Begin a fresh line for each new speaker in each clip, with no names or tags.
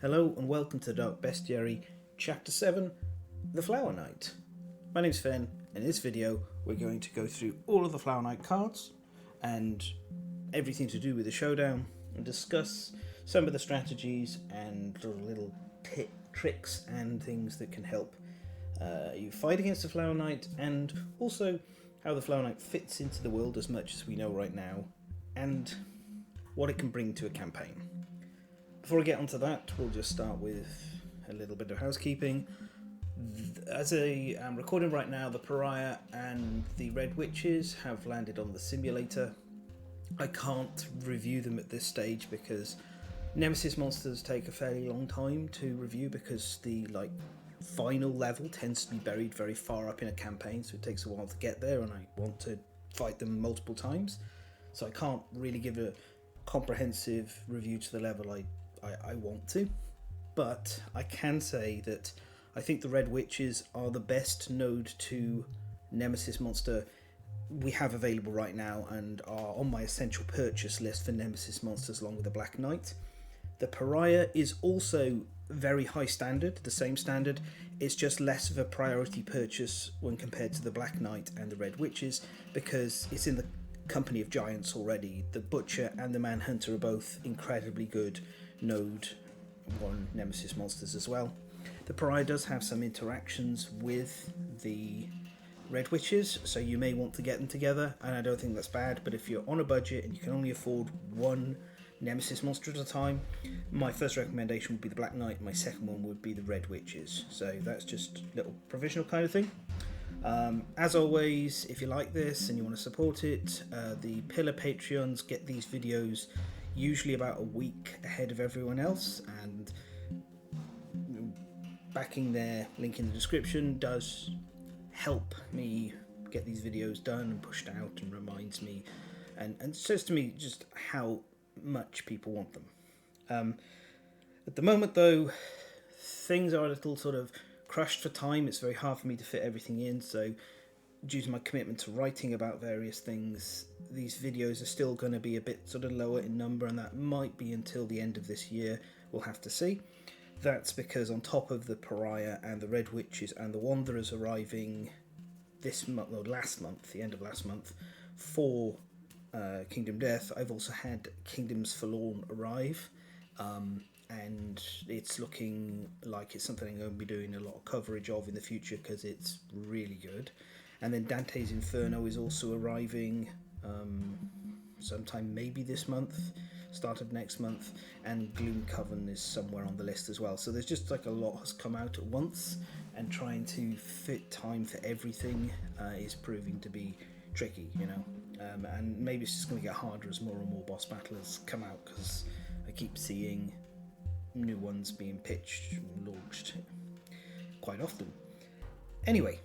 Hello and welcome to Dark Bestiary, Chapter 7, The Flower Knight. My name's Finn, and in this video we're going to go through all of the Flower Knight cards and everything to do with the Showdown and discuss some of the strategies and little tricks and things that can help you fight against the Flower Knight, and also how the Flower Knight fits into the world as much as we know right now and what it can bring to a campaign. Before I get onto that, we'll just start with a little bit of housekeeping. As I'm recording right now, the Pariah and the Red Witches have landed on the simulator. I can't review them at this stage because Nemesis monsters take a fairly long time to review because the final level tends to be buried very far up in a campaign, so it takes a while to get there, and I want to fight them multiple times. So I can't really give a comprehensive review to the level I want to, but I can say that I think the Red Witches are the best Node 2 Nemesis monster we have available right now and are on my essential purchase list for Nemesis monsters along with the Black Knight. The Pariah is also very high standard, the same standard, it's just less of a priority purchase when compared to the Black Knight and the Red Witches because it's in the company of giants already. The Butcher and the Manhunter are both incredibly good Node 1 Nemesis monsters as well. The Pariah does have some interactions with the Red Witches, so you may want to get them together, and I don't think that's bad, but if you're on a budget and you can only afford one Nemesis monster at a time, my first recommendation would be the Black Knight, my second one would be the Red Witches. So that's just a little provisional kind of thing. As always, if you like this and you want to support it, the Pillar Patreons get these videos usually about a week ahead of everyone else, and backing their link in the description does help me get these videos done and pushed out and reminds me and says to me just how much people want them. At the moment though, things are a little sort of crushed for time. It's very hard for me to fit everything in, so due to my commitment to writing about various things, these videos are still going to be a bit sort of lower in number, and that might be until the end of this year. We'll have to see. That's because on top of the Pariah and the Red Witches and the Wanderers arriving this month, or last month, the end of last month, for Kingdom Death, I've also had Kingdoms Forlorn arrive, and it's looking like it's something I'm going to be doing a lot of coverage of in the future because it's really good. And then Dante's Inferno is also arriving sometime maybe this month, start of next month, and Gloom Coven is somewhere on the list as well. So there's just a lot has come out at once, and trying to fit time for everything is proving to be tricky, and maybe it's just going to get harder as more and more boss battlers come out because I keep seeing new ones being pitched and launched quite often. Anyway,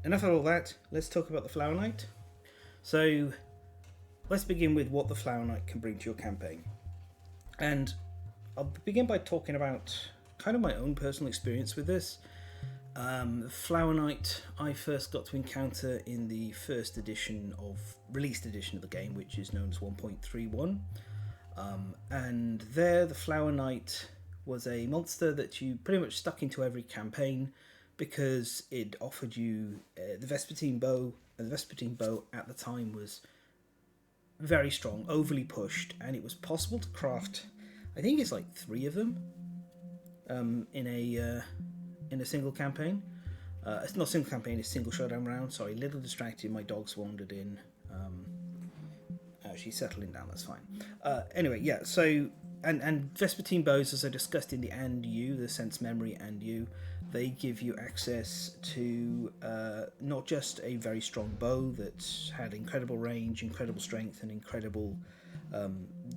enough of all that, let's talk about the Flower Knight. So let's begin with what the Flower Knight can bring to your campaign. And I'll begin by talking about kind of my own personal experience with this. Flower Knight I first got to encounter in the first released edition of the game, which is known as 1.31. And there the Flower Knight was a monster that you pretty much stuck into every campaign because it offered you the Vespertine Bow, and the Vespertine Bow at the time was very strong, overly pushed, and it was possible to craft, I think it's 3 of them in a single campaign. It's not a single campaign, it's a single showdown round. Sorry, a little distracted, my dog's wandered in. She's settling down, that's fine. Anyway, yeah, so and Vespertine bows, as I discussed in the And You, the Sense Memory And You, they give you access to not just a very strong bow that had incredible range, incredible strength, and incredible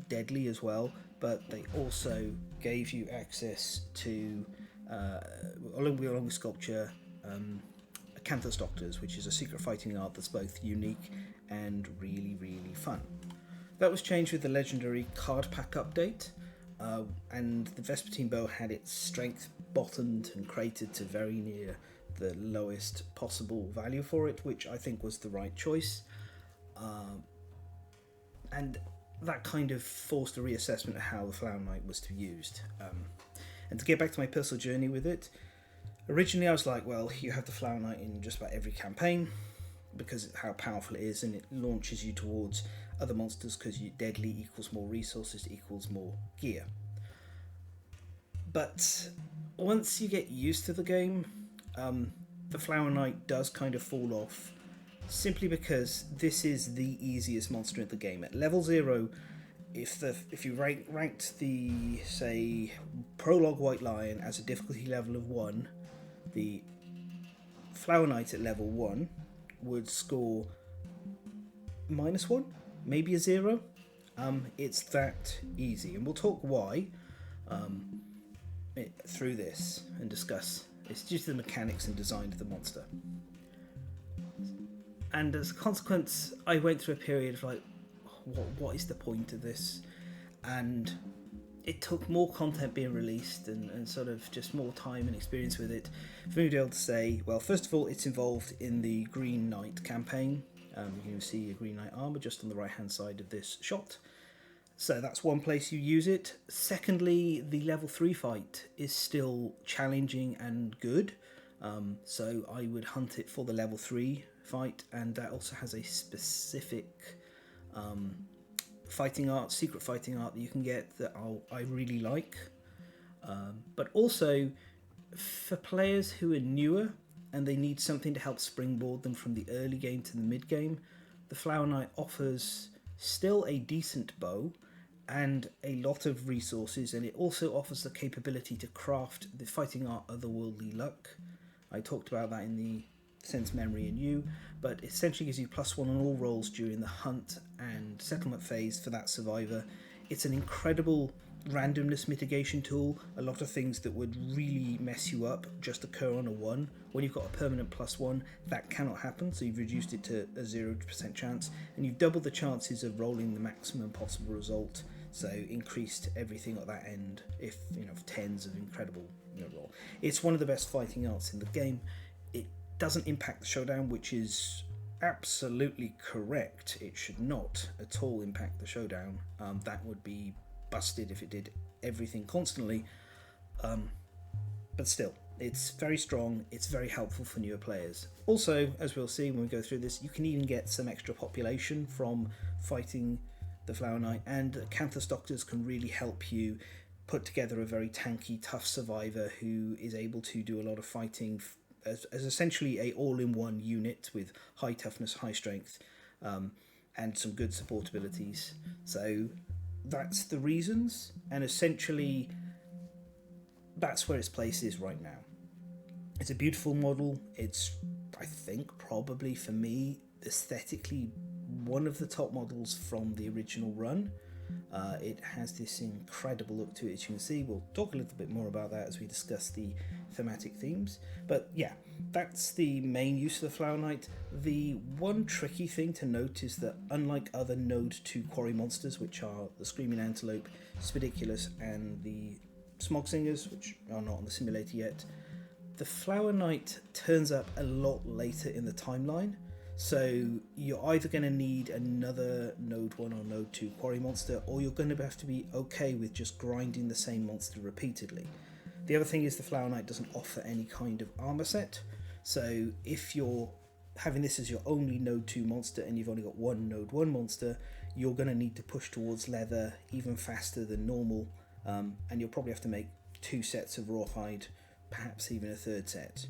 deadly as well, but they also gave you access to, along with sculpture, Acanthus Doctors, which is a secret fighting art that's both unique and really, really fun. That was changed with the legendary card pack update, and the Vespertine Bow had its strength bottomed and cratered to very near the lowest possible value for it, which I think was the right choice. And that kind of forced a reassessment of how the Flower Knight was to be used. And to get back to my personal journey with it, originally I was like, well, you have the Flower Knight in just about every campaign because of how powerful it is, and it launches you towards other monsters because deadly equals more resources equals more gear. But once you get used to the game, the Flower Knight does kind of fall off, simply because this is the easiest monster in the game. At level 0, if you ranked the, say, Prologue White Lion as a difficulty level of 1, the Flower Knight at level 1 would score -1, maybe a 0. It's that easy, and we'll talk why through this and discuss. It's due to the mechanics and design of the monster. And as a consequence, I went through a period of like, what is the point of this? And it took more content being released and sort of just more time and experience with it for me to be able to say, well, first of all, it's involved in the Green Knight campaign. You can see a Green Knight armor just on the right hand side of this shot. So that's one place you use it. Secondly, the level 3 fight is still challenging and good. So I would hunt it for the level 3 fight, and that also has a specific fighting art, secret fighting art that you can get that I really like. But also, for players who are newer and they need something to help springboard them from the early game to the mid game, the Flower Knight offers still a decent bow and a lot of resources, and it also offers the capability to craft the fighting art Otherworldly Luck. I talked about that in the Sense, Memory and You, but it essentially gives you +1 on all rolls during the hunt and settlement phase for that survivor. It's an incredible randomness mitigation tool. A lot of things that would really mess you up just occur on a 1. When you've got a permanent +1, that cannot happen, so you've reduced it to a 0% chance, and you've doubled the chances of rolling the maximum possible result, so increased everything at that end if tens of incredible roll. It's one of the best fighting arts in the game. It doesn't impact the Showdown, which is absolutely correct. It should not at all impact the Showdown. That would be busted if it did everything constantly. But still, it's very strong. It's very helpful for newer players. Also, as we'll see when we go through this, you can even get some extra population from fighting the Flower Knight, and Canthus Doctors can really help you put together a very tanky, tough survivor who is able to do a lot of fighting as essentially a all-in-one unit with high toughness, high strength, and some good support abilities. So that's the reasons, and essentially that's where its place is right now. It's a beautiful model. It's, I think, probably for me, aesthetically one of the top models from the original run. It has this incredible look to it, as you can see. We'll talk a little bit more about that as we discuss the thematic themes. But yeah, that's the main use of the Flower Knight. The one tricky thing to note is that unlike other Node 2 quarry monsters, which are the Screaming Antelope, Spidiculus, and the Smog Singers, which are not on the simulator yet, the Flower Knight turns up a lot later in the timeline. So you're either going to need another Node 1 or Node 2 quarry monster, or you're going to have to be okay with just grinding the same monster repeatedly. The other thing is the Flower Knight doesn't offer any kind of armor set, so if you're having this as your only Node 2 monster and you've only got one Node 1 monster, you're going to need to push towards leather even faster than normal, and you'll probably have to make 2 sets of rawhide, perhaps even a 3rd set.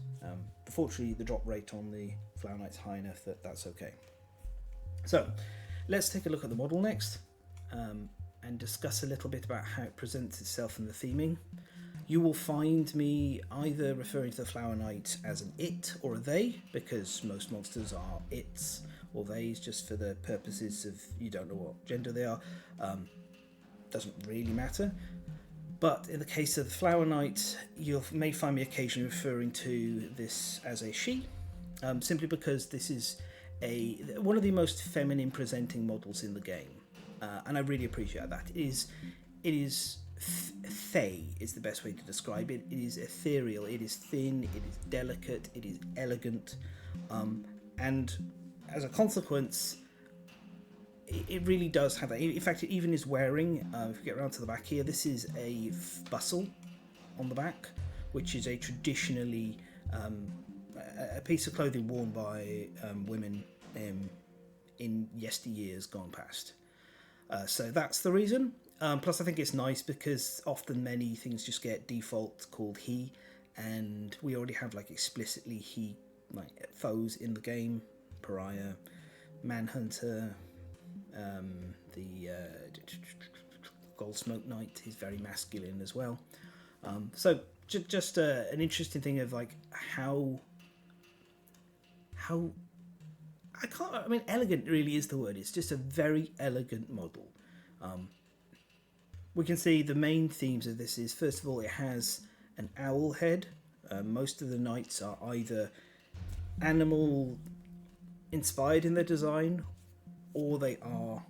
Fortunately, the drop rate on the Flower Knight's high enough that that's okay. So let's take a look at the model next, and discuss a little bit about how it presents itself in the theming. You will find me either referring to the Flower Knight as an it or a they, because most monsters are its or theys just for the purposes of you don't know what gender they are. Doesn't really matter. But in the case of the Flower Knight, you may find me occasionally referring to this as a she, simply because this is one of the most feminine presenting models in the game, and I really appreciate that. It is fey is the best way to describe it. It is ethereal, it is thin, it is delicate, it is elegant, and as a consequence, it really does have that. In fact, it even is wearing, if we get around to the back here, this is a bustle on the back, which is a traditionally a piece of clothing worn by women in yesteryears gone past. So that's the reason. Plus, I think it's nice because often many things just get default called he, and we already have like explicitly he like foes in the game. Pariah, Manhunter, the Goldsmoke Knight is very masculine as well. So just an interesting thing of like how elegant really is the word. It's just a very elegant model. We can see the main themes of this is, first of all, it has an owl head. Most of the knights are either animal inspired in their design, or they are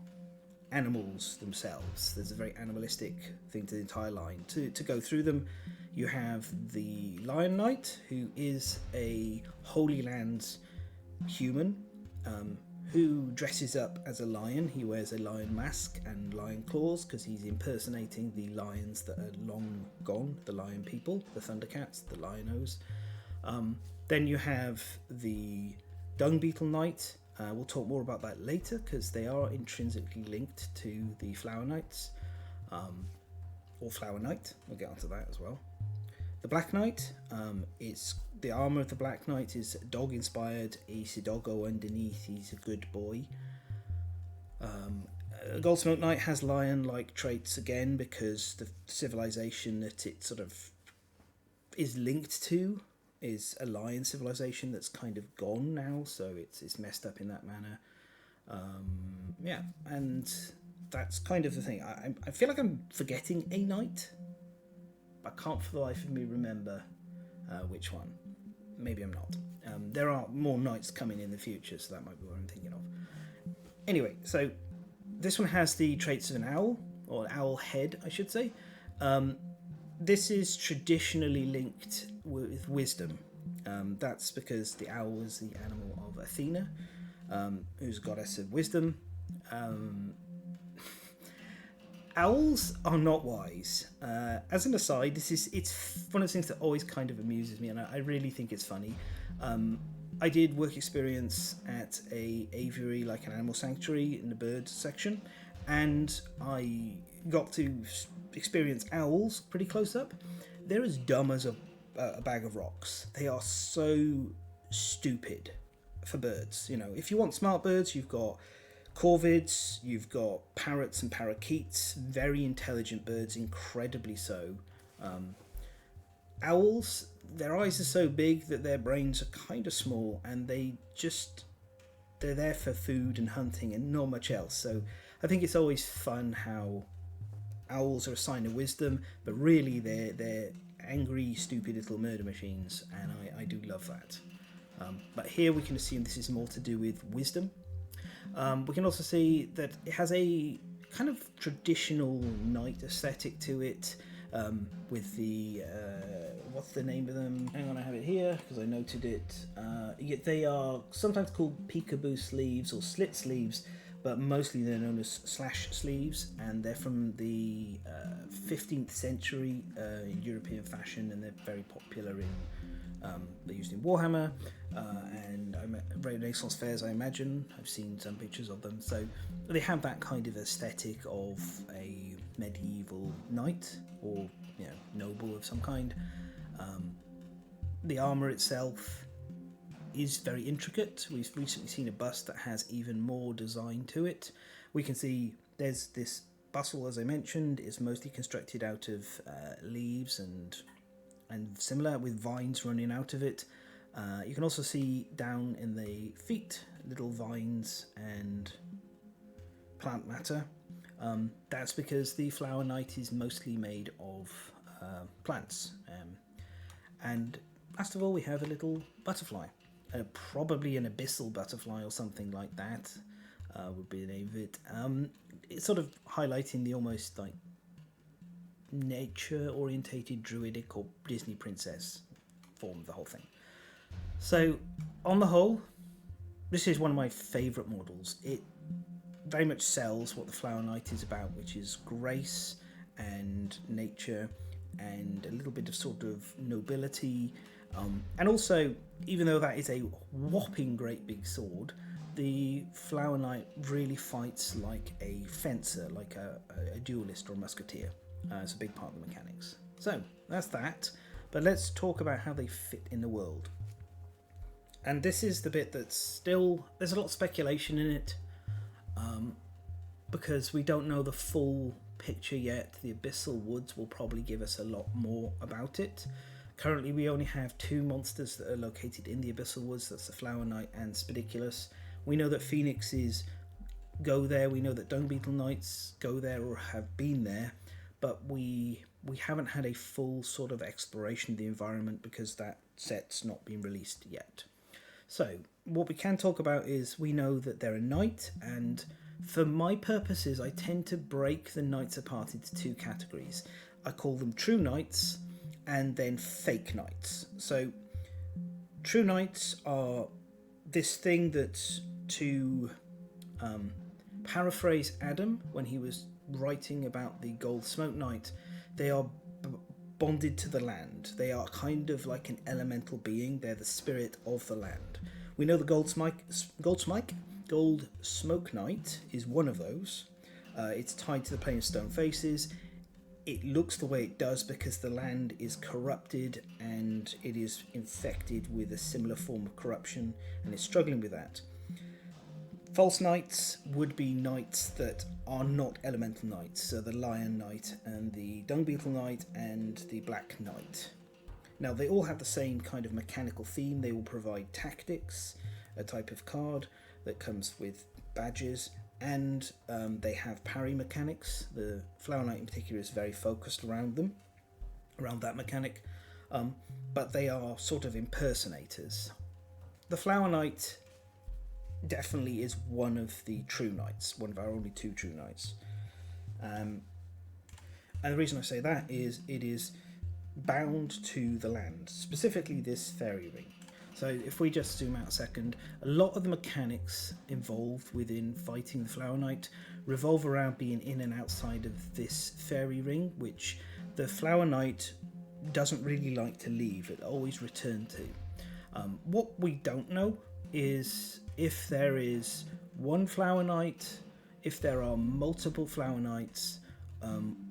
animals themselves. There's a very animalistic thing to the entire line. To go through them, you have the Lion Knight, who is a Holy Lands human, who dresses up as a lion. He wears a lion mask and lion claws because he's impersonating the lions that are long gone, the lion people, the Thundercats, the Lion-Os. Then you have the Dung Beetle Knight. We'll talk more about that later because they are intrinsically linked to the Flower Knights, or Flower Knight. We'll get onto that as well. The Black Knight, it's the armour of the Black Knight is dog inspired. He's a doggo underneath. He's a good boy. Goldsmoke Knight has lion-like traits again because the civilization that it sort of is linked to is a lion civilization that's kind of gone now, so it's messed up in that manner. And that's kind of the thing. I feel like I'm forgetting a knight. I can't for the life of me remember which one. Maybe I'm not. There are more knights coming in the future, so that might be what I'm thinking of. Anyway, so this one has the traits of an owl, or an owl head, I should say. This is traditionally linked with wisdom. That's because the owl was the animal of Athena, who's goddess of wisdom. Owls are not wise. As an aside, it's one of the things that always kind of amuses me, and I really think it's funny. I did work experience at a aviary, like an animal sanctuary in the bird section, and I got to experience owls pretty close up. They're as dumb as a bag of rocks. They are so stupid for birds. You know, if you want smart birds, you've got corvids, you've got parrots and parakeets, very intelligent birds, incredibly so. Owls, their eyes are so big that their brains are kind of small, and they're there for food and hunting and not much else. So I think it's always fun how owls are a sign of wisdom, but really they're angry, stupid little murder machines, and I do love that. But here we can assume this is more to do with wisdom. We can also see that it has a kind of traditional knight aesthetic to it, with the what's the name of them? Hang on, I have it here because I noted it. They are sometimes called peekaboo sleeves or slit sleeves, but mostly they're known as slash sleeves, and they're from the 15th century in European fashion, and they're very popular in they're used in Warhammer and Renaissance fairs, I imagine. I've seen some pictures of them. So they have that kind of aesthetic of a medieval knight, or noble of some kind. The armour itself is very intricate. We've recently seen a bust that has even more design to it. We can see there's this bustle, as I mentioned, is mostly constructed out of leaves and similar, with vines running out of it. You can also see down in the feet little vines and plant matter. That's because the Flower Knight is mostly made of plants. And last of all, we have a little butterfly, probably an abyssal butterfly or something like that would be the name of it. It's sort of highlighting the almost like nature-orientated druidic or Disney princess form of the whole thing. So on the whole, this is one of my favourite models. It very much sells what the Flower Knight is about, which is grace and nature and a little bit of sort of nobility. And also, even though that is a whopping great big sword, the Flower Knight really fights like a fencer, like a duelist or a musketeer. It's a big part of the mechanics. So that's that. But let's talk about how they fit in the world. And this is the bit that's still, there's a lot of speculation in it, because we don't know the full picture yet. The Abyssal Woods will probably give us a lot more about it. Currently we only have 2 monsters that are located in the Abyssal Woods. That's the Flower Knight and Spidiculus. We know that Phoenixes go there. We know that Dung Beetle Knights go there or have been there, but we haven't had a full sort of exploration of the environment because that set's not been released yet. So what we can talk about is we know that they're a knight, and for my purposes I tend to break the knights apart into 2 categories. I call them true knights and then fake knights. So true knights are this thing that's, to paraphrase Adam when he was writing about the Gold Smoke Knight, they are bonded to the land. They are kind of like an elemental being. They're the spirit of the land. We know the Gold Smoke Knight is one of those. It's tied to the Plane of Stone Faces. It looks the way it does because the land is corrupted and it is infected with a similar form of corruption and it's struggling with that. False knights would be knights that are not elemental knights, so the Lion Knight and the Dung Beetle Knight and the Black Knight. Now they all have the same kind of mechanical theme. They will provide tactics, a type of card that comes with badges, and they have parry mechanics. The Flower Knight in particular is very focused around that mechanic, but they are sort of impersonators. The Flower Knight definitely is one of the true knights, one of our only 2 true knights. And the reason I say that is it is bound to the land, specifically this fairy ring. So if we just zoom out a second, a lot of the mechanics involved within fighting the Flower Knight revolve around being in and outside of this fairy ring, which the Flower Knight doesn't really like to leave. It always return to. What we don't know is if there is one Flower Knight, if there are multiple Flower Knights,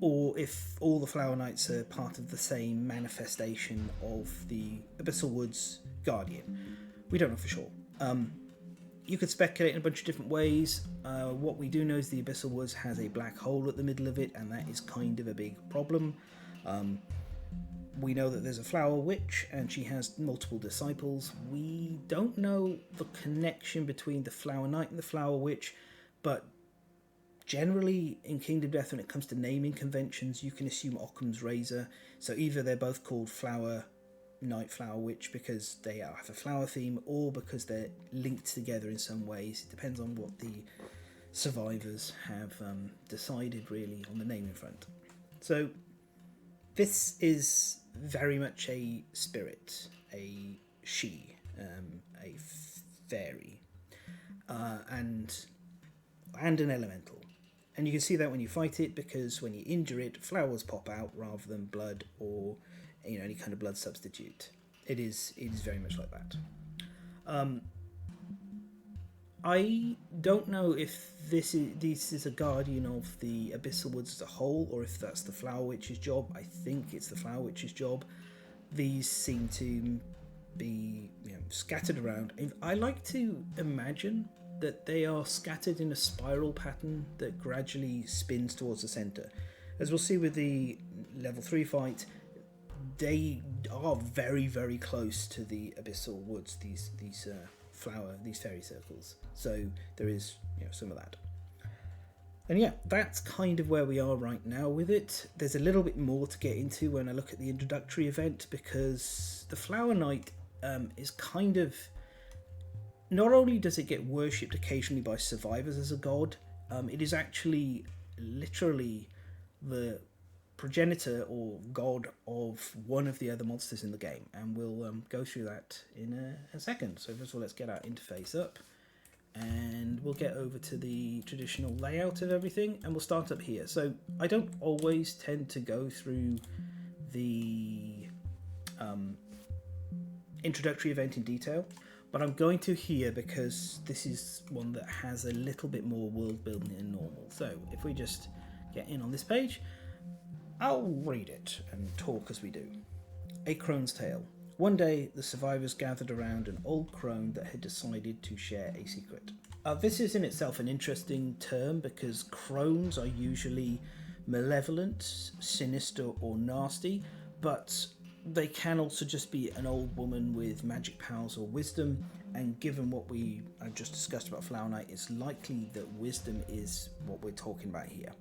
or if all the Flower Knights are part of the same manifestation of the Abyssal Woods Guardian. We don't know for sure. You could speculate in a bunch of different ways. What we do know is the Abyssal Woods has a black hole at the middle of it, and that is kind of a big problem. We know that there's a Flower Witch and she has multiple disciples. We don't know the connection between the Flower Knight and the Flower Witch, but generally in Kingdom Death, when it comes to naming conventions, you can assume Occam's razor. So either they're both called Flower Knight, Flower Witch because they have a flower theme, or because they're linked together in some ways. It depends on what the survivors have decided really on the naming front. So this is very much a spirit, a she, a fairy, and an elemental. And you can see that when you fight it, because when you injure it, flowers pop out rather than blood or any kind of blood substitute. It is very much like that. I don't know if this is a guardian of the Abyssal Woods as a whole, or if that's the Flower Witch's job. I think it's the Flower Witch's job. These seem to be scattered around. I like to imagine that they are scattered in a spiral pattern that gradually spins towards the centre. As we'll see with the level 3 fight, they are very, very close to the Abyssal Woods, these fairy circles. So there is some of that. And yeah, that's kind of where we are right now with it. There's a little bit more to get into when I look at the introductory event, because the Flower Knight is kind of... Not only does it get worshipped occasionally by survivors as a god, it is actually literally the progenitor or god of one of the other monsters in the game, and we'll go through that in a second. So first of all, let's get our interface up and we'll get over to the traditional layout of everything, and we'll start up here. So I don't always tend to go through the introductory event in detail, but I'm going to here because this is one that has a little bit more world building than normal. So if we just get in on this page, I'll read it and talk as we do. A Crone's Tale. One day, the survivors gathered around an old crone that had decided to share a secret. This is in itself an interesting term because crones are usually malevolent, sinister, or nasty, but they can also just be an old woman with magic powers or wisdom, and given what I've just discussed about Flower Knight, it's likely that wisdom is what we're talking about here.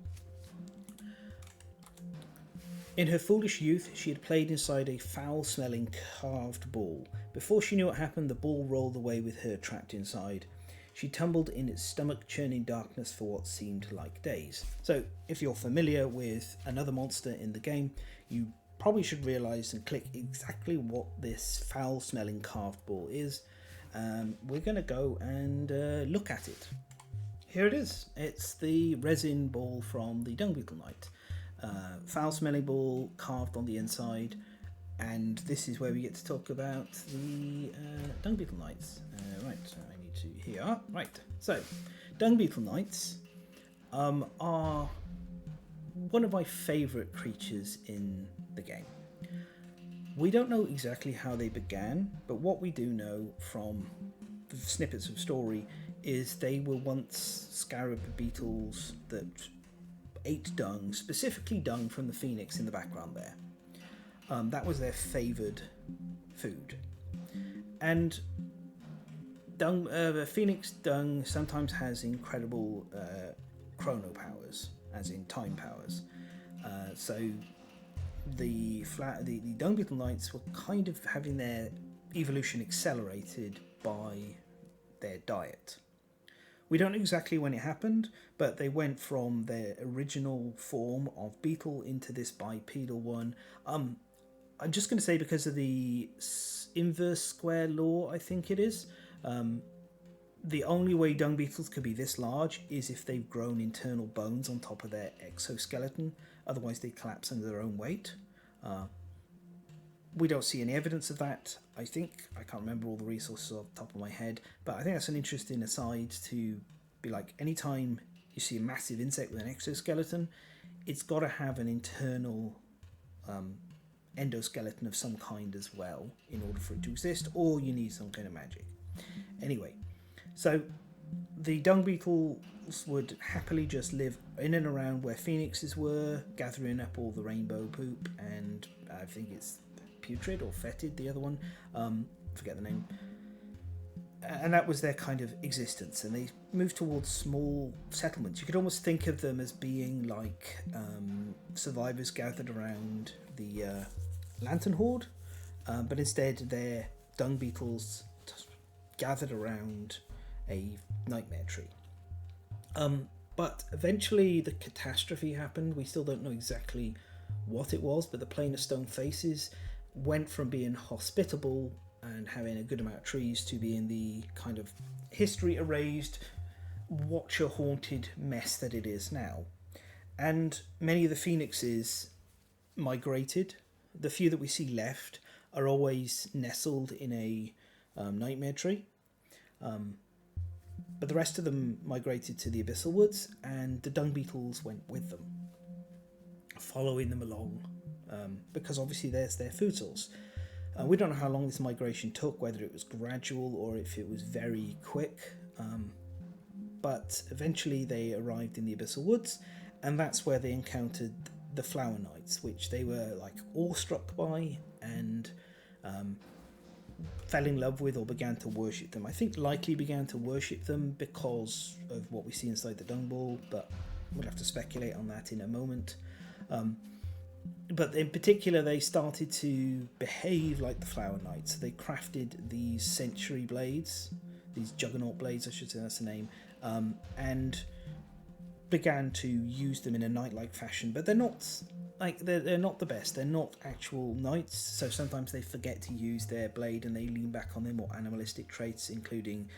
In her foolish youth, she had played inside a foul-smelling carved ball. Before she knew what happened, the ball rolled away with her trapped inside. She tumbled in its stomach-churning darkness for what seemed like days. So, if you're familiar with another monster in the game, you probably should realise and click exactly what this foul-smelling carved ball is. We're going to go and look at it. Here it is. It's the resin ball from the Dung Beetle Knight. Foul-smelling ball carved on the inside, and this is where we get to talk about the Dung Beetle Knights. Right, so I need to... Here are. Right, so Dung Beetle Knights are one of my favourite creatures in the game. We don't know exactly how they began, but what we do know from the snippets of story is they were once scarab beetles that ate dung, specifically dung from the phoenix in the background there. That was their favoured food. And dung, phoenix dung sometimes has incredible chrono powers, as in time powers. So the Dung Beetle Knights were kind of having their evolution accelerated by their diet. We don't know exactly when it happened, but they went from their original form of beetle into this bipedal one. I'm just going to say because of the inverse square law, I think it is. The only way dung beetles could be this large is if they've grown internal bones on top of their exoskeleton. Otherwise, they collapse under their own weight. We don't see any evidence of that. I can't remember all the resources off the top of my head, but I think that's an interesting aside to be like, anytime you see a massive insect with an exoskeleton, it's got to have an internal endoskeleton of some kind as well in order for it to exist, or you need some kind of magic. Anyway, so the dung beetles would happily just live in and around where phoenixes were, gathering up all the rainbow poop, and I think it's putrid or fetid, the other one, forget the name, and that was their kind of existence. And they moved towards small settlements. You could almost think of them as being like survivors gathered around the lantern horde, but instead they're dung beetles gathered around a nightmare tree. But eventually the catastrophe happened. We still don't know exactly what it was, but the Plane of Stone Faces went from being hospitable and having a good amount of trees to being the kind of history erased, watcher haunted mess that it is now. And many of the phoenixes migrated. The few that we see left are always nestled in a nightmare tree. But the rest of them migrated to the Abyssal Woods, and the dung beetles went with them, following them along, because obviously there's their food source. We don't know how long this migration took, whether it was gradual or if it was very quick, but eventually they arrived in the Abyssal Woods, and that's where they encountered the Flower Knights, which they were like awestruck by and fell in love with or began to worship them. I think likely began to worship them because of what we see inside the dung ball, but we'll have to speculate on that in a moment. But in particular, they started to behave like the Flower Knights. They crafted these century blades, these juggernaut blades, I should say that's the name, and began to use them in a knight-like fashion. But they're not they're not the best. They're not actual knights, so sometimes they forget to use their blade and they lean back on their more animalistic traits, including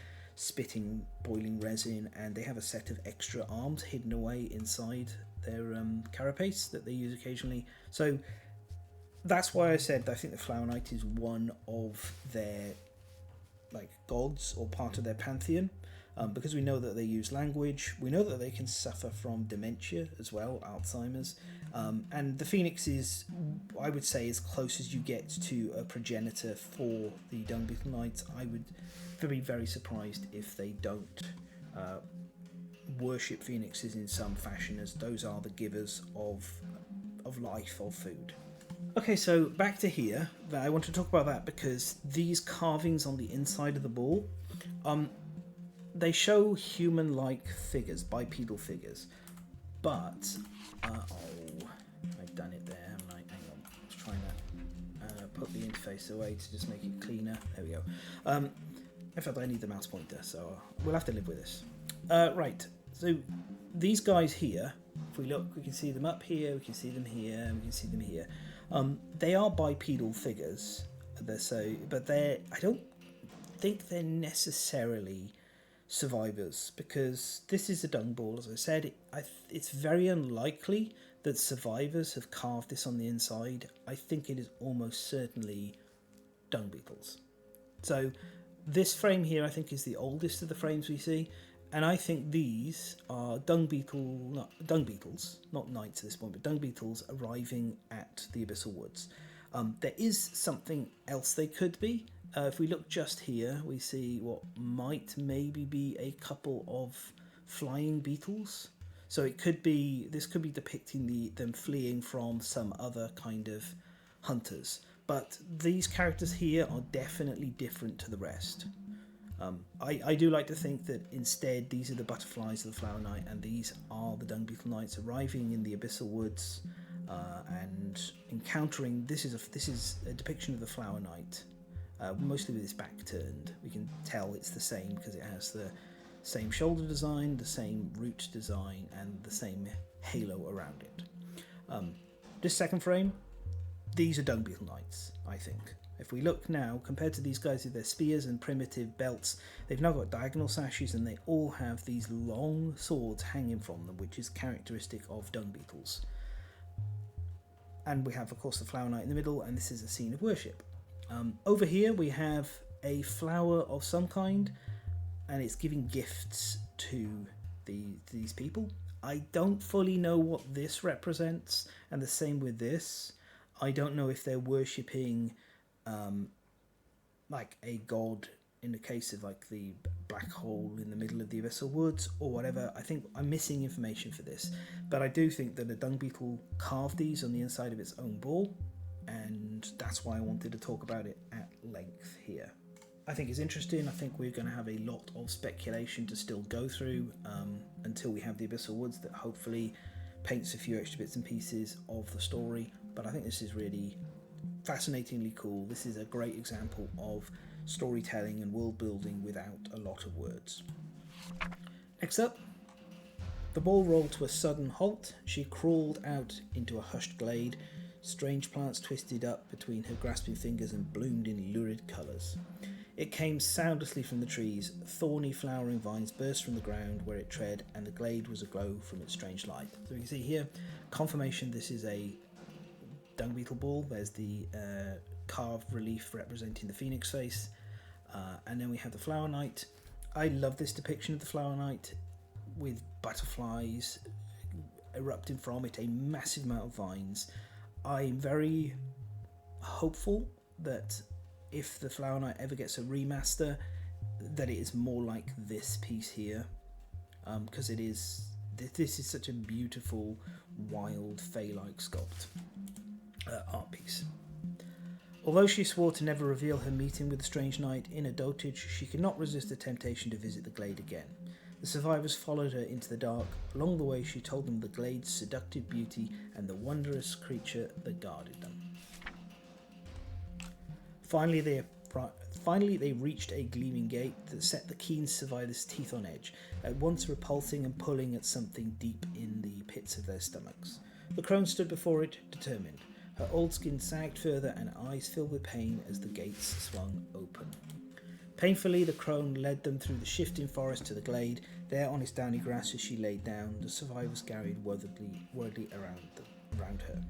spitting boiling resin, and they have a set of extra arms hidden away inside their carapace that they use occasionally. So that's why I said I think the Flower Knight is one of their gods or part of their pantheon, because we know that they use language, we know that they can suffer from dementia as well, Alzheimer's, and the Phoenix is, I would say, as close as you get to a progenitor for the Dung Beetle Knights. I would be very surprised if they don't worship phoenixes in some fashion, as those are the givers of life, of food. Okay, so back to here. I want to talk about that because these carvings on the inside of the ball, they show human-like figures, bipedal figures, but I've done it there, haven't I? Hang on, let's try that. Put the interface away to just make it cleaner. There we go. In fact, I need the mouse pointer, so we'll have to live with this. Right, so these guys here, if we look, we can see them up here, we can see them here, we can see them here. They are bipedal figures, but I don't think they're necessarily survivors, because this is a dung ball, as I said. It's very unlikely that survivors have carved this on the inside. I think it is almost certainly dung beetles. So this frame here, I think, is the oldest of the frames we see, and I think these are dung beetles, not knights at this point, but dung beetles arriving at the Abyssal Woods. There is something else they could be. If we look just here, we see what might maybe be a couple of flying beetles. So this could be depicting them fleeing from some other kind of hunters. But these characters here are definitely different to the rest. I do like to think that instead these are the butterflies of the Flower Knight, and these are the Dung Beetle Knights arriving in the Abyssal Woods and encountering. This is a depiction of the Flower Knight, mostly with its back turned. We can tell it's the same because it has the same shoulder design, the same root design, and the same halo around it. This second frame, these are Dung Beetle Knights, I think. If we look now, compared to these guys with their spears and primitive belts, they've now got diagonal sashes, and they all have these long swords hanging from them, which is characteristic of dung beetles. And we have, of course, the Flower Knight in the middle, and this is a scene of worship. Over here we have a flower of some kind, and it's giving gifts to these people. I don't fully know what this represents, and the same with this. I don't know if they're worshipping like a god in the case of like the black hole in the middle of the Abyssal Woods or whatever. I think I'm missing information for this, but I do think that a dung beetle carved these on the inside of its own ball, and that's why I wanted to talk about it at length here. I think it's interesting. I think we're going to have a lot of speculation to still go through until we have the Abyssal Woods that hopefully paints a few extra bits and pieces of the story, but I think this is really fascinatingly cool. This is a great example of storytelling and world building without a lot of words. Next up, the ball rolled to a sudden halt. She crawled out into a hushed glade. Strange plants twisted up between her grasping fingers and bloomed in lurid colours. It came soundlessly from the trees. Thorny flowering vines burst from the ground where it tread, and the glade was aglow from its strange light. So you can see here, confirmation this is a dung beetle ball. There's the carved relief representing the phoenix face, and then we have the Flower Knight. I love this depiction of the Flower Knight with butterflies erupting from it, a massive amount of vines. I'm very hopeful that if the Flower Knight ever gets a remaster, that it is more like this piece here, because this is such a beautiful, wild, fey-like sculpt. Art piece. Although she swore to never reveal her meeting with the strange knight in a dotage, she could not resist the temptation to visit the glade again. The survivors followed her into the dark. Along the way she told them the glade's seductive beauty and the wondrous creature that guarded them. Finally they reached a gleaming gate that set the keen survivors' teeth on edge, at once repulsing and pulling at something deep in the pits of their stomachs. The crone stood before it, determined. Her old skin sagged further and eyes filled with pain as the gates swung open. Painfully, the crone led them through the shifting forest to the glade. There, on its downy grass as she laid down, the survivors scurried wordly around her.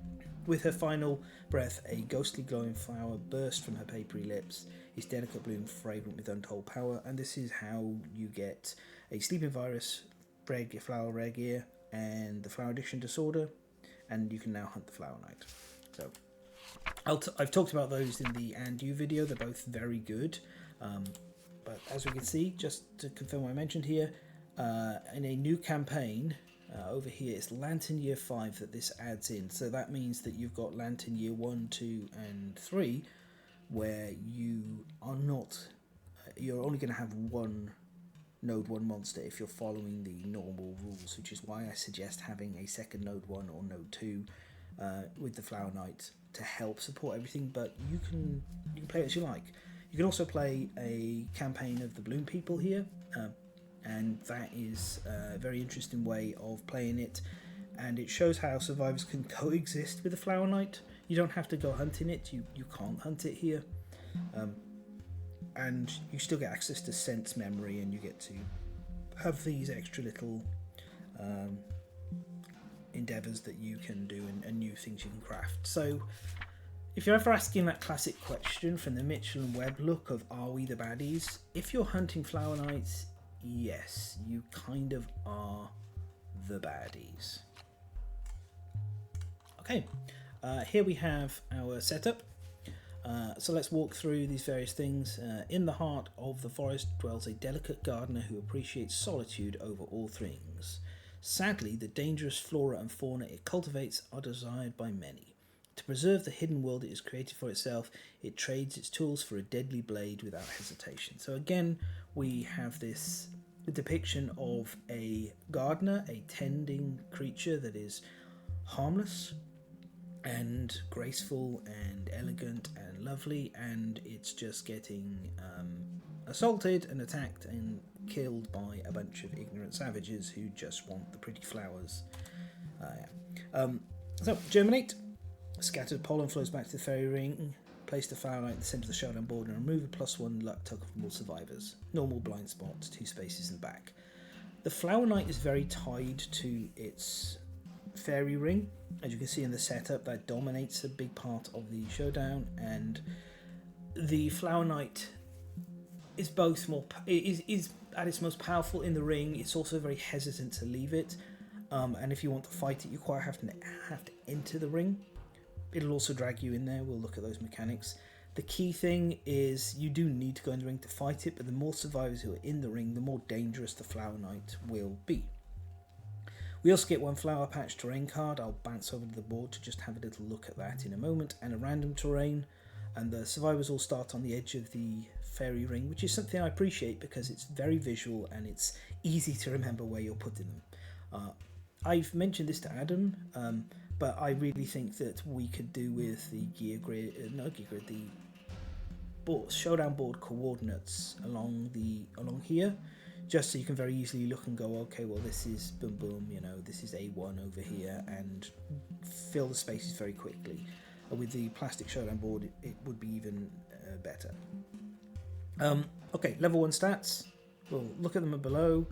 With her final breath, a ghostly glowing flower burst from her papery lips, its delicate bloom fragrant with untold power, and this is how you get a sleeping virus, flower rare gear, and the flower addiction disorder, and you can now hunt the Flower Knight. So, I've talked about those in the And You video. They're both very good, but as we can see, just to confirm what I mentioned here, in a new campaign, over here it's Lantern Year 5 that this adds in, so that means that you've got Lantern Year 1, 2 and 3 where you are not, you're only going to have one Node 1 monster if you're following the normal rules, which is why I suggest having a second Node 1 or Node 2 with the Flower Knight to help support everything, but you can play it as you like. You can also play a campaign of the Bloom People here, and that is a very interesting way of playing it, and it shows how survivors can coexist with the Flower Knight. You don't have to go hunting it, you can't hunt it here, and you still get access to sense memory, and you get to have these extra little endeavours that you can do and new things you can craft. So if you're ever asking that classic question from the Mitchell and Webb look of are we the baddies, if you're hunting Flower Knights, yes, you kind of are the baddies. Okay, here we have our setup. So let's walk through these various things. In the heart of the forest dwells a delicate gardener who appreciates solitude over all things. Sadly, the dangerous flora and fauna it cultivates are desired by many. To preserve the hidden world it has created for itself, it trades its tools for a deadly blade without hesitation. So again, we have this depiction of a gardener, a tending creature that is harmless and graceful and elegant and lovely, and it's just getting assaulted and attacked and killed by a bunch of ignorant savages who just want the pretty flowers. So, germinate. Scattered pollen flows back to the fairy ring. Place the Flower Knight at the centre of the Showdown board and remove a +1 luck token from all survivors. Normal blind spot, 2 spaces in the back. The Flower Knight is very tied to its fairy ring. As you can see in the setup, that dominates a big part of the Showdown, and the Flower Knight is both is at its most powerful in the ring. It's also very hesitant to leave it, and if you want to fight it, you quite have to enter the ring. It'll also drag you in there. We'll look at those mechanics. The key thing is you do need to go in the ring to fight it, but the more survivors who are in the ring, the more dangerous the Flower Knight will be. We also get 1 flower patch terrain card. I'll bounce over to the board to just have a little look at that in a moment, and a random terrain, and the survivors all start on the edge of the fairy ring, which is something I appreciate because it's very visual and it's easy to remember where you're putting them. I've mentioned this to Adam, but I really think that we could do with the the Showdown board coordinates along here, just so you can very easily look and go, okay, well this is boom boom, this is A1 over here, and fill the spaces very quickly. With the plastic Showdown board, it would be even better. Okay, level 1 stats. We'll look at them below.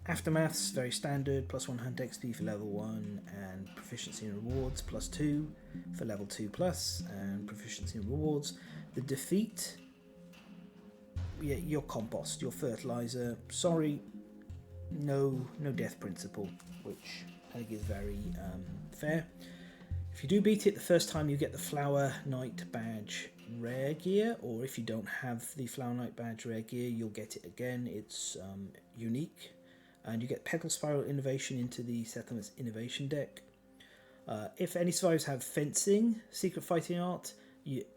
Aftermath's very standard, +1 hunt XP for level 1, and proficiency and rewards, +2 for level 2+, and proficiency and rewards. The defeat, your compost, your fertilizer. Sorry, no death principle, which I think is very fair. If you do beat it, the first time you get the Flower Knight badge rare gear, or if you don't have the Flower Knight badge rare gear, you'll get it again. It's unique. And you get Petal Spiral Innovation into the Settlements Innovation deck. If any survivors have Fencing, Secret Fighting Art,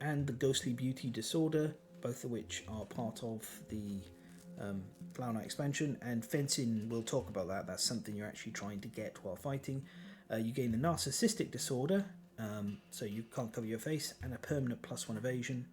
and the Ghostly Beauty Disorder, both of which are part of the Flower Knight expansion, and Fencing, we'll talk about that, that's something you're actually trying to get while fighting. You gain the Narcissistic Disorder, so you can't cover your face, and a permanent +1 evasion.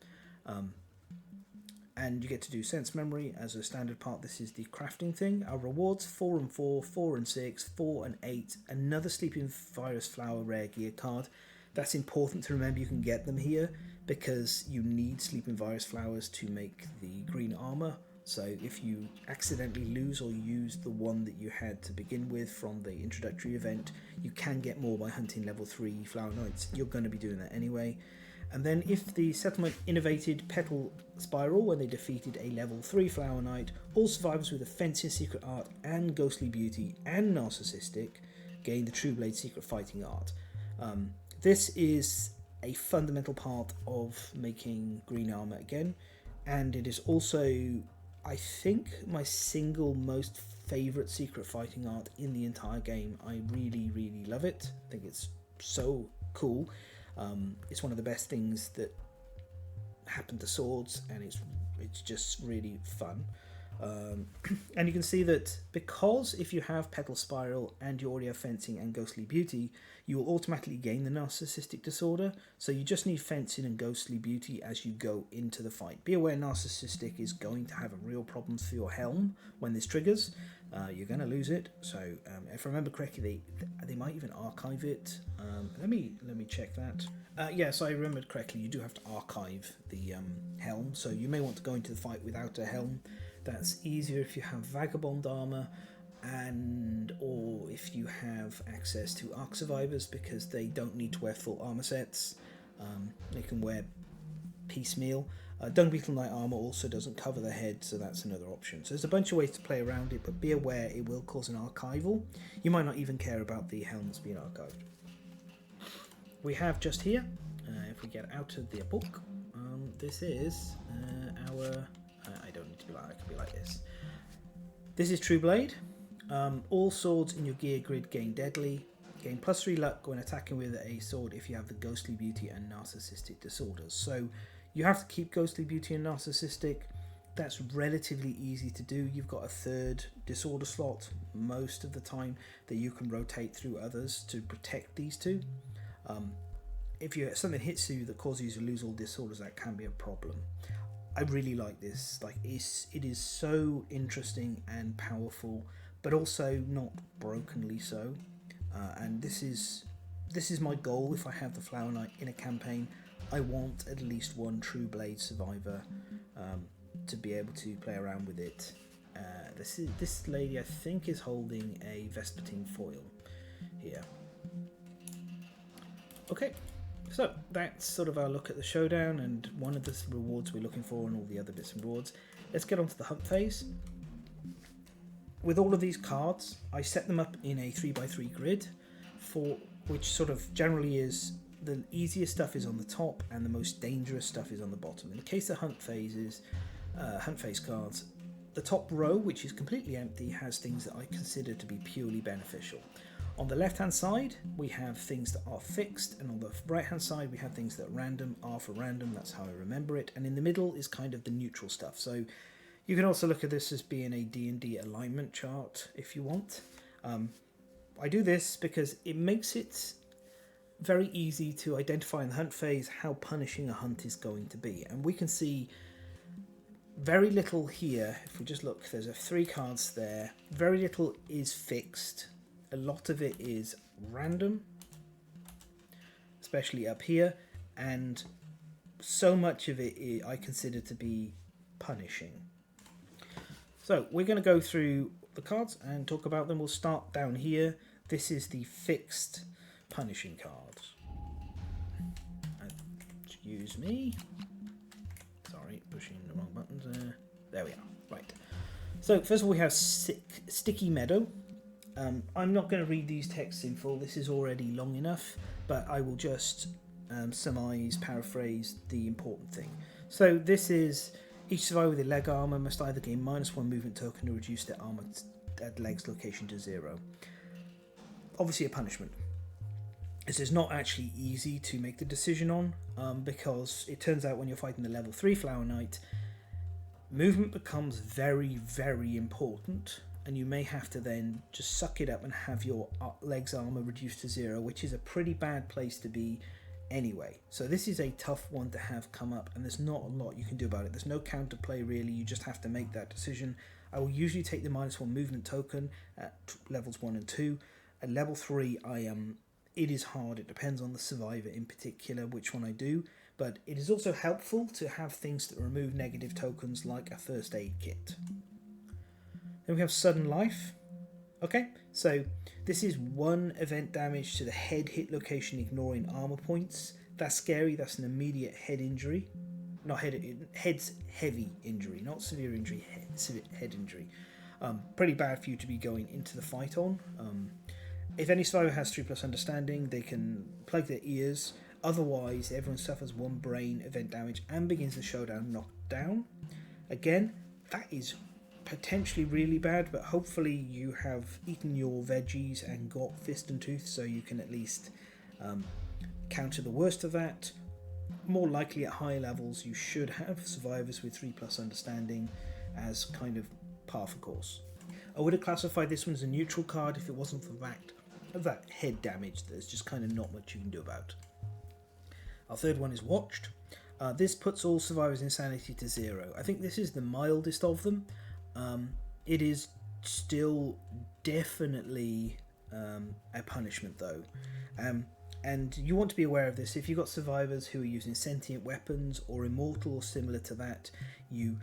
And you get to do sense memory as a standard part. This is the crafting thing. Our rewards: 4 and 4, 4 and 6, 4 and 8. Another Sleeping Virus Flower rare gear card. That's important to remember. You can get them here because you need sleeping virus flowers to make the green armor. So if you accidentally lose or use the one that you had to begin with from the introductory event, you can get more by hunting level 3 Flower Knights. You're going to be doing that anyway. And then if the settlement innovated Petal Spiral when they defeated a level 3 Flower Knight, all survivors with a Fencing Secret Art and Ghostly Beauty and Narcissistic gain the True Blade Secret Fighting Art. This is a fundamental part of making green armor again, and it is also, I think, my single most favourite secret fighting art in the entire game. I really, really love it. I think it's so cool. It's one of the best things that happened to swords, and it's just really fun. And you can see that because if you have Petal Spiral and you already have Fencing and Ghostly Beauty, you will automatically gain the Narcissistic Disorder. So you just need Fencing and Ghostly Beauty as you go into the fight. Be aware Narcissistic is going to have a real problem for your helm when this triggers. You're going to lose it. So if I remember correctly, they might even archive it. Let me check that. Yes, I remembered correctly. You do have to archive the helm. So you may want to go into the fight without a helm. That's easier if you have Vagabond armor, and or if you have access to Arc Survivors, because they don't need to wear full armor sets. They can wear piecemeal. Dung Beetle Knight armor also doesn't cover the head, so that's another option. So there's a bunch of ways to play around it, but be aware it will cause an archival. You might not even care about the helms being archived. We have just here, if we get out of the book, this is our... I don't need to be like, I can be like this. This is True Blade. All swords in your gear grid gain deadly. Gain +3 luck when attacking with a sword if you have the Ghostly Beauty and Narcissistic disorders. So you have to keep Ghostly Beauty and Narcissistic. That's relatively easy to do. You've got a third disorder slot most of the time that you can rotate through others to protect these two. If something hits you that causes you to lose all disorders, that can be a problem. I really like this. Like, it is so interesting and powerful, but also not brokenly so. And this is my goal. If I have the Flower Knight in a campaign, I want at least one True Blade survivor to be able to play around with it. This lady, I think, is holding a Vespertine foil here. Okay. So that's sort of our look at the Showdown and one of the rewards we're looking for and all the other bits and rewards. Let's get on to the hunt phase. With all of these cards, I set them up in a 3x3 grid, for which sort of generally is the easiest stuff is on the top and the most dangerous stuff is on the bottom. In the case of hunt phase cards, the top row, which is completely empty, has things that I consider to be purely beneficial. On the left hand side we have things that are fixed, and on the right hand side we have things that are random, R for random, that's how I remember it, and in the middle is kind of the neutral stuff. So you can also look at this as being a D&D alignment chart if you want. I do this because it makes it very easy to identify in the hunt phase how punishing a hunt is going to be, and we can see very little here. If we just look, there's 3 cards there. Very little is fixed. A lot of it is random, especially up here, and so much of it I consider to be punishing. So we're going to go through the cards and talk about them. We'll start down here. This is the fixed punishing cards. Excuse me. Sorry, pushing the wrong buttons there. There we are. Right. So first of all we have Sticky Meadow. I'm not going to read these texts in full, this is already long enough, but I will just surmise, paraphrase the important thing. So this is, each survivor with a leg armor must either gain -1 movement token or reduce their armor at leg's location to 0. Obviously a punishment. This is not actually easy to make the decision on, because it turns out when you're fighting the level 3 Flower Knight, movement becomes very, very important. And you may have to then just suck it up and have your legs armor reduced to 0, which is a pretty bad place to be anyway. So this is a tough one to have come up, and there's not a lot you can do about it. There's no counterplay really, you just have to make that decision. I will usually take the -1 movement token at levels 1 and 2. At level 3, I am it is hard. It depends on the survivor in particular, which one I do. But it is also helpful to have things that remove negative tokens like a first aid kit. Then we have sudden life. Okay, so this is 1 event damage to the head hit location ignoring armor points. That's scary. That's an immediate head injury. Not head's heavy injury, not severe injury, head injury. Pretty bad for you to be going into the fight on. If any survivor has 3+ understanding, they can plug their ears. Otherwise, everyone suffers 1 brain event damage and begins the showdown knocked down. Again, that is potentially really bad, but hopefully you have eaten your veggies and got fist and tooth, so you can at least counter the worst of that. More likely at high levels, you should have survivors with 3+ understanding as kind of par for course. I would have classified this one as a neutral card if it wasn't for the fact of that head damage. There's just kind of not much you can do about. Our third one is watched. This puts all survivors' insanity to 0. I think this is the mildest of them. It is still definitely a punishment though. And you want to be aware of this. If you've got survivors who are using sentient weapons or immortal or similar to that, you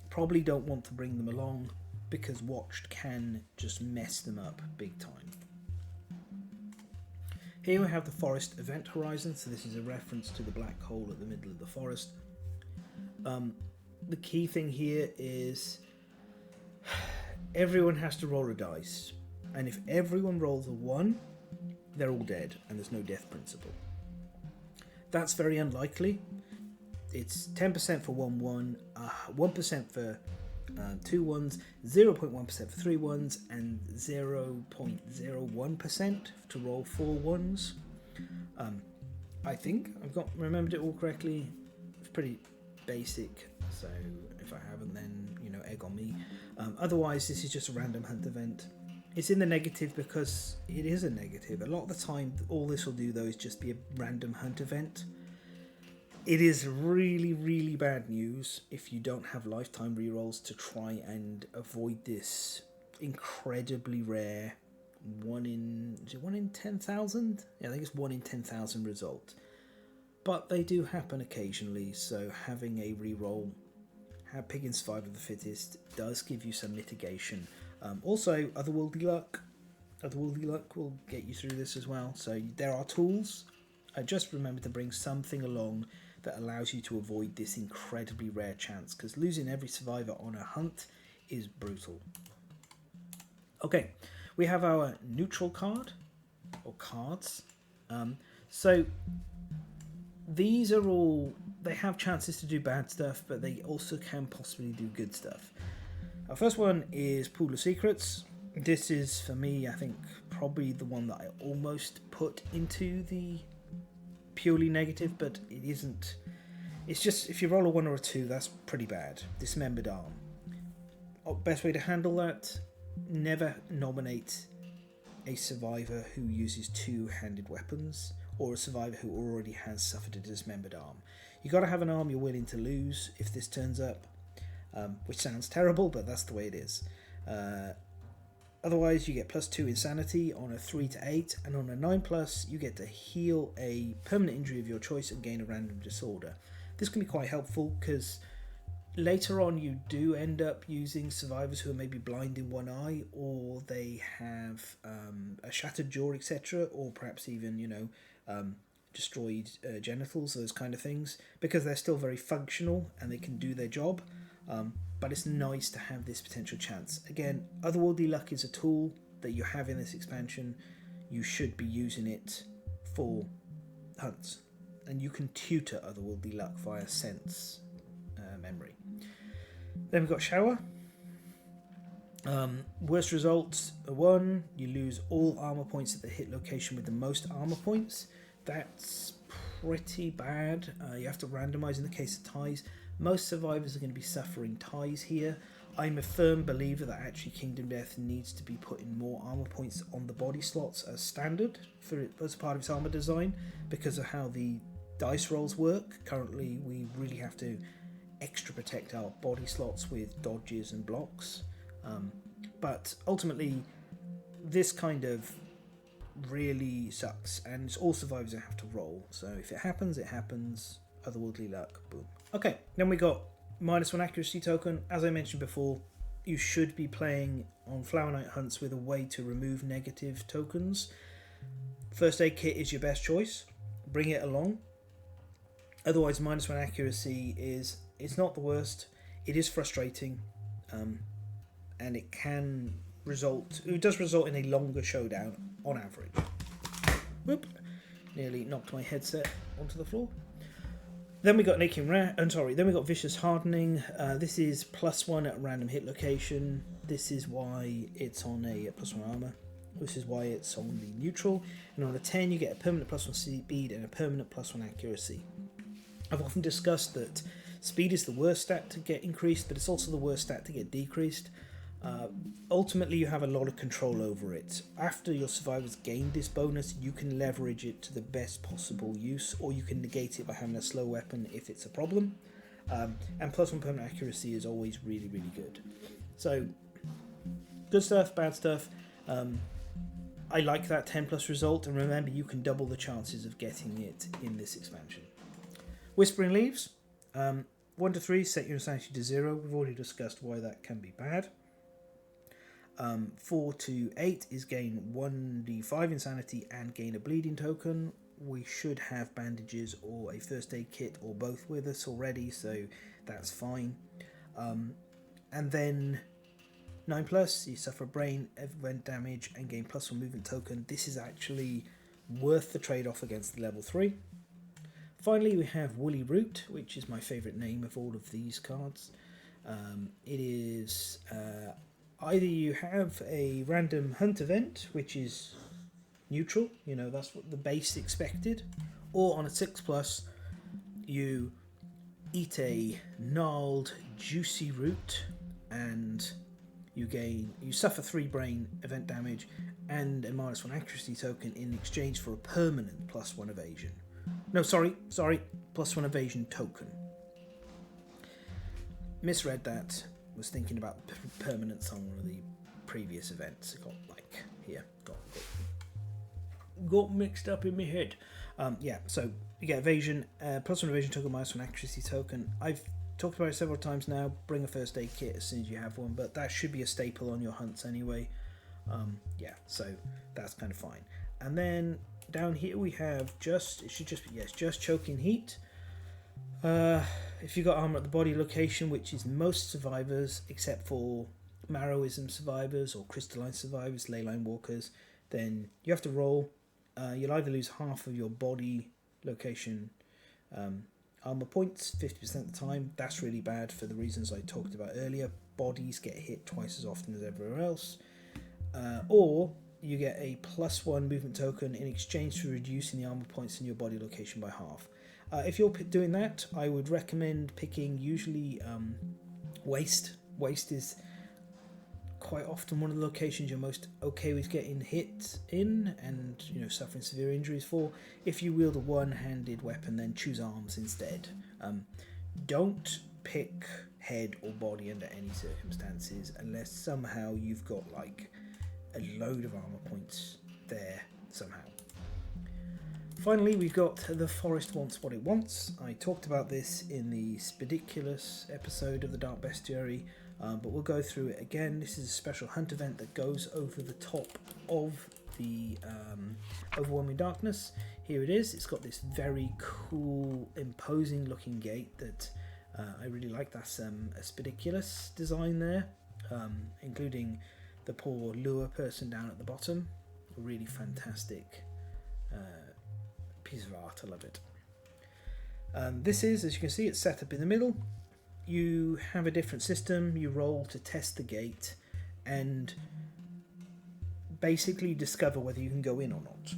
probably don't want to bring them along, because watched can just mess them up big time. Here we have the forest event horizon, so this is a reference to the black hole at the middle of the forest. The key thing here is everyone has to roll a dice, and if everyone rolls a 1, they're all dead, and there's no death principle. That's very unlikely. It's 10% for 1-1, 1% for 2 1s, 0.1% for 3 1s, and 0.01% to roll 4 1s. I think I've remembered it all correctly. It's pretty basic, so if I haven't, then egg on me. Otherwise, this is just a random hunt event. It's in the negative because it is a negative. A lot of the time, all this will do though is just be a random hunt event. It is really, really bad news if you don't have lifetime rerolls to try and avoid this incredibly rare 1 in 10,000? Yeah, I think it's 1 in 10,000 result. But they do happen occasionally, so having a reroll, picking survival of the fittest, does give you some mitigation. Also, otherworldly luck will get you through this as well. So there are tools. Just remember to bring something along that allows you to avoid this incredibly rare chance, because losing every survivor on a hunt is brutal. Okay, we have our neutral card, or cards. So these are all, they have chances to do bad stuff, but they also can possibly do good stuff. Our first one is Pool of Secrets. This is, for me, I think, probably the one that I almost put into the purely negative, but it isn't. It's just, if you roll a 1 or a 2, that's pretty bad. Dismembered arm. Best way to handle that, never nominate a survivor who uses 2-handed weapons, or a survivor who already has suffered a dismembered arm. You got to have an arm you're willing to lose if this turns up, which sounds terrible, but that's the way it is. Otherwise, you get +2 insanity on a 3 to 8, and on a 9+, you get to heal a permanent injury of your choice and gain a random disorder. This can be quite helpful because later on you do end up using survivors who are maybe blind in one eye, or they have a shattered jaw, etc., or perhaps even, destroyed genitals, those kind of things, because they're still very functional and they can do their job. But it's nice to have this potential chance. Again, otherworldly luck is a tool that you have in this expansion. You should be using it for hunts, and you can tutor otherworldly luck via sense memory. Then we've got Shower. Worst results, a 1. You lose all armor points at the hit location with the most armor points. That's pretty bad. You have to randomize in the case of ties. Most survivors are going to be suffering ties here. I'm a firm believer that actually Kingdom Death needs to be putting more armor points on the body slots as standard as part of its armor design, because of how the dice rolls work. Currently, we really have to extra protect our body slots with dodges and blocks. But ultimately, this kind of really sucks, and it's all survivors that have to roll. So if it happens, it happens. Otherworldly luck, boom. Okay, then we got -1 accuracy token. As I mentioned before, you should be playing on Flower Knight hunts with a way to remove negative tokens. First aid kit is your best choice. Bring it along. Otherwise, -1 accuracy it's not the worst. It is frustrating, and it does result in a longer showdown on average. Whoop! Nearly knocked my headset onto the floor. Then we got Then we got Vicious Hardening. This is +1 at a random hit location. This is why it's on a +1 armor. This is why it's on the neutral. And on a 10, you get a permanent +1 speed and a permanent +1 accuracy. I've often discussed that speed is the worst stat to get increased, but it's also the worst stat to get decreased. Ultimately, you have a lot of control over it. After your survivors gain this bonus, you can leverage it to the best possible use, or you can negate it by having a slow weapon if it's a problem. And +1 permanent accuracy is always really, really good. So, good stuff, bad stuff. I like that 10+ result, and remember, you can double the chances of getting it in this expansion. Whispering Leaves. 1 to 3, set your insanity to 0. We've already discussed why that can be bad. 4 to 8 is gain 1d5 insanity and gain a bleeding token. We should have bandages or a first aid kit or both with us already, so that's fine. And then 9+, you suffer brain event damage and gain +1 movement token. This is actually worth the trade-off against the level 3. Finally, we have Woolly Root, which is my favourite name of all of these cards. It is either you have a random hunt event, which is neutral, that's what the base expected, or on a 6+, you eat a gnarled, juicy root, and you suffer 3 brain event damage and a -1 accuracy token in exchange for a permanent +1 evasion. No, sorry, +1 evasion token. Misread that. Was thinking about permanence on one of the previous events. It got mixed up in my head. So you get evasion, +1 evasion token, -1 accuracy token. I've talked about it several times now. Bring a first aid kit as soon as you have one, but that should be a staple on your hunts anyway. So that's kind of fine. And then down here we have just choking heat. If you got armor at the body location, which is most survivors except for Marrowism survivors or crystalline survivors, leyline walkers, then you have to roll. You'll either lose half of your body location armor points 50% of the time. That's really bad for the reasons I talked about earlier. Bodies get hit twice as often as everywhere else. Or you get a +1 movement token in exchange for reducing the armor points in your body location by half. If you're doing that, I would recommend picking usually waist. Waist is quite often one of the locations you're most okay with getting hit in and suffering severe injuries for. If you wield a one-handed weapon, then choose arms instead. Don't pick head or body under any circumstances unless somehow you've got like a load of armor points there somehow. Finally, we've got The Forest Wants What It Wants. I talked about this in the Spidiculous episode of the Dark Bestiary, but we'll go through it again. This is a special hunt event that goes over the top of the Overwhelming Darkness. Here it is. It's got this very cool, imposing looking gate that I really like. That's a Spidiculous design there, including the poor lure person down at the bottom. A really fantastic piece of art. I love it. This is, as you can see, it's set up in the middle. You have a different system. You roll to test the gate and basically discover whether you can go in or not.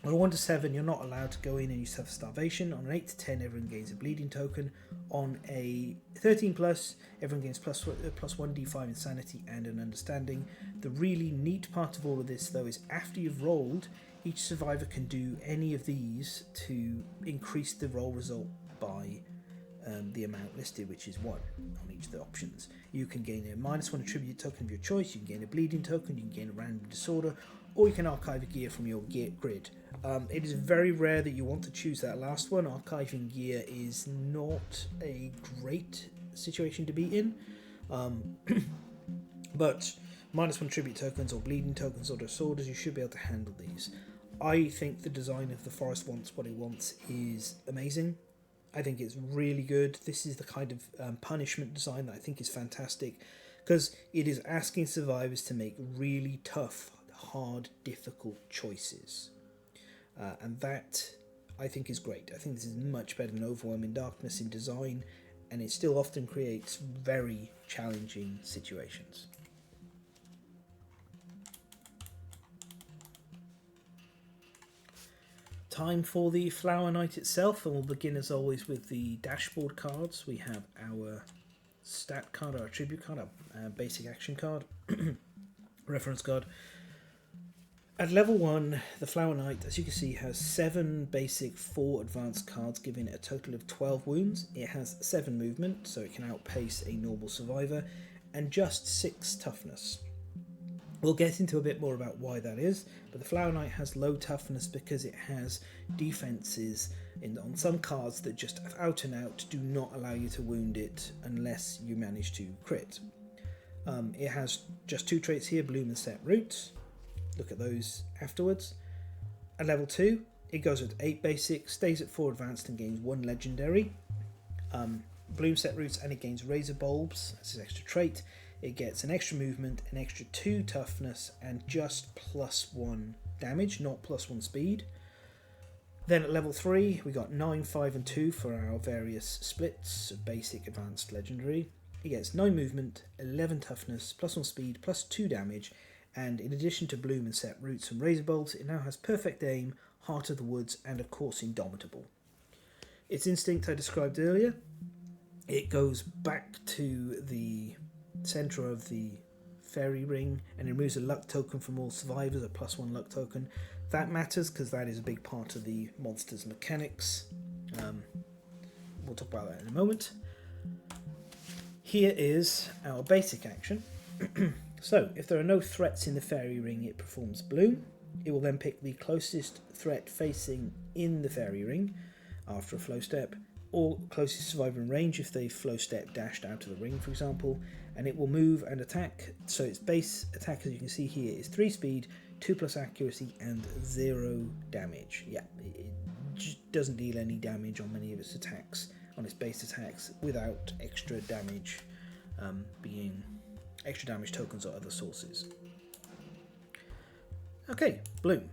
On a 1 to 7, you're not allowed to go in and you suffer starvation. On an 8 to 10, everyone gains a bleeding token. On a 13+, everyone gains plus 1d5 insanity and an understanding. The really neat part of all of this, though, is after you've rolled, each survivor can do any of these to increase the roll result by the amount listed, which is 1 on each of the options. You can gain a -1 attribute token of your choice, you can gain a bleeding token, you can gain a random disorder, or you can archive a gear from your gear grid. It is very rare that you want to choose that last one. Archiving gear is not a great situation to be in, but -1 tribute tokens or bleeding tokens or disorders, you should be able to handle these. I think the design of the forest wants what it wants is amazing. I think it's really good. This is the kind of punishment design that I think is fantastic, because it is asking survivors to make really tough, hard, difficult choices. And that, I think, is great. I think this is much better than Overwhelming Darkness in design, and it still often creates very challenging situations. Time for the Flower Night itself, and we'll begin as always with the dashboard cards. We have our stat card, our attribute card, our basic action card, reference card. At level 1, the Flower Knight, as you can see, has 7 basic, 4 advanced cards, giving it a total of 12 wounds. It has 7 movement, so it can outpace a normal survivor, and just 6 toughness. We'll get into a bit more about why that is, but the Flower Knight has low toughness because it has defenses on some cards that just out and out do not allow you to wound it unless you manage to crit. It has just 2 traits here, Bloom and Set Roots. Look at those afterwards. At level 2, it goes with 8 basic, stays at 4 advanced and gains 1 legendary. Bloom, Set Roots, and it gains Razor Bulbs, that's his extra trait. It gets an extra movement, an extra 2 toughness, and just +1 damage, not +1 speed. Then at level 3, we got 9, 5, and 2 for our various splits of basic, advanced, legendary. It gets 9 movement, 11 toughness, +1 speed, +2 damage, and in addition to Bloom and Set Roots and Razor Bolts, it now has Perfect Aim, Heart of the Woods, and of course Indomitable. Its instinct I described earlier, it goes back to the centre of the fairy ring and removes a luck token from all survivors, a +1 luck token. That matters because that is a big part of the monster's mechanics. We'll talk about that in a moment. Here is our basic action. So, if there are no threats in the fairy ring, it performs Bloom. It will then pick the closest threat facing in the fairy ring after a flow step, or closest survivor in range if they flow step dashed out of the ring, for example, and it will move and attack. So its base attack, as you can see here, is 3 speed, 2+ accuracy, and 0 damage. Yeah, it just doesn't deal any damage on many of its attacks, on its base attacks, without extra damage being extra damage tokens or other sources. Okay, Bloom.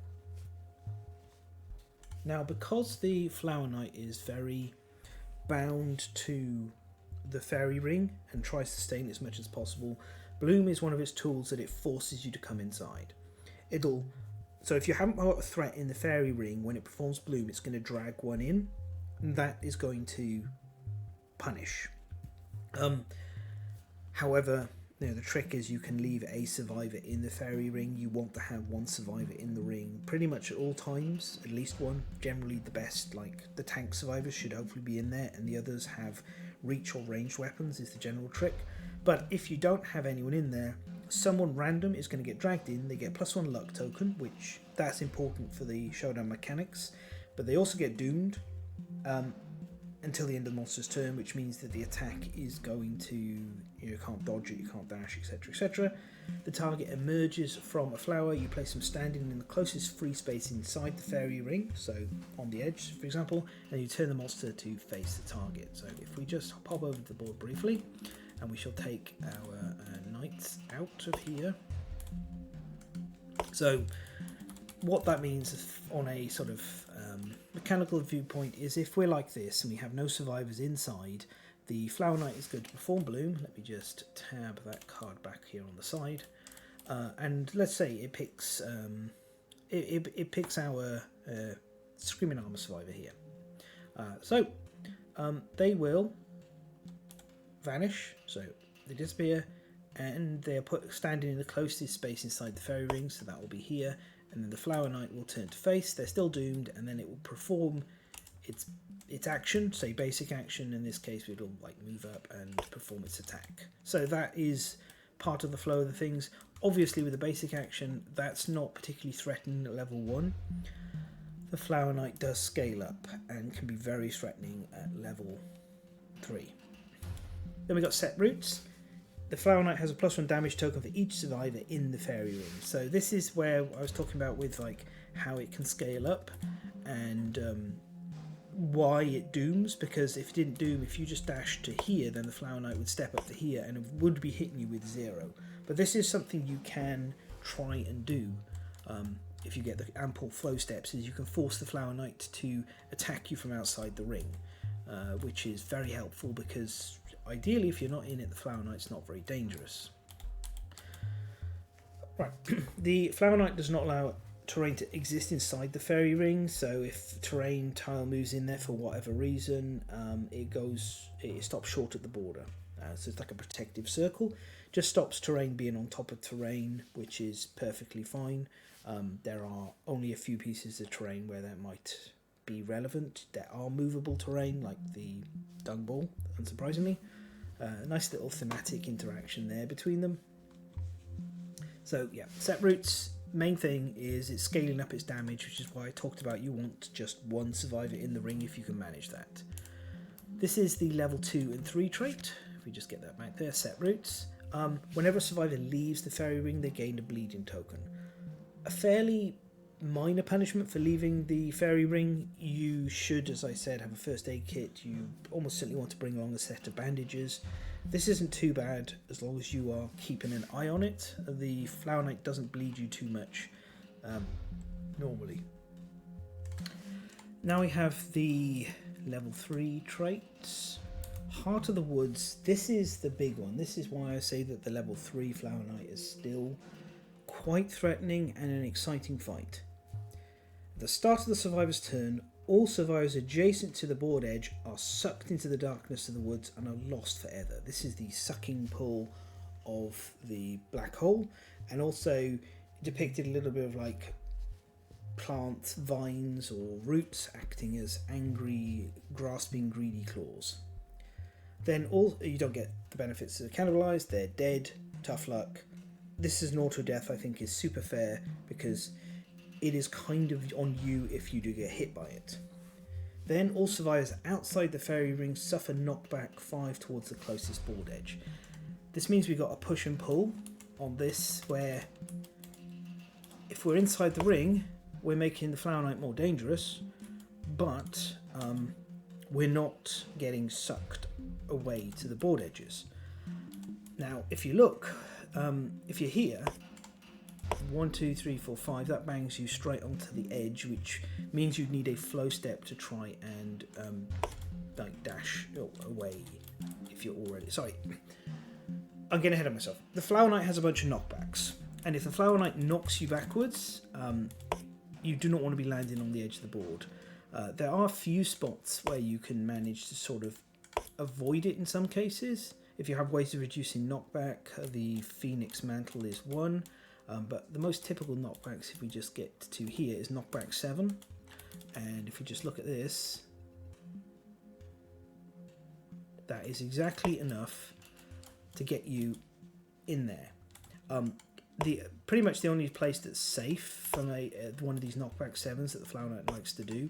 Now, because the Flower Knight is very bound to the fairy ring and tries to stay in as much as possible, Bloom is one of its tools that it forces you to come inside. So if you haven't got a threat in the fairy ring, when it performs Bloom, it's going to drag one in, and that is going to punish. However, the trick is you can leave a survivor in the fairy ring. You want to have 1 survivor in the ring pretty much at all times, at least 1. Generally the best, like the tank survivors, should hopefully be in there, and the others have reach or ranged weapons is the general trick. But if you don't have anyone in there, someone random is going to get dragged in. They get +1 luck token, which that's important for the Showdown mechanics, but they also get doomed until the end of the monster's turn, which means that the attack is going to, you can't dodge it, you can't dash, etc, etc. The target emerges from a flower. You place them standing in the closest free space inside the fairy ring, so on the edge, for example, and you turn the monster to face the target. So if we just pop over the board briefly, and we shall take our knights out of here. So what that means on a sort of mechanical viewpoint is if we're like this and we have no survivors inside, the Flower Knight is going to perform Bloom. Let me just tab that card back here on the side, and let's say it picks it picks our Screaming Armor survivor here. So they will vanish, so they disappear, and they are standing in the closest space inside the fairy ring, so that will be here. And then the Flower Knight will turn to face. They're still doomed, and then it will perform its action, say basic action. In this case, it'll like move up and perform its attack. So that is part of the flow of the things. Obviously with the basic action, that's not particularly threatening at level 1. The Flower Knight does scale up and can be very threatening at level 3. Then we got Set Roots. The Flower Knight has a +1 damage token for each survivor in the fairy ring. So this is where I was talking about with like how it can scale up and why it dooms, because if it didn't doom, if you just dashed to here, then the Flower Knight would step up to here and it would be hitting you with 0. But this is something you can try and do if you get the ample flow steps, is you can force the Flower Knight to attack you from outside the ring, which is very helpful because ideally if you're not in it, the Flower Knight's not very dangerous. Right, the Flower Knight does not allow terrain to exist inside the fairy ring, so if terrain tile moves in there for whatever reason, it stops short at the border. So it's like a protective circle, just stops terrain being on top of terrain, which is perfectly fine. There are only a few pieces of terrain where that might be relevant. There are movable terrain like the dung ball, unsurprisingly. A nice little thematic interaction there between them. So yeah, Set Roots, main thing is it's scaling up its damage, which is why I talked about you want just 1 survivor in the ring if you can manage that. This is the level 2 and 3 trait. If we just get that back there, Set Roots. Whenever a survivor leaves the fairy ring, they gain a bleeding token. A fairly minor punishment for leaving the fairy ring. You should, as I said, have a first aid kit. You almost certainly want to bring along a set of bandages. This isn't too bad as long as you are keeping an eye on it. The Flower Knight doesn't bleed you too much normally. Now we have the level 3 traits. Heart of the Woods. This is the big one. This is why I say that the level 3 Flower Knight is still quite threatening and an exciting fight. At the start of the survivor's turn, all survivors adjacent to the board edge are sucked into the darkness of the woods and are lost forever. This is the sucking pull of the black hole, and also depicted a little bit of like plant vines or roots acting as angry, grasping, greedy claws. Then you don't get the benefits of cannibalized, they're dead, tough luck. This is an auto death I think is super fair because it is kind of on you if you do get hit by it. Then all survivors outside the fairy ring suffer knockback 5 towards the closest board edge. This means we've got a push and pull on this, where if we're inside the ring, we're making the Flower Knight more dangerous, but we're not getting sucked away to the board edges. Now, if you look, if you're here, 1, 2, 3, 4, 5, that bangs you straight onto the edge, which means you need a flow step to try and like dash away if you're already... Sorry, I'm getting ahead of myself. The Flower Knight has a bunch of knockbacks, and if the Flower Knight knocks you backwards, you do not want to be landing on the edge of the board. There are a few spots where you can manage to sort of avoid it in some cases. If you have ways of reducing knockback, the Phoenix Mantle is one. But the most typical knockbacks, if we just get to here, is knockback 7. And if we just look at this, that is exactly enough to get you in there. Pretty much the only place that's safe from one of these knockback 7s that the Flower Knight likes to do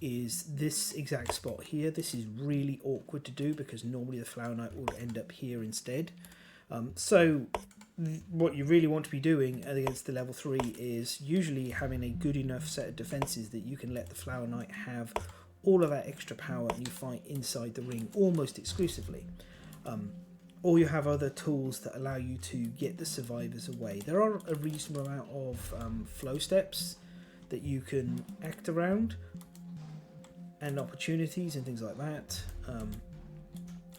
is this exact spot here. This is really awkward to do because normally the Flower Knight would end up here instead. So what you really want to be doing against the level 3 is usually having a good enough set of defenses that you can let the Flower Knight have all of that extra power and you fight inside the ring almost exclusively. Or you have other tools that allow you to get the survivors away. There are a reasonable amount of flow steps that you can act around and opportunities and things like that.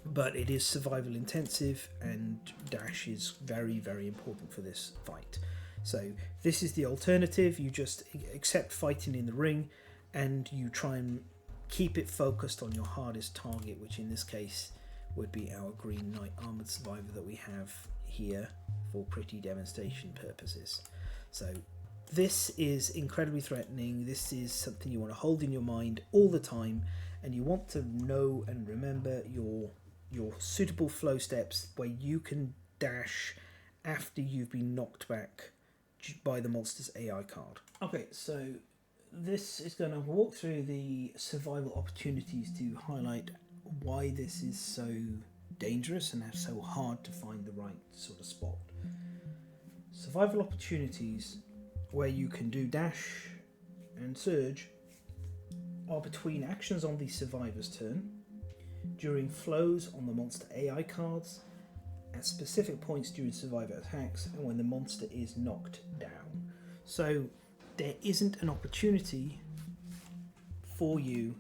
But it is survival intensive and dash is very, very important for this fight. So this is the alternative. You just accept fighting in the ring and you try and keep it focused on your hardest target, which in this case would be our Green Knight Armoured Survivor that we have here for pretty demonstration purposes. So this is incredibly threatening. This is something you want to hold in your mind all the time, and you want to know and remember your suitable flow steps where you can dash after you've been knocked back by the monster's AI card. Okay, so this is going to walk through the survival opportunities to highlight why this is so dangerous and so hard to find the right sort of spot. Survival opportunities where you can do dash and surge are between actions on the survivor's turn, during flows on the monster AI cards, at specific points during survivor attacks, and when the monster is knocked down. So there isn't an opportunity for you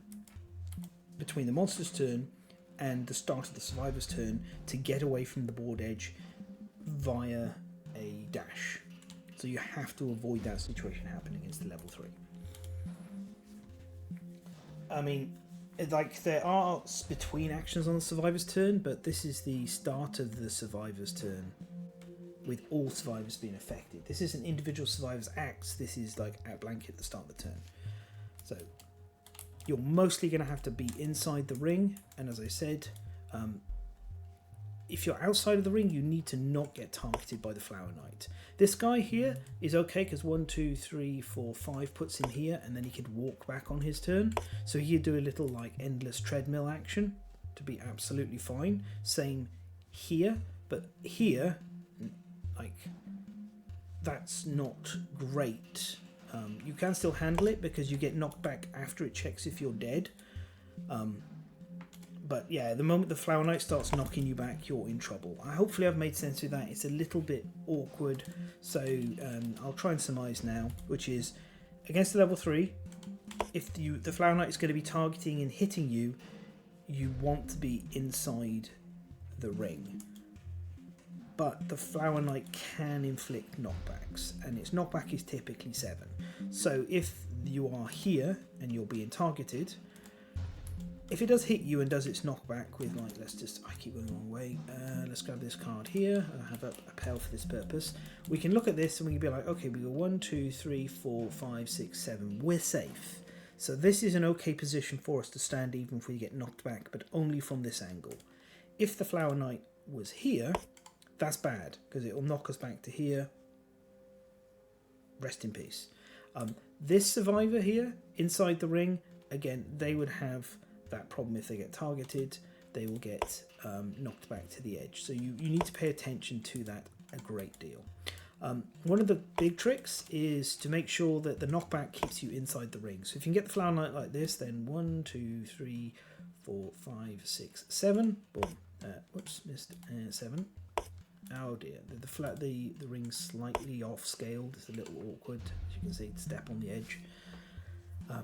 between the monster's turn and the start of the survivor's turn to get away from the board edge via a dash. So you have to avoid that situation happening against the level 3. I mean, like, there are between actions on the survivor's turn, but this is the start of the survivor's turn with all survivors being affected. This isn't individual survivors' acts, this is like a blanket at the start of the turn. So you're mostly going to have to be inside the ring, and as I said, if you're outside of the ring, you need to not get targeted by the Flower Knight. This guy here is okay because 1, 2, 3, 4, 5 puts him here, and then he could walk back on his turn. So he'd do a little like endless treadmill action to be absolutely fine. Same here, but here, like, that's not great. You can still handle it because you get knocked back after it checks if you're dead. But yeah, the moment the Flower Knight starts knocking you back, you're in trouble. Hopefully I've made sense of that. It's a little bit awkward, so I'll try and surmise now, which is, against the level 3, if the Flower Knight is going to be targeting and hitting you, you want to be inside the ring. But the Flower Knight can inflict knockbacks, and its knockback is typically 7. So if you are here and you're being targeted, if it does hit you and does its knockback with, like, I keep going the wrong way, let's grab this card here, I have a Pale for this purpose. We can look at this and we can be like, okay, we go 1, 2, 3, 4, 5, 6, 7, we're safe. So this is an okay position for us to stand even if we get knocked back, but only from this angle. If the Flower Knight was here, that's bad, because it will knock us back to here. Rest in peace. This survivor here, inside the ring, again, they would have that problem. If they get targeted, they will get knocked back to the edge. So you need to pay attention to that a great deal. One of the big tricks is to make sure that the knockback keeps you inside the ring. So if you can get the Flower Knight like this, then 1, 2, 3, 4, 5, 6, 7. Boom. Whoops, missed 7. Oh dear, the ring's slightly off scaled. It's a little awkward, as you can see, to step on the edge.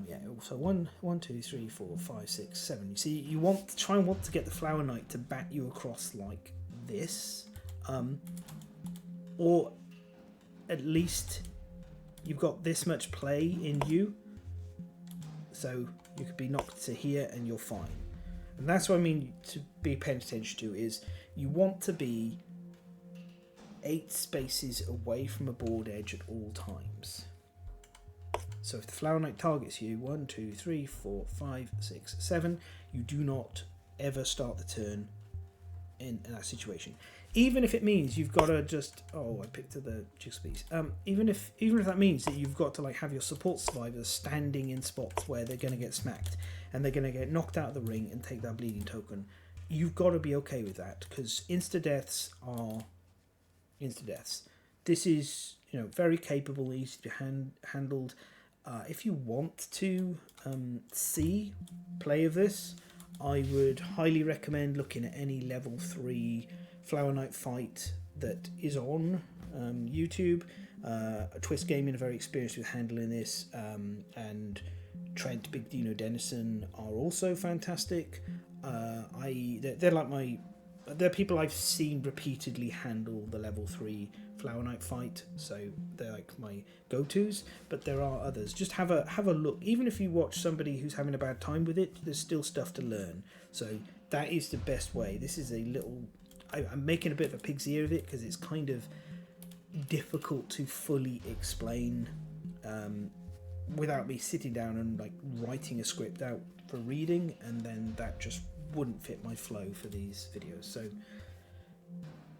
Yeah, so 1, 2, 3, 4, 5, 6, 7. You see, you want to get the Flower Knight to bat you across like this, or at least you've got this much play in you, so you could be knocked to here and you're fine. And that's what I mean to be paying attention to, is you want to be 8 spaces away from a board edge at all times. So if the Flower Knight targets you, 1, 2, 3, 4, 5, 6, 7, you do not ever start the turn in that situation. Even if it means you've got to just, oh, I picked up the jigsaw piece. Even if that means that you've got to, like, have your support survivors standing in spots where they're going to get smacked and they're going to get knocked out of the ring and take that bleeding token, you've got to be okay with that, because insta deaths are insta deaths. This is, very capable, easy to handled. If you want to see play of this, I would highly recommend looking at any level 3 Flower Knight fight that is on YouTube. Twist Gaming are very experienced with handling this, and Trent, Big Dino Dennison are also fantastic. They're people I've seen repeatedly handle the level 3 Flower Knight fight, so they're like my go-tos, but there are others. Just have a look. Even if you watch somebody who's having a bad time with it, there's still stuff to learn. So that is the best way. This is a little... I'm making a bit of a pig's ear of it because it's kind of difficult to fully explain without me sitting down and like writing a script out for reading, and then that just wouldn't fit my flow for these videos. So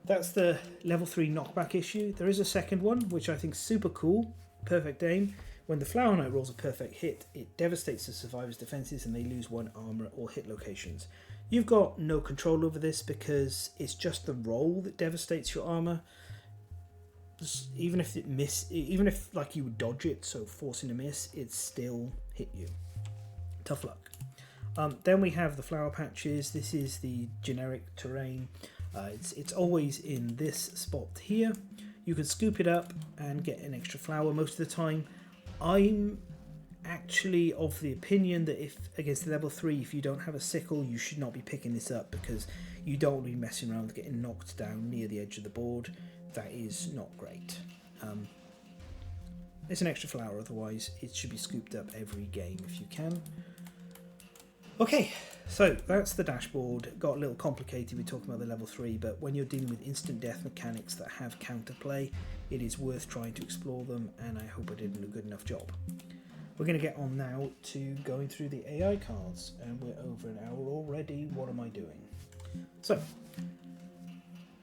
that's the level 3 knockback issue. There is a second one, which I think is super cool. Perfect aim. When the Flower Knight rolls a perfect hit, it devastates the survivor's defenses and they lose 1 armor or hit locations. You've got no control over this because it's just the roll that devastates your armor. Even if like you would dodge it, so forcing a miss, it still hit you. Tough luck. Then we have the flower patches. This is the generic terrain. It's always in this spot here. You can scoop it up and get an extra flower most of the time. I'm actually of the opinion that if against the level 3, if you don't have a sickle, you should not be picking this up because you don't want to be messing around with getting knocked down near the edge of the board. That is not great. It's an extra flower, otherwise it should be scooped up every game if you can. Okay, so that's the dashboard. It got a little complicated, we're talking about the level 3, but when you're dealing with instant death mechanics that have counterplay, it is worth trying to explore them, and I hope I did a good enough job. We're going to get on now to going through the AI cards, and we're over an hour already. What am I doing? So,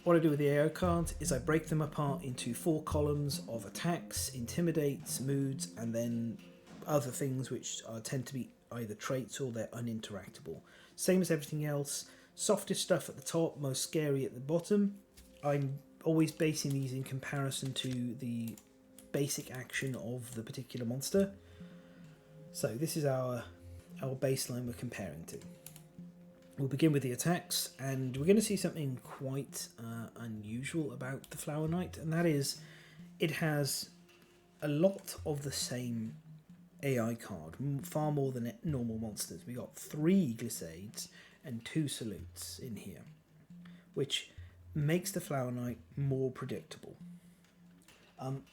what I do with the AI cards is I break them apart into 4 columns of attacks, intimidates, moods, and then other things which tend to be either traits or they're uninteractable. Same as everything else, softest stuff at the top, most scary at the bottom. I'm always basing these in comparison to the basic action of the particular monster. So this is our baseline we're comparing to. We'll begin with the attacks, and we're going to see something quite unusual about the Flower Knight, and that is it has a lot of the same AI card, far more than normal monsters. We got 3 glissades and 2 salutes in here, which makes the Flower Knight more predictable.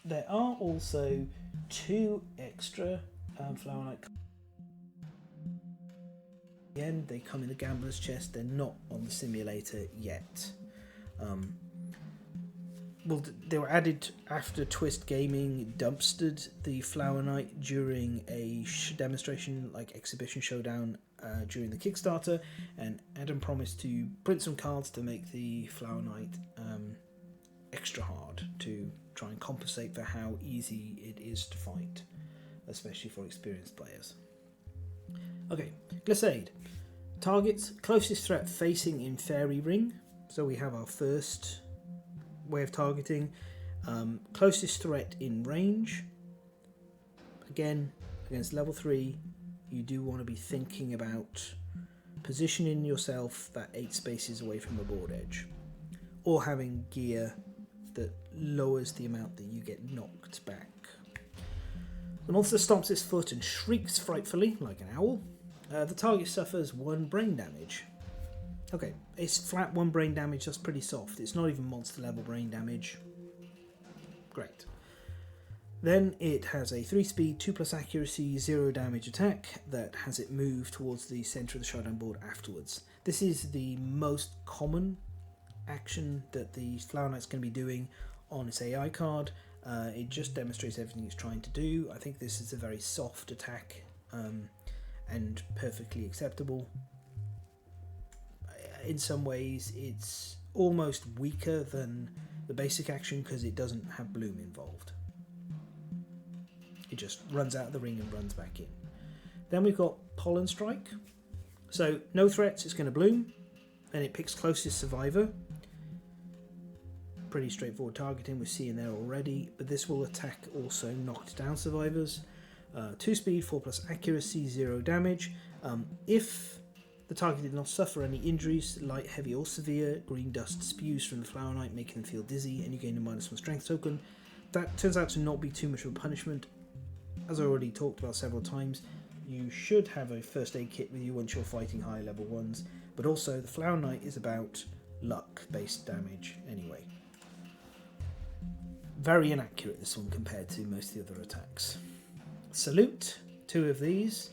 There are also 2 extra Flower Knight cards. Again, they come in the Gambler's Chest, they're not on the simulator yet. Well, they were added after Twist Gaming dumpstered the Flower Knight during a demonstration, like exhibition showdown during the Kickstarter, and Adam promised to print some cards to make the Flower Knight extra hard to try and compensate for how easy it is to fight, especially for experienced players. Okay, Glissade. Targets closest threat facing in Fairy Ring. So we have our first way of targeting. Closest threat in range. Again, against level 3, you do want to be thinking about positioning yourself that 8 spaces away from the board edge, or having gear that lowers the amount that you get knocked back. The monster stomps its foot and shrieks frightfully like an owl. The target suffers 1 brain damage. Okay, it's flat 1 brain damage, that's pretty soft. It's not even monster level brain damage. Great. Then it has a 3 speed, 2+ accuracy, 0 damage attack that has it move towards the centre of the Showdown board afterwards. This is the most common action that the Flower Knight's going to be doing on its AI card. It just demonstrates everything it's trying to do. I think this is a very soft attack and perfectly acceptable. In some ways it's almost weaker than the basic action because it doesn't have bloom involved. It just runs out of the ring and runs back in. Then we've got Pollen Strike. So no threats, it's going to bloom, and it picks closest survivor. Pretty straightforward targeting we're seeing there already, but this will attack also knocked down survivors. 2 speed, 4+ accuracy, 0 damage. If the target did not suffer any injuries, light, heavy or severe, green dust spews from the Flower Knight, making them feel dizzy, and you gain a -1 strength token. That turns out to not be too much of a punishment. As I already talked about several times, you should have a first aid kit with you once you're fighting high level ones, but also the Flower Knight is about luck based damage anyway. Very inaccurate, this one, compared to most of the other attacks. Salute, 2 of these.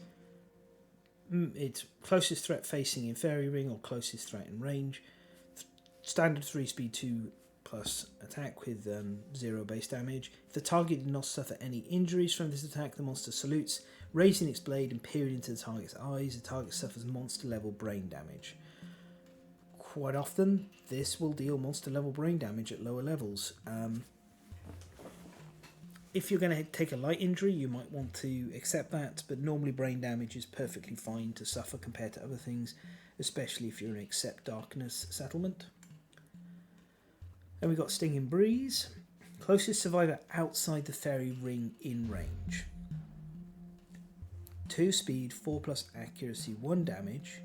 It's closest threat facing in Fairy Ring or closest threat in range. Standard 3 speed, 2+ attack with 0 base damage. If the target did not suffer any injuries from this attack, the monster salutes, raising its blade and peering into the target's eyes. The target suffers monster level brain damage. quite often this will deal monster level brain damage at lower levels. If you're going to take a light injury, you might want to accept that, but normally brain damage is perfectly fine to suffer compared to other things, especially if you're in Accept Darkness settlement. Then we've got Stinging Breeze. Closest survivor outside the fairy ring in range. 2 speed, 4+ accuracy, 1 damage,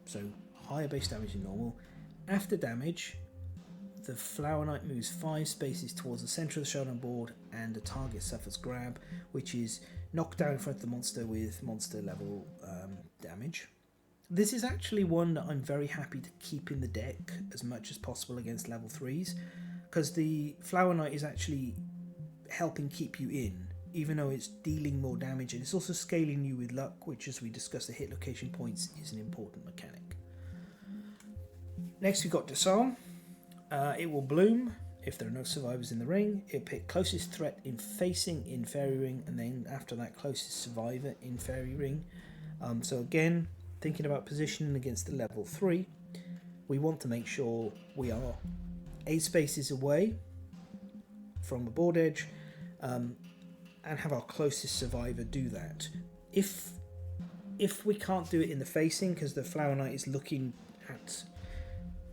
so higher base damage than normal. After damage, the Flower Knight moves 5 spaces towards the centre of the Showdown board and the target suffers grab, which is knocked down in front of the monster with monster level damage. This is actually one that I'm very happy to keep in the deck as much as possible against level 3s, because the Flower Knight is actually helping keep you in, even though it's dealing more damage, and it's also scaling you with luck, which, as we discussed, the hit location points is an important mechanic. Next we've got Disarm. It will bloom if there are no survivors in the ring. It'll pick closest threat in facing in fairy ring, and then after that closest survivor in fairy ring. So again, thinking about positioning against the level 3, we want to make sure we are 8 spaces away from a board edge, and have our closest survivor do that. If we can't do it in the facing because the Flower Knight is looking at,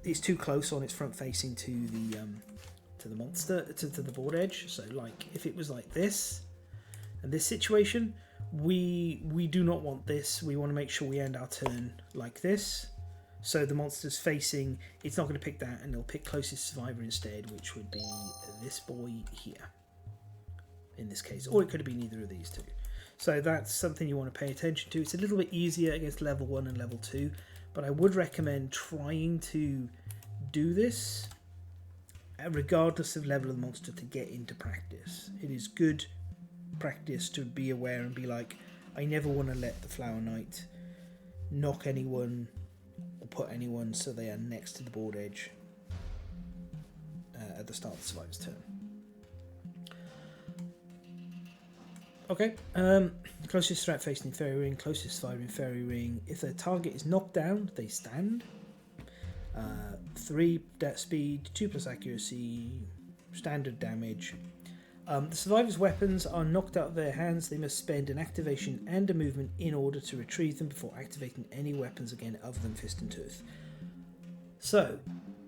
it's too close on its front facing to the monster, to the board edge. So like if it was like this and this situation, we do not want this. We want to make sure we end our turn like this. So the monster's facing, it's not going to pick that, and it'll pick closest survivor instead, which would be this boy here in this case, or it could have been either of these two. So that's something you want to pay attention to. It's a little bit easier against level 1 and level 2, but I would recommend trying to do this regardless of level of the monster to get into practice. It is good practice to be aware and be like, I never want to let the Flower Knight knock anyone or put anyone so they are next to the board edge at the start of the survivor's turn. Okay, closest threat facing in fairy ring, closest survivor in fairy ring. If their target is knocked down, they stand. 3 speed, 2+ accuracy, standard damage. The survivor's weapons are knocked out of their hands. They must spend an activation and a movement in order to retrieve them before activating any weapons again other than Fist and Tooth. So,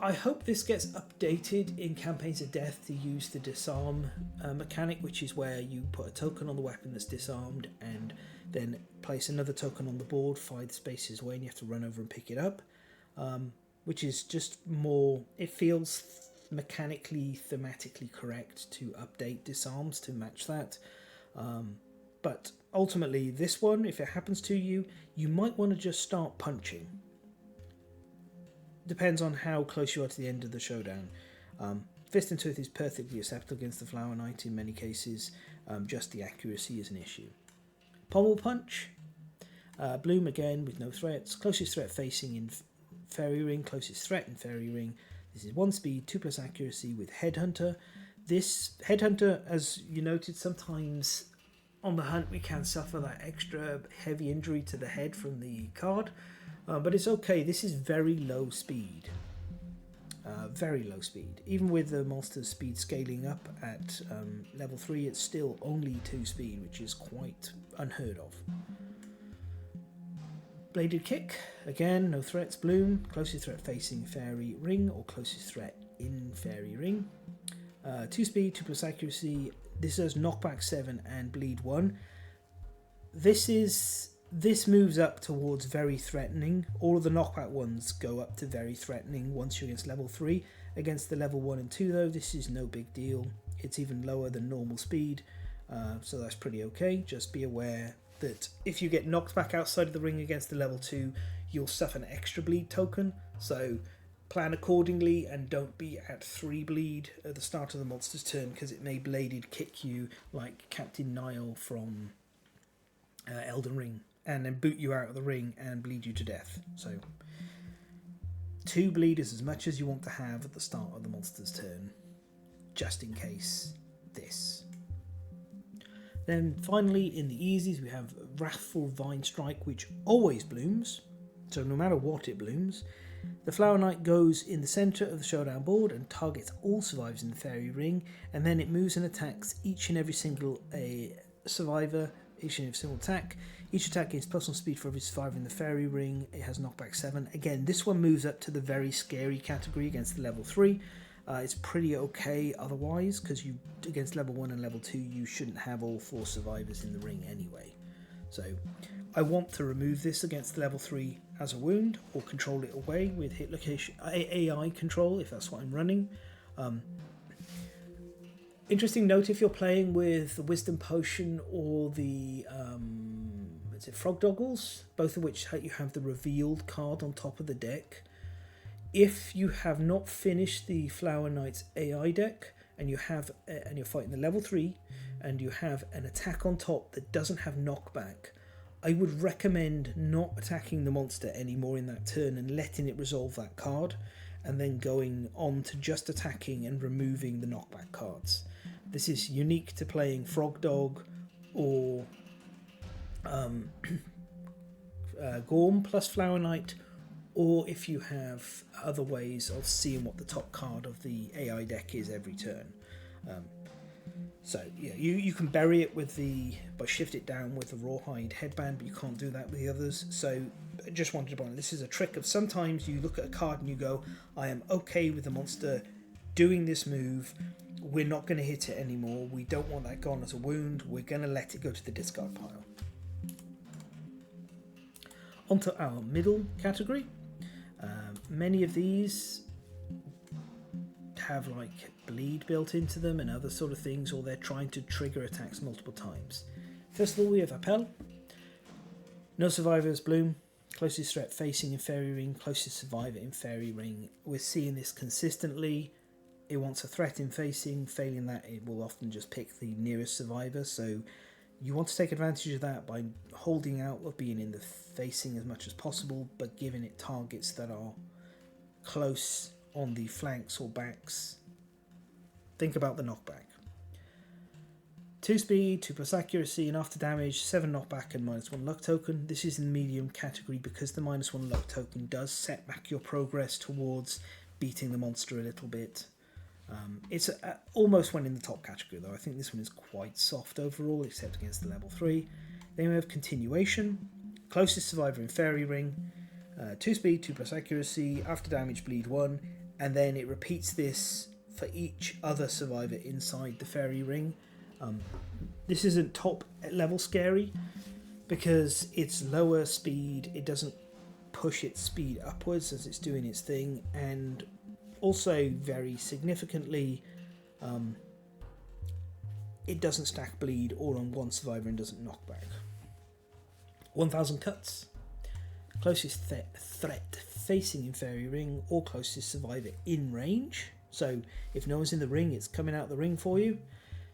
I hope this gets updated in Campaigns of Death to use the disarm mechanic, which is where you put a token on the weapon that's disarmed and then place another token on the board 5 spaces away, and you have to run over and pick it up, which is just more, it feels mechanically, thematically correct to update disarms to match that. But ultimately, this one, if it happens to you, you might want to just start punching. Depends on how close you are to the end of the showdown. Fist and Tooth is perfectly acceptable against the Flower Knight in many cases, just the accuracy is an issue. Pommel Punch, bloom again with no threats, closest threat facing in fairy ring, closest threat in fairy ring. This is 1 speed, 2+ accuracy with Headhunter. This Headhunter, as you noted, sometimes on the hunt we can suffer that extra heavy injury to the head from the card. But it's okay, this is very low speed. Very low speed. Even with the monster's speed scaling up at level 3, it's still only 2 speed, which is quite unheard of. Bladed Kick, again, no threats, bloom, closest threat facing fairy ring or closest threat in fairy ring. 2 speed, 2+ accuracy, this has knockback 7 and bleed 1. This moves up towards very threatening. All of the knockback ones go up to very threatening once you're against level 3. Against the level 1 and 2 though, this is no big deal. It's even lower than normal speed, so that's pretty okay. Just be aware that if you get knocked back outside of the ring against the level 2, you'll suffer an extra bleed token, so plan accordingly and don't be at 3 bleed at the start of the monster's turn, because it may bladed kick you like Captain Nile from Elden Ring, and then boot you out of the ring and bleed you to death. So 2 bleed is as much as you want to have at the start of the monster's turn, just in case this. Then finally in the easies we have Wrathful Vine Strike, which always blooms, so no matter what it blooms. The Flower Knight goes in the centre of the Showdown board and targets all survivors in the fairy ring, and then it moves and attacks each and every single survivor, each and every single attack. Each attack gains +1 speed for every survivor in the fairy ring. It has knockback 7. Again, this one moves up to the very scary category against the level 3. It's pretty okay otherwise, because you against level 1 and level 2 you shouldn't have all 4 survivors in the ring anyway. So I want to remove this against level 3 as a wound, or control it away with hit location AI control if that's what I'm running. Interesting note, if you're playing with the Wisdom Potion or the is it Frog Doggles, both of which you have the revealed card on top of the deck. If you have not finished the Flower Knight's AI deck and you have and you're fighting the level 3 and you have an attack on top that doesn't have knockback, I would recommend not attacking the monster anymore in that turn and letting it resolve that card, and then going on to just attacking and removing the knockback cards. This is unique to playing Frog Dog or Gorm plus Flower Knight, or if you have other ways of seeing what the top card of the AI deck is every turn. So yeah, you can bury it with by shift it down with the Rawhide headband, but you can't do that with the others. So I just wanted to point out, this is a trick of sometimes you look at a card and you go, I am okay with the monster doing this move, we're not going to hit it anymore, we don't want that gone as a wound, we're going to let it go to the discard pile. Onto our middle category. Many of these have like bleed built into them and other sort of things, or they're trying to trigger attacks multiple times. First of all, we have Appel. No survivors, bloom. Closest threat facing in fairy ring, closest survivor in fairy ring. We're seeing this consistently. It wants a threat in facing, failing that it will often just pick the nearest survivor, so you want to take advantage of that by holding out of being in the facing as much as possible, but giving it targets that are close on the flanks or backs. Think about the knockback. 2 speed, 2+ accuracy, and after damage, 7 knockback and -1 luck token. This is in the medium category because the -1 luck token does set back your progress towards beating the monster a little bit. It's almost one in the top category though. I think this one is quite soft overall, except against the level 3. Then we have continuation. Closest survivor in fairy ring. 2 speed, 2+ accuracy, after damage bleed 1, and then it repeats this for each other survivor inside the fairy ring. This isn't top level scary because it's lower speed, it doesn't push its speed upwards as it's doing its thing, and also very significantly it doesn't stack bleed all on one survivor and doesn't knock back. 1000 cuts. Closest threat facing in fairy ring or closest survivor in range. So if no one's in the ring, it's coming out the ring for you.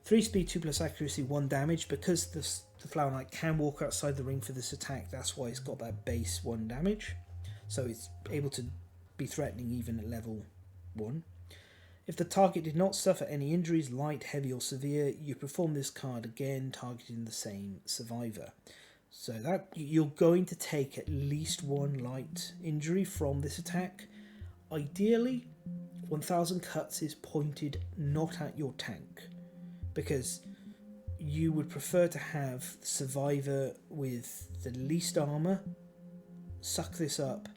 3 speed, 2+ accuracy, 1 damage. Because the Flower Knight can walk outside the ring for this attack, that's why it's got that base 1 damage. So it's able to be threatening even at level 1. If the target did not suffer any injuries, light, heavy or severe, you perform this card again, targeting the same survivor. So that you're going to take at least 1 light injury from this attack. Ideally, 1000 cuts is pointed not at your tank, because you would prefer to have the survivor with the least armor suck this up,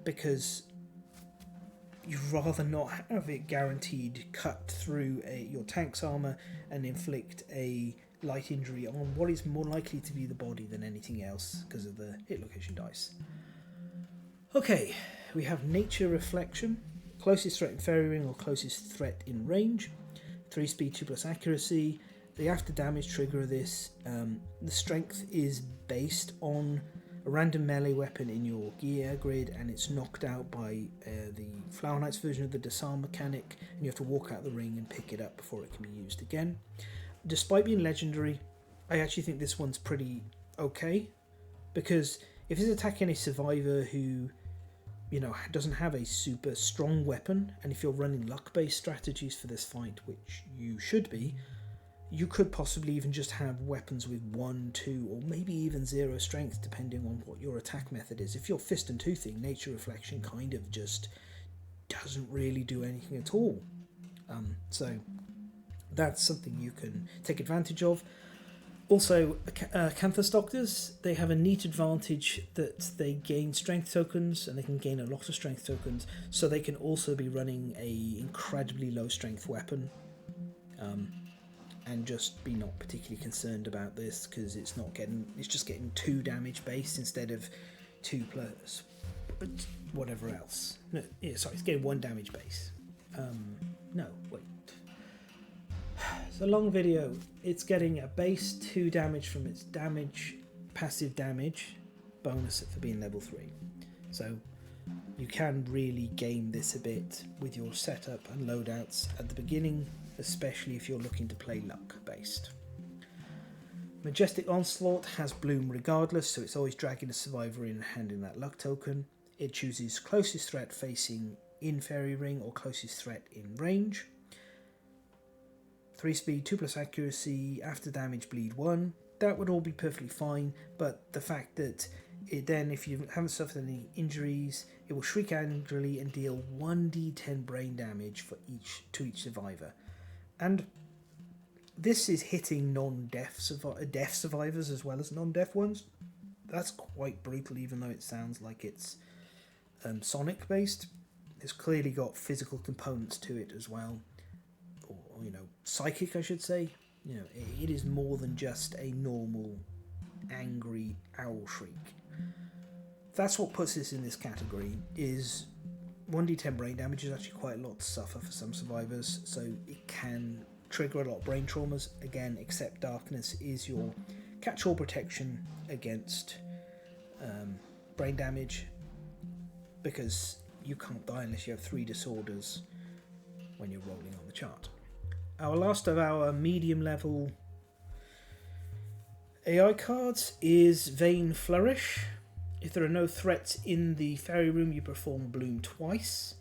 because you'd rather not have it guaranteed cut through your tank's armor and inflict a light injury on what is more likely to be the body than anything else because of the hit location dice. Okay, we have Nature Reflection. Closest threat in fairy ring or closest threat in range. 3 speed, 2+ accuracy. The after damage trigger of this, the strength is based on a random melee weapon in your gear grid, and it's knocked out by the Flower Knight's version of the disarm mechanic, and you have to walk out the ring and pick it up before it can be used again. Despite being legendary, I actually think this one's pretty okay, because if it's attacking a survivor who, you know, doesn't have a super strong weapon, and if you're running luck-based strategies for this fight, which you should be, You could possibly even just have weapons with 1, 2, or maybe even 0 strength, depending on what your attack method is. If you're fist and toothing, Nature Reflection kind of just doesn't really do anything at all. So that's something you can take advantage of. Also, Canthus Doctors, they have a neat advantage that they gain strength tokens, and they can gain a lot of strength tokens, so they can also be running a incredibly low strength weapon, and just be not particularly concerned about this, because it's just getting 2 damage base instead of 2 plus whatever else. No, yeah, sorry, it's getting 1 damage base. No, wait. It's a long video. It's getting a base 2 damage from its passive damage bonus for being level 3. So you can really game this a bit with your setup and loadouts at the beginning, especially if you're looking to play luck based. Majestic Onslaught has Bloom regardless, so it's always dragging a survivor in and handing that luck token. It chooses closest threat facing in Fairy Ring or closest threat in range. 3 speed, 2 plus accuracy, after damage bleed 1. That would all be perfectly fine, but the fact that it then, if you haven't suffered any injuries, it will shriek angrily and deal 1d10 brain damage to each survivor. And this is hitting deaf survivors as well as non-deaf ones. That's quite brutal, even though it sounds like it's Sonic based. It's clearly got physical components to it as well. Or, psychic, I should say. It is more than just a normal angry owl shriek. That's what puts this in this category, is 1d10 brain damage is actually quite a lot to suffer for some survivors, so it can trigger a lot of brain traumas. Again, Accept Darkness is your catch-all protection against brain damage, because you can't die unless you have 3 disorders when you're rolling on the chart. Our last of our medium level AI cards is Vain Flourish. If there are no threats in the fairy room, you perform Bloom twice.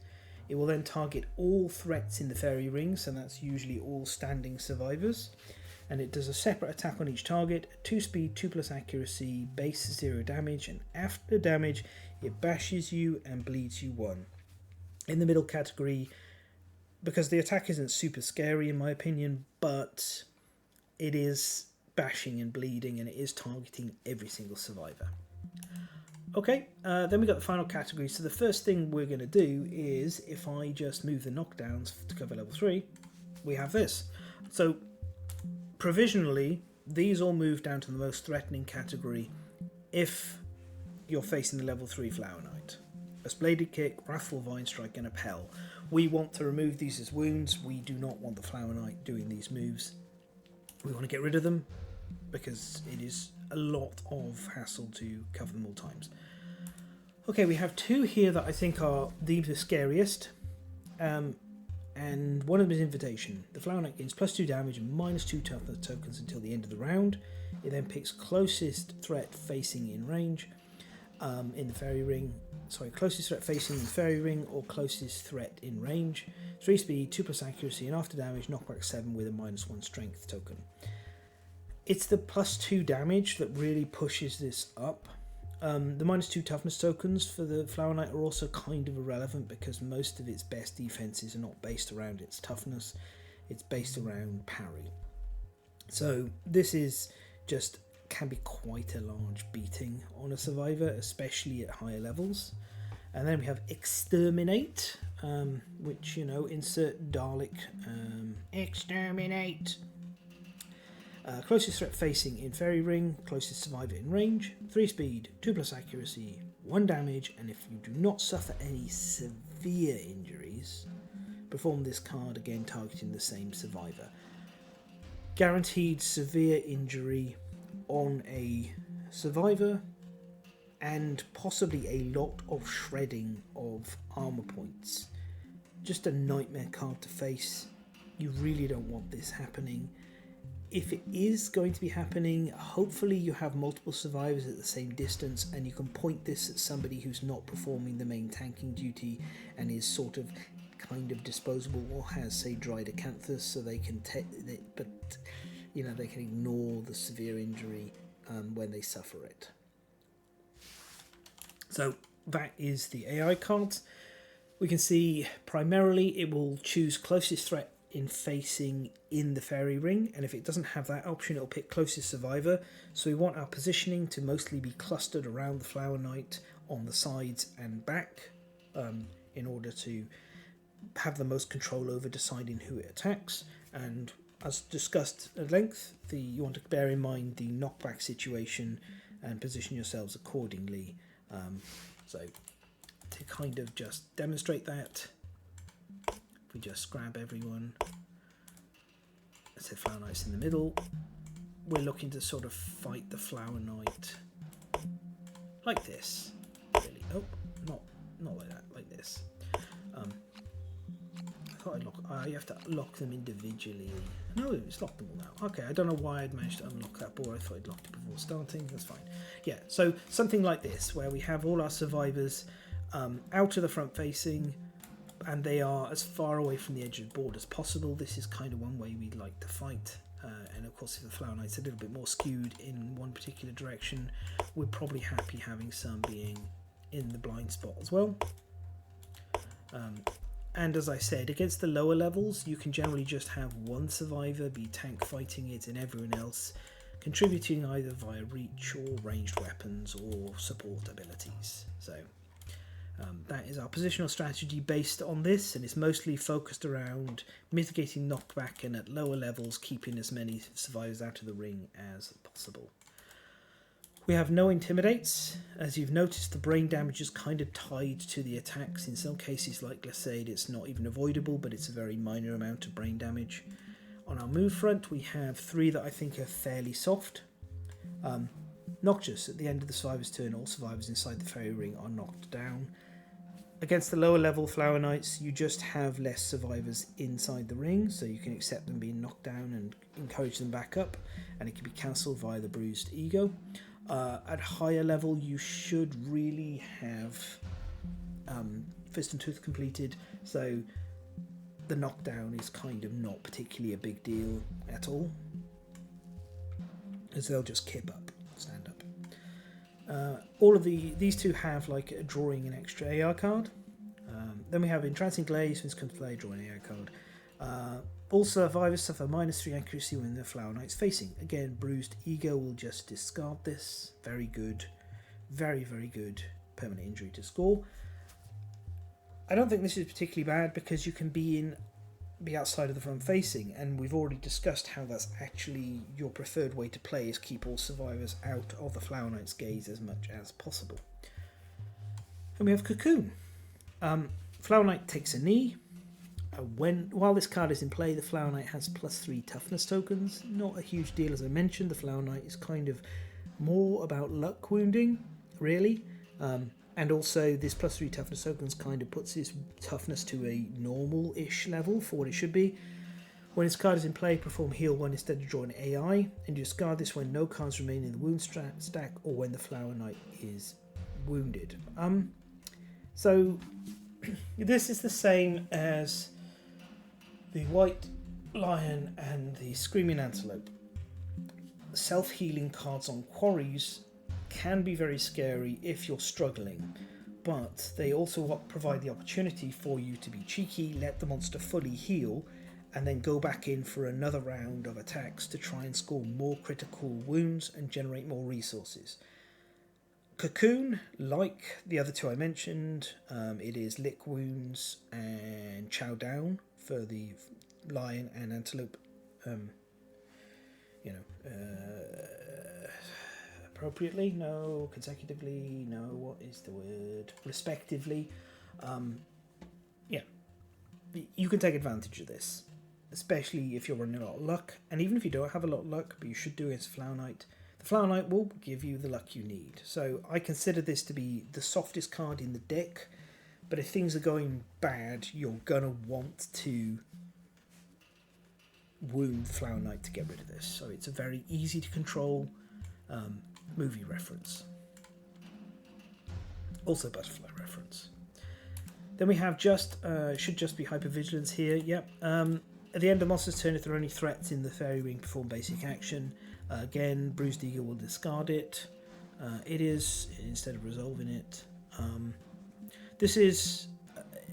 It will then target all threats in the fairy ring, so that's usually all standing survivors. And it does a separate attack on each target, 2 speed, 2 plus accuracy, base 0 damage, and after damage it bashes you and bleeds you 1. In the middle category, because the attack isn't super scary in my opinion, but it is bashing and bleeding, and it is targeting every single survivor. Okay, then we got the final category. So the first thing we're going to do is, if I just move the knockdowns to cover level 3, we have this. So provisionally, these all move down to the most threatening category if you're facing the level 3 Flower Knight. A Bladed Kick, Wrathful Vine Strike, and a Pell. We want to remove these as wounds. We do not want the Flower Knight doing these moves. We want to get rid of them because it is a lot of hassle to cover them all times. Okay, we have 2 here that I think are the scariest. And one of them is Invitation. The Flower Knight gains +2 damage and -2 toughness tokens until the end of the round. It then picks closest threat facing in range in the fairy ring. Sorry, closest threat facing in the fairy ring or closest threat in range. 3 speed, 2 plus accuracy, and after damage, knockback 7 with a -1 strength token. It's the +2 damage that really pushes this up. The -2 toughness tokens for the Flower Knight are also kind of irrelevant, because most of its best defenses are not based around its toughness, it's based around parry. So this is just can be quite a large beating on a survivor, especially at higher levels. And then we have Exterminate, which, insert Dalek, Exterminate. Closest threat facing in fairy ring, closest survivor in range, 3 speed, 2 plus accuracy, 1 damage, and if you do not suffer any severe injuries, perform this card again targeting the same survivor. Guaranteed severe injury on a survivor, and possibly a lot of shredding of armor points. Just a nightmare card to face. You really don't want this happening. If it is going to be happening, hopefully you have multiple survivors at the same distance, and you can point this at somebody who's not performing the main tanking duty and is sort of kind of disposable, or has, say, dried acanthus, so they can but they can ignore the severe injury when they suffer it. So that is the AI cards. We can see primarily it will choose closest threat in facing in the fairy ring, and if it doesn't have that option, it'll pick closest survivor. So we want our positioning to mostly be clustered around the Flower Knight on the sides and back, in order to have the most control over deciding who it attacks. And as discussed at length, you want to bear in mind the knockback situation and position yourselves accordingly. So to kind of just demonstrate that, if we just grab everyone, let's say Flower Knight's in the middle, we're looking to sort of fight the Flower Knight like this, really. Oh, not like that, like this. I thought I'd lock, you have to lock them individually. No, it's locked them all now. Okay, I don't know why I'd managed to unlock that board. I thought I'd locked it before starting. That's fine. Yeah, so something like this, where we have all our survivors out of the front facing, and they are as far away from the edge of the board as possible. This is kind of one way we'd like to fight. And of course, if the Flower Knight's a little bit more skewed in one particular direction, we're probably happy having some being in the blind spot as well. And as I said, against the lower levels, you can generally just have one survivor be tank fighting it and everyone else contributing either via reach or ranged weapons or support abilities. So that is our positional strategy based on this, and it's mostly focused around mitigating knockback and at lower levels keeping as many survivors out of the ring as possible. We have no intimidates. As you've noticed, the brain damage is kind of tied to the attacks. In some cases, like Glacade, it's not even avoidable, but it's a very minor amount of brain damage. On our move front, we have 3 that I think are fairly soft. Noxious, at the end of the survivor's turn, all survivors inside the fairy ring are knocked down. Against the lower level Flower Knights, you just have less survivors inside the ring, so you can accept them being knocked down and encourage them back up, and it can be cancelled via the bruised ego. At higher level, you should really have Fist and Tooth completed, so the knockdown is kind of not particularly a big deal at all, as they'll just kip up, stand up. All of these two have like drawing an extra AR card. Then we have Entrancing Glaze, when this comes to play, draw an AR card. All survivors suffer -3 accuracy when the Flower Knight's facing. Again, Bruised Ego will just discard this. Very good. Very, very good permanent injury to score. I don't think this is particularly bad because you can be outside of the front facing, and we've already discussed how that's actually your preferred way to play, is keep all survivors out of the Flower Knight's gaze as much as possible. And we have Cocoon. Flower Knight takes a knee. While this card is in play, the Flower Knight has +3 toughness tokens. Not a huge deal, as I mentioned. The Flower Knight is kind of more about luck wounding, really. And also, this +3 toughness tokens kind of puts his toughness to a normal-ish level for what it should be. When his card is in play, perform heal 1 instead of draw an AI, and you discard this when no cards remain in the wound stack or when the Flower Knight is wounded. So this is the same as the White Lion and the Screaming Antelope. Self-healing cards on quarries can be very scary if you're struggling, but they also provide the opportunity for you to be cheeky, let the monster fully heal, and then go back in for another round of attacks to try and score more critical wounds and generate more resources. Cocoon, like the other two I mentioned, it is Lick Wounds and Showdown for the Lion and Antelope, appropriately, no, consecutively, no, what is the word, respectively. You can take advantage of this, especially if you're running a lot of luck, and even if you don't have a lot of luck, but you should do it as Flower Knight, the Flower Knight will give you the luck you need. So I consider this to be the softest card in the deck, but if things are going bad, you're going to want to wound the Flower Knight to get rid of this. So it's a very easy to control movie reference. Also butterfly reference. Then we have should just be hypervigilance here. Yep. At the end of the monster's turn, if there are any threats in the fairy ring, perform basic action. Again, Bruised Eagle will discard it. It is, instead of resolving it. This is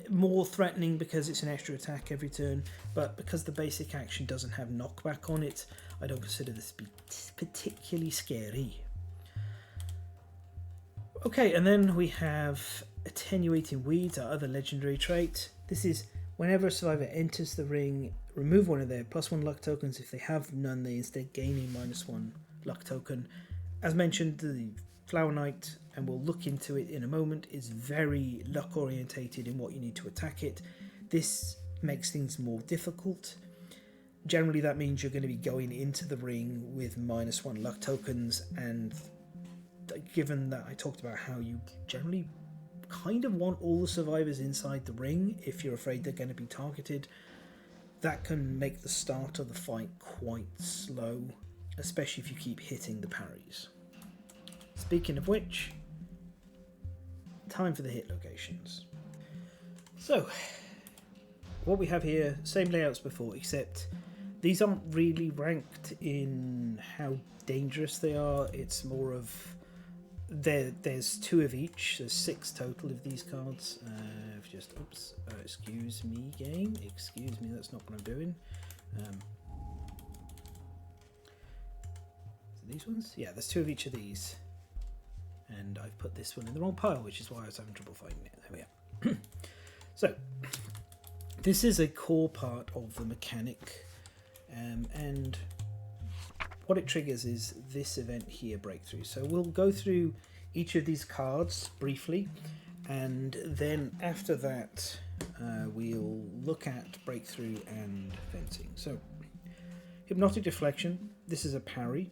more threatening because it's an extra attack every turn, but because the basic action doesn't have knockback on it, I don't consider this to be particularly scary. Okay, and then we have Attenuating Weeds, our other legendary trait. This is whenever a survivor enters the ring, remove one of their +1 luck tokens. If they have none, they instead gain a -1 luck token. As mentioned, the Flower Knight, and we'll look into it in a moment, is very luck orientated in what you need to attack it. This makes things more difficult. Generally that means you're going to be going into the ring with -1 luck tokens, and given that I talked about how you generally kind of want all the survivors inside the ring if you're afraid they're going to be targeted, that can make the start of the fight quite slow, especially if you keep hitting the parries. Speaking of which, time for the hit locations. So, what we have here, same layouts before, except these aren't really ranked in how dangerous they are. It's more of, there's 2 of each, there's 6 total of these cards. Excuse me game, excuse me, that's not what I'm doing. These ones? Yeah, there's 2 of each of these. And I've put this one in the wrong pile, which is why I was having trouble finding it. There we are. So, this is a core part of the mechanic, and what it triggers is this event here, Breakthrough. So we'll go through each of these cards briefly, and then after that we'll look at Breakthrough and Fencing. So, Hypnotic Deflection, this is a parry.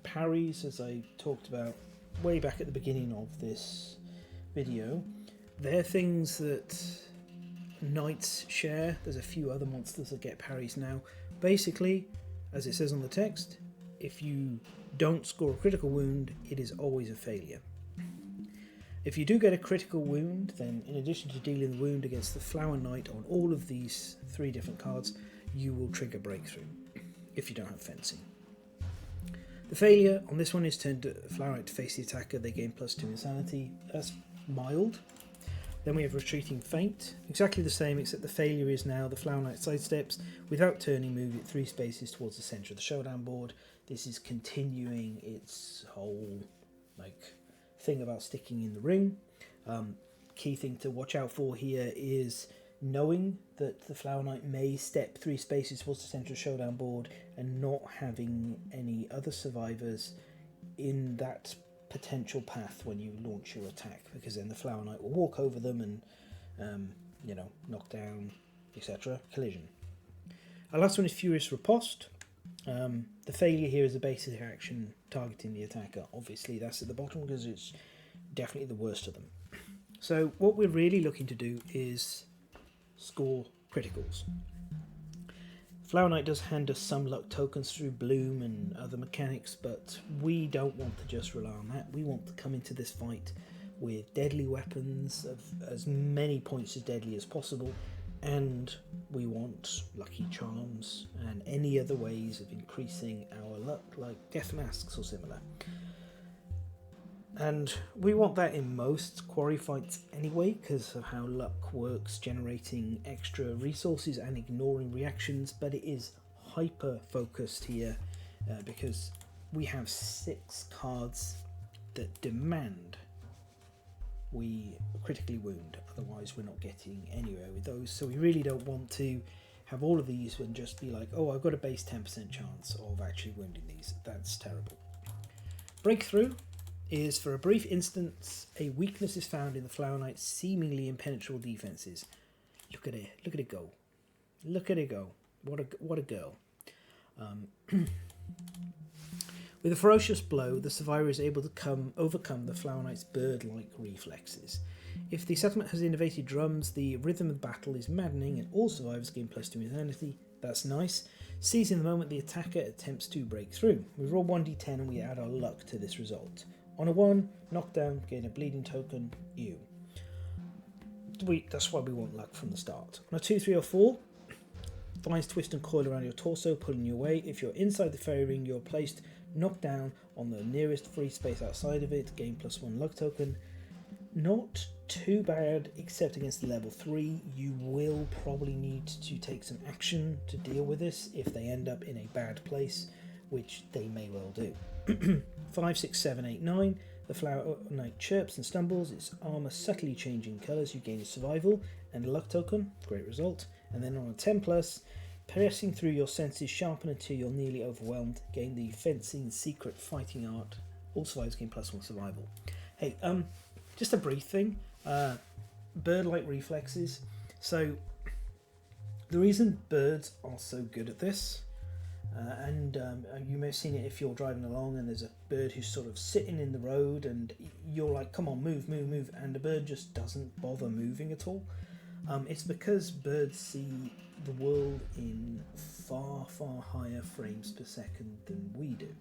Parries, as I talked about way back at the beginning of this video, they're things that knights share. There's a few other monsters that get parries now. Basically, as it says on the text, if you don't score a critical wound, it is always a failure. If you do get a critical wound, then in addition to dealing the wound against the Flower Knight on all of these 3 different cards, you will trigger Breakthrough if you don't have Fencing. The failure on this one is turn to Flower Knight to face the attacker. They gain +2 insanity. That's mild. Then we have Retreating Feint. Exactly the same, except the failure is now the Flower Knight sidesteps. Without turning, move it 3 spaces towards the centre of the Showdown board. This is continuing its whole thing about sticking in the ring. Key thing to watch out for here is knowing that the Flower Knight may step 3 spaces towards the centre of the Showdown board and not having any other survivors in that potential path when you launch your attack, because then the Flower Knight will walk over them and knock down, etc. Collision. Our last one is Furious Riposte. The failure here is a basic action targeting the attacker. Obviously that's at the bottom because it's definitely the worst of them. So what we're really looking to do is score criticals. Flower Knight does hand us some luck tokens through Bloom and other mechanics, but we don't want to just rely on that. We want to come into this fight with deadly weapons of as many points as deadly as possible, and we want lucky charms and any other ways of increasing our luck, like death masks or similar. And we want that in most quarry fights anyway, because of how luck works, generating extra resources and ignoring reactions, but it is hyper focused here because we have 6 cards that demand we critically wound, otherwise we're not getting anywhere with those. So we really don't want to have all of these and just be like, oh, I've got a base 10% chance of actually wounding these. That's terrible. Breakthrough is, for a brief instance, a weakness is found in the Flower Knight's seemingly impenetrable defenses. Look at it go. Look at it go. What a girl. With a ferocious blow, the survivor is able to overcome the Flower Knight's bird-like reflexes. If the settlement has innovated drums, the rhythm of battle is maddening and all survivors gain +2 insanity. That's nice. Seizing the moment the attacker attempts to break through. We roll 1d10 and we add our luck to this result. On a 1, knockdown, gain a bleeding token, ew. That's why we want luck from the start. On a 2, 3 or 4, Vines twist and coil around your torso, pulling you away. If you're inside the fairy ring, you're placed knocked down on the nearest free space outside of it. Gain +1 luck token. Not too bad, except against the level 3. You will probably need to take some action to deal with this if they end up in a bad place, which they may well do. 5, 6, 7, 8, 9. The Flower Knight chirps and stumbles. Its armour subtly changing colours. You gain a survival and a luck token. Great result. And then on a 10+, piercing through your senses, sharpen until you're nearly overwhelmed. Gain the fencing secret fighting art. All survivors gain +1 survival. Hey, just a brief thing. Bird-like reflexes. So the reason birds are so good at this, and you may have seen it if you're driving along and there's a bird who's sort of sitting in the road and you're like, come on, move, move, move, and the bird just doesn't bother moving at all. It's because birds see the world in far, far higher frames per second than we do.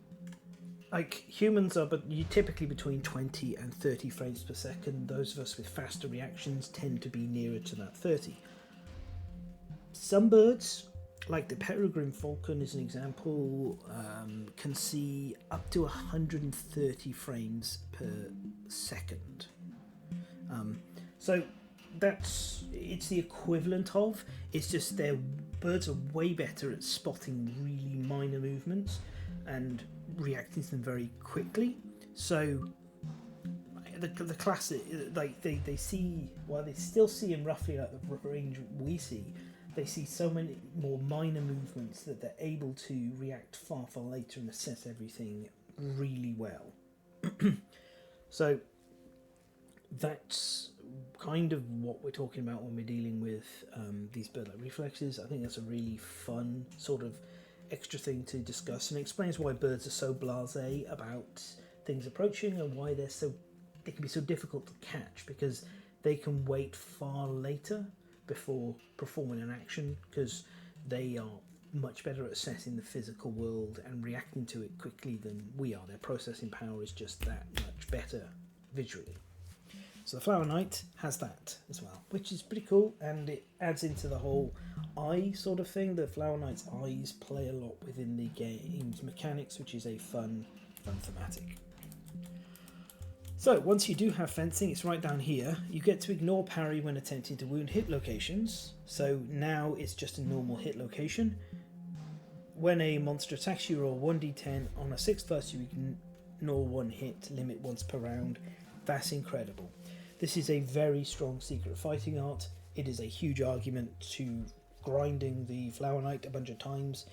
Like humans are, but you typically between 20 and 30 frames per second. Those of us with faster reactions tend to be nearer to that 30. Some birds, like the peregrine falcon is an example, can see up to 130 frames per second. So it's the equivalent of, it's just their birds are way better at spotting really minor movements and reacting to them very quickly. So the classic, like they see, while they still see in roughly like the range we see, they see so many more minor movements that they're able to react far, far later and assess everything really well. So that's kind of what we're talking about when we're dealing with these bird-like reflexes. I think that's a really fun sort of extra thing to discuss, and explains why birds are so blasé about things approaching and why they can be so difficult to catch, because they can wait far later before performing an action, because they are much better at assessing the physical world and reacting to it quickly than we are. Their processing power is just that much better visually. So the Flower Knight has that as well, which is pretty cool, and it adds into the whole eye sort of thing. The Flower Knight's eyes play a lot within the game's mechanics, which is a fun thematic. So once you do have fencing, it's right down here. You get to ignore parry when attempting to wound hit locations. So now it's just a normal hit location. When a monster attacks you, roll 1d10. On a 6+, you ignore one hit, limit once per round. That's incredible. This is a very strong secret fighting art. It is a huge argument to grinding the Flower Knight a bunch of times,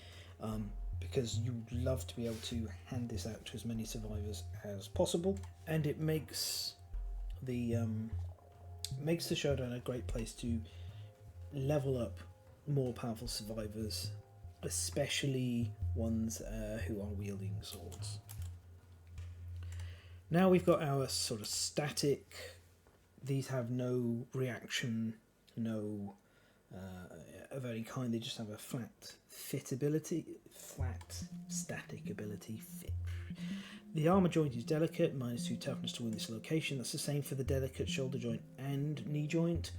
because you'd love to be able to hand this out to as many survivors as possible, and it makes the Showdown a great place to level up more powerful survivors, especially ones who are wielding swords. Now we've got our sort of static. These have no reaction, no of any kind. They just have a flat static ability. The armor joint is delicate, -2 toughness to win this location. That's the same for the delicate shoulder joint and knee joint.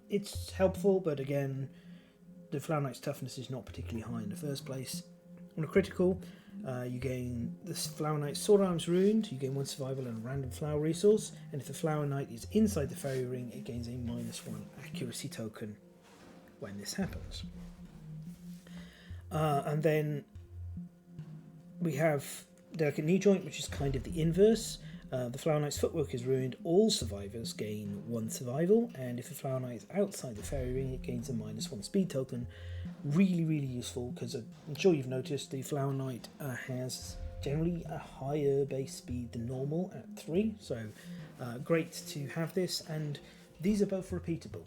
It's helpful, but again, the Flower Knight's toughness is not particularly high in the first place. On a critical, you gain the Flower Knight's sword arms ruined. You gain 1 survival and a random flower resource. And if the Flower Knight is inside the fairy ring, it gains a -1 accuracy token when this happens. And then we have delicate knee joint, which is kind of the inverse. The Flower Knight's footwork is ruined. All survivors gain 1 survival, and if the Flower Knight is outside the fairy ring, it gains a -1 speed token. Really, really useful, because I'm sure you've noticed the Flower Knight has generally a higher base speed than normal at 3, so great to have this, and these are both repeatable.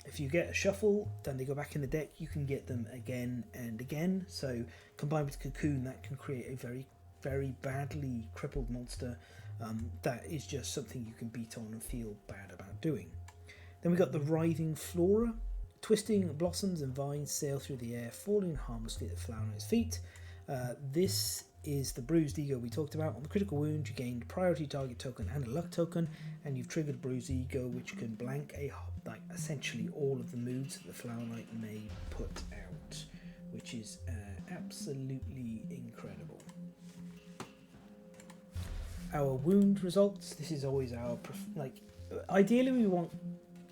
If you get a shuffle, then they go back in the deck, you can get them again and again, so combined with Cocoon, that can create a very, very badly crippled monster. That is just something you can beat on and feel bad about doing. Then we got the writhing flora. Twisting blossoms and vines sail through the air, falling harmlessly at the Flower Knight's feet. This is the bruised ego we talked about. On the critical wound, you gained priority target token and a luck token, and you've triggered bruised ego, which can blank essentially all of the moods that the Flower Knight may put out. which is absolutely incredible. Our wound results, this is always our, ideally we want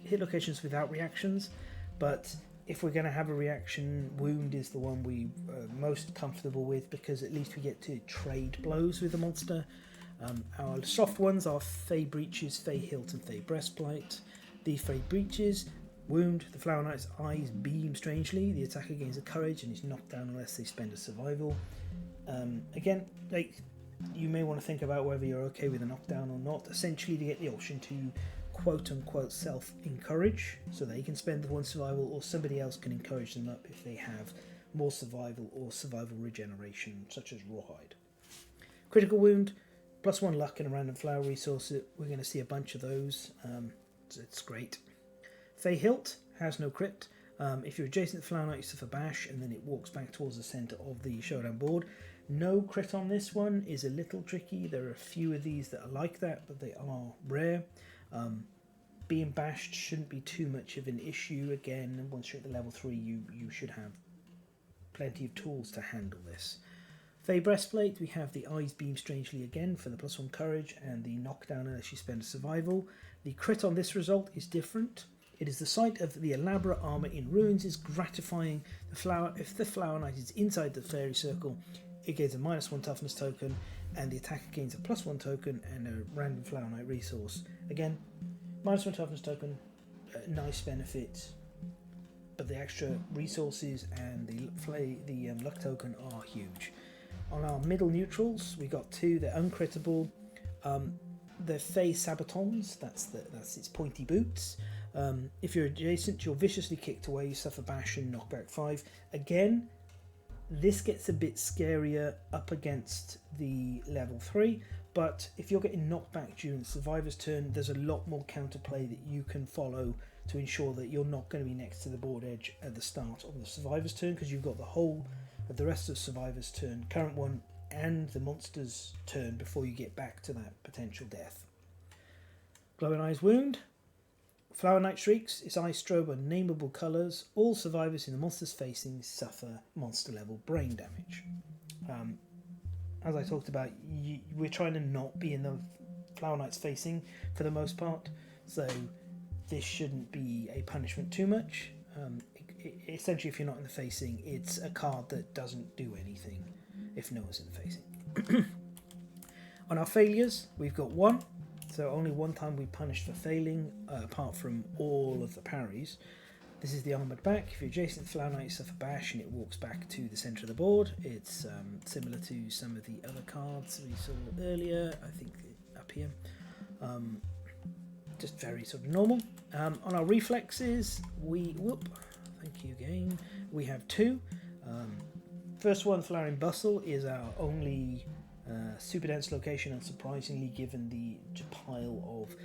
hit locations without reactions, but if we're going to have a reaction, wound is the one we are most comfortable with, because at least we get to trade blows with the monster. Our soft ones are Fey Breeches, Fey Hilt and Fey Breastplate. The Fey Breeches wound the Flower Knight's eyes beam strangely. The attacker gains a courage and is knocked down unless they spend a survival. Again, you may want to think about whether you're okay with a knockdown or not. Essentially, they get the option to quote-unquote self-encourage, so they can spend the one survival, or somebody else can encourage them up if they have more survival or survival regeneration, such as Rawhide. Critical wound, +1 luck and a random flower resource. We're going to see a bunch of those. So it's great. Fey Hilt has no crit. If you're adjacent to the Flower Knight, you suffer bash, and then it walks back towards the centre of the Showdown board. No crit on this one is a little tricky. There are a few of these that are like that, but they are rare. Being bashed shouldn't be too much of an issue. Again, once you're at the level 3, you should have plenty of tools to handle this. Fey Breastplate, we have the eyes beam strangely again for the +1 courage and the knockdown unless you spend a survival. The crit on this result is different. It is the sight of the elaborate armour in ruins is gratifying. If the Flower Knight is inside the fairy circle, it gains a -1 toughness token, and the attacker gains a +1 token and a random Flower Knight resource. Again, -1 toughness token, nice benefit, but the extra resources and the luck token are huge. On our middle neutrals, we got 2. They're uncrittable. The Fey Sabatons, that's its pointy boots. If you're adjacent, you're viciously kicked away, you suffer bash and knockback 5. Again, this gets a bit scarier up against the level 3, but if you're getting knocked back during the survivor's turn, there's a lot more counterplay that you can follow to ensure that you're not going to be next to the board edge at the start of the survivor's turn, because you've got the whole of the rest of survivor's turn, current one, and the monster's turn before you get back to that potential death. Glowing Eyes wound. Flower Knight shrieks, its eyes strobe unnameable colours. All survivors in the monster's facing suffer monster level brain damage. As I talked about, we're trying to not be in the Flower Knight's facing for the most part, so this shouldn't be a punishment too much. Essentially, if you're not in the facing, it's a card that doesn't do anything if no one's in the facing. On our failures, we've got 1. So only one time we punished for failing, apart from all of the parries. This is the armoured back. If you're adjacent to Flower Knight, you suffer bash and it walks back to the centre of the board. It's similar to some of the other cards we saw earlier, I think up here. Just very sort of normal. On our reflexes, thank you again, we have 2. First one, Flowering Bustle, is our only super dense location, unsurprisingly, given the pile of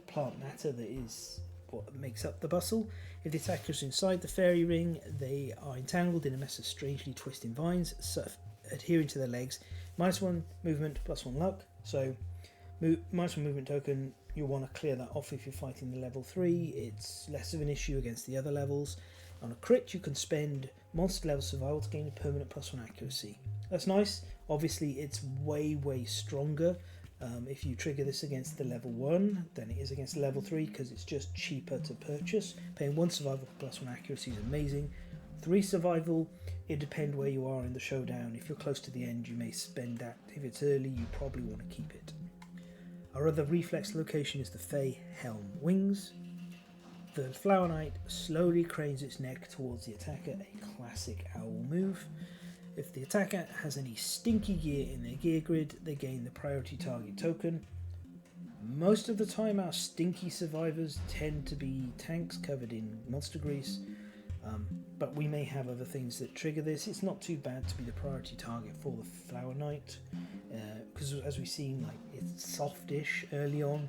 plant matter that is what makes up the bustle. If the attacker is inside the fairy ring, they are entangled in a mess of strangely twisting vines, adhering to their legs. -1 movement, +1 luck. So -1 movement token, you'll want to clear that off if you're fighting the level 3. It's less of an issue against the other levels. On a crit, you can spend monster level survival to gain a permanent +1 accuracy. That's nice. Obviously, it's way stronger if you trigger this against the level 1 than it is against the level 3, because it's just cheaper to purchase. Paying 1 survival +1 accuracy is amazing. 3 survival, it depends where you are in the showdown. If you're close to the end, you may spend that. If it's early, you probably want to keep it. Our other reflex location is the Fey Helm Wings. The Flower Knight slowly cranes its neck towards the attacker, a classic owl move. If the attacker has any stinky gear in their gear grid, they gain the priority target token. Most of the time our stinky survivors tend to be tanks covered in monster grease, but we may have other things that trigger this. It's not too bad to be the priority target for the Flower Knight, because as we've seen, it's softish early on.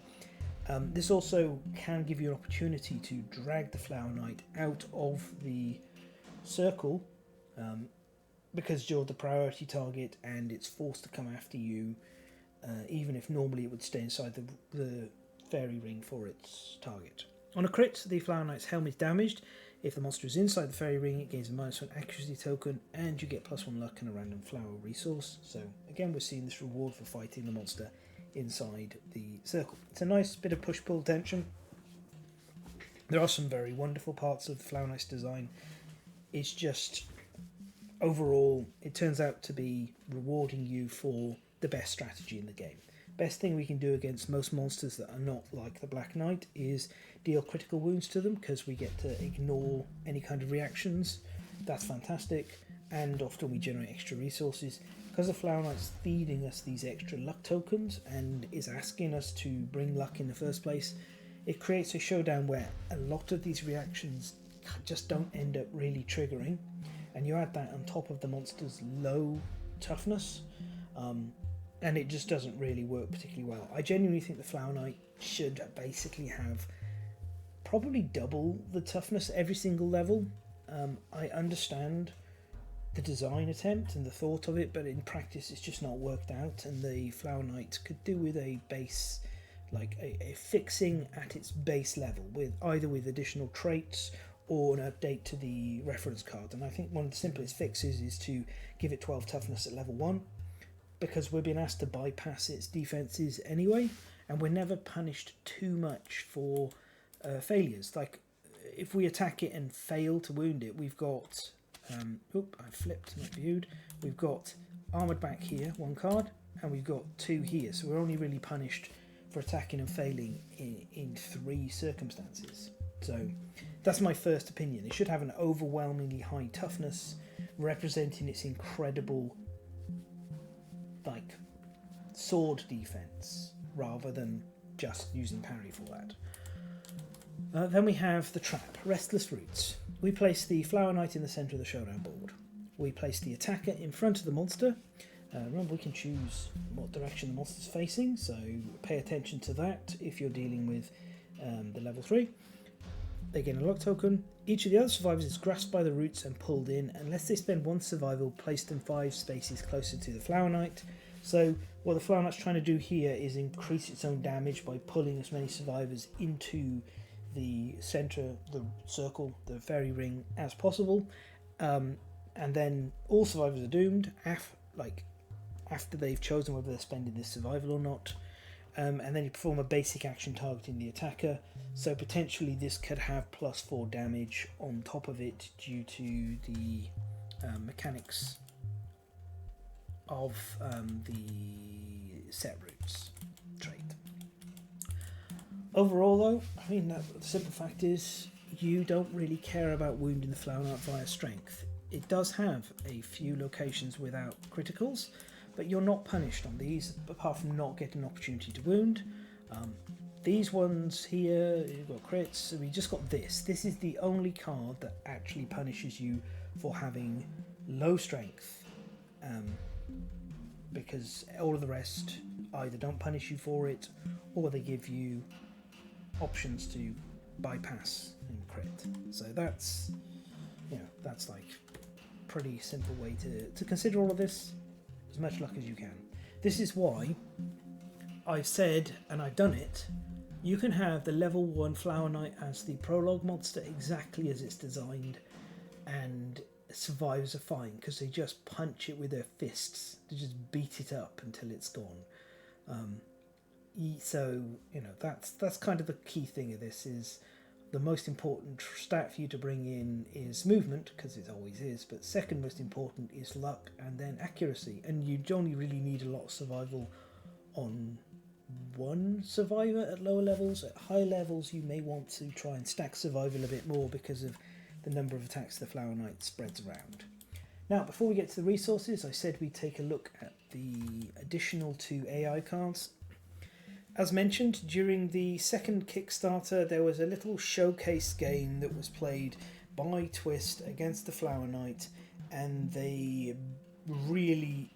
This also can give you an opportunity to drag the Flower Knight out of the circle, because you're the priority target and it's forced to come after you, even if normally it would stay inside the fairy ring for its target. On a crit, the Flower Knight's helm is damaged. If the monster is inside the fairy ring, it gains a -1 accuracy token, and you get +1 luck and a random flower resource. So again, we're seeing this reward for fighting the monster inside the circle. It's a nice bit of push-pull tension. There are some very wonderful parts of the Flower Knight's design. It's just, overall, it turns out to be rewarding you for the best strategy in the game. Best thing we can do against most monsters that are not like the Black Knight is deal critical wounds to them, because we get to ignore any kind of reactions. That's fantastic, and often we generate extra resources. Because the Flower Knight's feeding us these extra luck tokens and is asking us to bring luck in the first place, it creates a showdown where a lot of these reactions just don't end up really triggering, and you add that on top of the monster's low toughness, and it just doesn't really work particularly well. I genuinely think the Flower Knight should basically have probably double the toughness every single level. I understand the design attempt and the thought of it, but in practice it's just not worked out, and the Flower Knight could do with a base, like a fixing at its base level, with either with additional traits or an update to the reference card. And I think one of the simplest fixes is to give it 12 toughness at level 1, because we're being asked to bypass its defenses anyway, and we're never punished too much for failures. Like, if we attack it and fail to wound it, we've got I flipped, not viewed. We've got armoured back here, 1 card, and we've got 2 here, so we're only really punished for attacking and failing in 3 circumstances. So that's my first opinion. It should have an overwhelmingly high toughness, representing its incredible sword defense, rather than just using parry for that. Then we have the trap, Restless Roots. We place the Flower Knight in the centre of the showdown board. We place the attacker in front of the monster. Remember, we can choose what direction the monster's facing, so pay attention to that if you're dealing with the level 3. They gain a luck token. Each of the other survivors is grasped by the roots and pulled in, unless they spend 1 survival placed in 5 spaces closer to the Flower Knight. So what the Flower Knight's trying to do here is increase its own damage by pulling as many survivors into the centre, the circle, the fairy ring as possible, and then all survivors are doomed after they've chosen whether they're spending this survival or not, and then you perform a basic action targeting the attacker. So potentially this could have +4 damage on top of it due to the mechanics of the set roots trait. Overall though, I mean, the simple fact is you don't really care about wounding the Flower Knight via strength. It does have a few locations without criticals, but you're not punished on these, apart from not getting an opportunity to wound. These ones here, you've got crits, so we just got this. This is the only card that actually punishes you for having low strength, because all of the rest either don't punish you for it, or they give you options to bypass and crit. So that's, that's like pretty simple way to consider all of this. As much luck as you can. This is why I've said, and I've done it, you can have the level 1 Flower Knight as the prologue monster exactly as it's designed, and survivors are fine because they just punch it with their fists. They just beat it up until it's gone. So that's kind of the key thing of this. Is the most important stat for you to bring in is movement, because it always is, but second most important is luck, and then accuracy. And you only really need a lot of survival on 1 survivor at lower levels. At high levels you may want to try and stack survival a bit more because of the number of attacks the Flower Knight spreads around. Now, before we get to the resources, I said we'd take a look at the additional 2 AI cards. As mentioned, during the second Kickstarter, there was a little showcase game that was played by Twist against the Flower Knight, and they really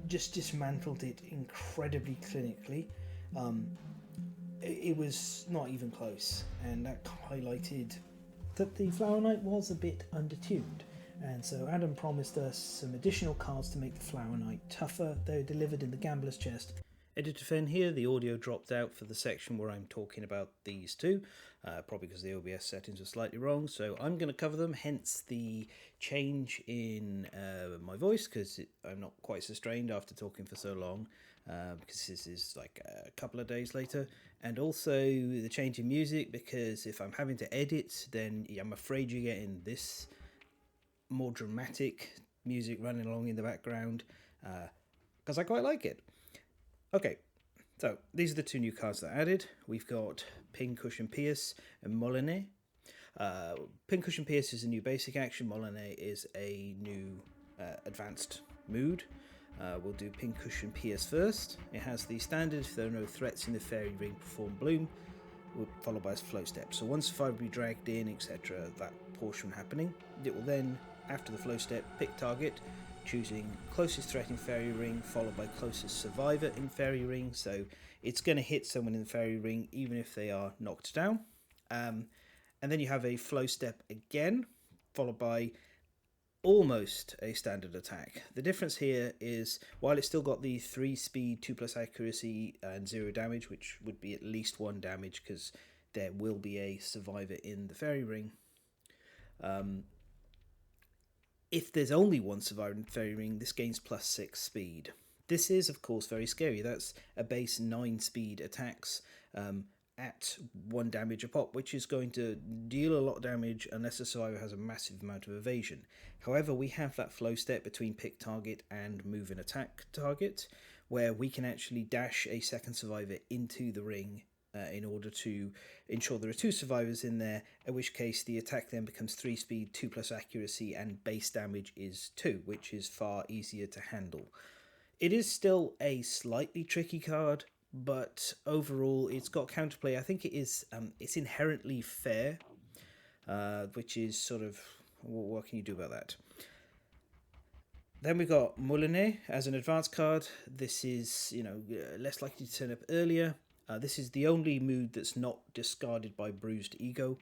just dismantled it incredibly clinically. It was not even close, and that highlighted that the Flower Knight was a bit undertuned. And so Adam promised us some additional cards to make the Flower Knight tougher. They were delivered in the Gambler's Chest, Editor Fen here. The audio dropped out for the section where I'm talking about these two, probably because the OBS settings are slightly wrong, so I'm going to cover them, hence the change in my voice, because I'm not quite so strained after talking for so long, because this is like a couple of days later, and also the change in music, because if I'm having to edit, then I'm afraid you're getting this more dramatic music running along in the background, because I quite like it. Okay, so these are the two new cards that I added. We've got Pincushion Pierce and Molinet. Pincushion Pierce is a new basic action. Molinet is a new advanced mood. We'll do Pincushion Pierce first. It has the standard, if there are no threats in the fairy ring, perform bloom, followed by a flow step. So once survivor be dragged in, etc., that portion happening. It will then, after the flow step, pick target, choosing closest threat in fairy ring followed by closest survivor in fairy ring, so it's going to hit someone in the fairy ring even if they are knocked down. And then you have a flow step again followed by almost a standard attack. The difference here is while it's still got the 3 speed, 2+ accuracy and 0 damage, which would be at least 1 damage because there will be a survivor in the fairy ring. If there's only one survivor in fairy ring, this gains +6 speed. This is, of course, very scary. That's a base 9 speed attacks at 1 damage a pop, which is going to deal a lot of damage unless the survivor has a massive amount of evasion. However, we have that flow step between pick target and move and attack target, where we can actually dash a second survivor into the ring in order to ensure there are 2 survivors in there, in which case the attack then becomes 3 speed, 2+ accuracy, and base damage is 2, which is far easier to handle. It is still a slightly tricky card, but overall it's got counterplay. I think it is it's inherently fair, which is sort of, what can you do about that? Then we've got Molinet as an advanced card. This is, less likely to turn up earlier. This is the only mood that's not discarded by Bruised Ego.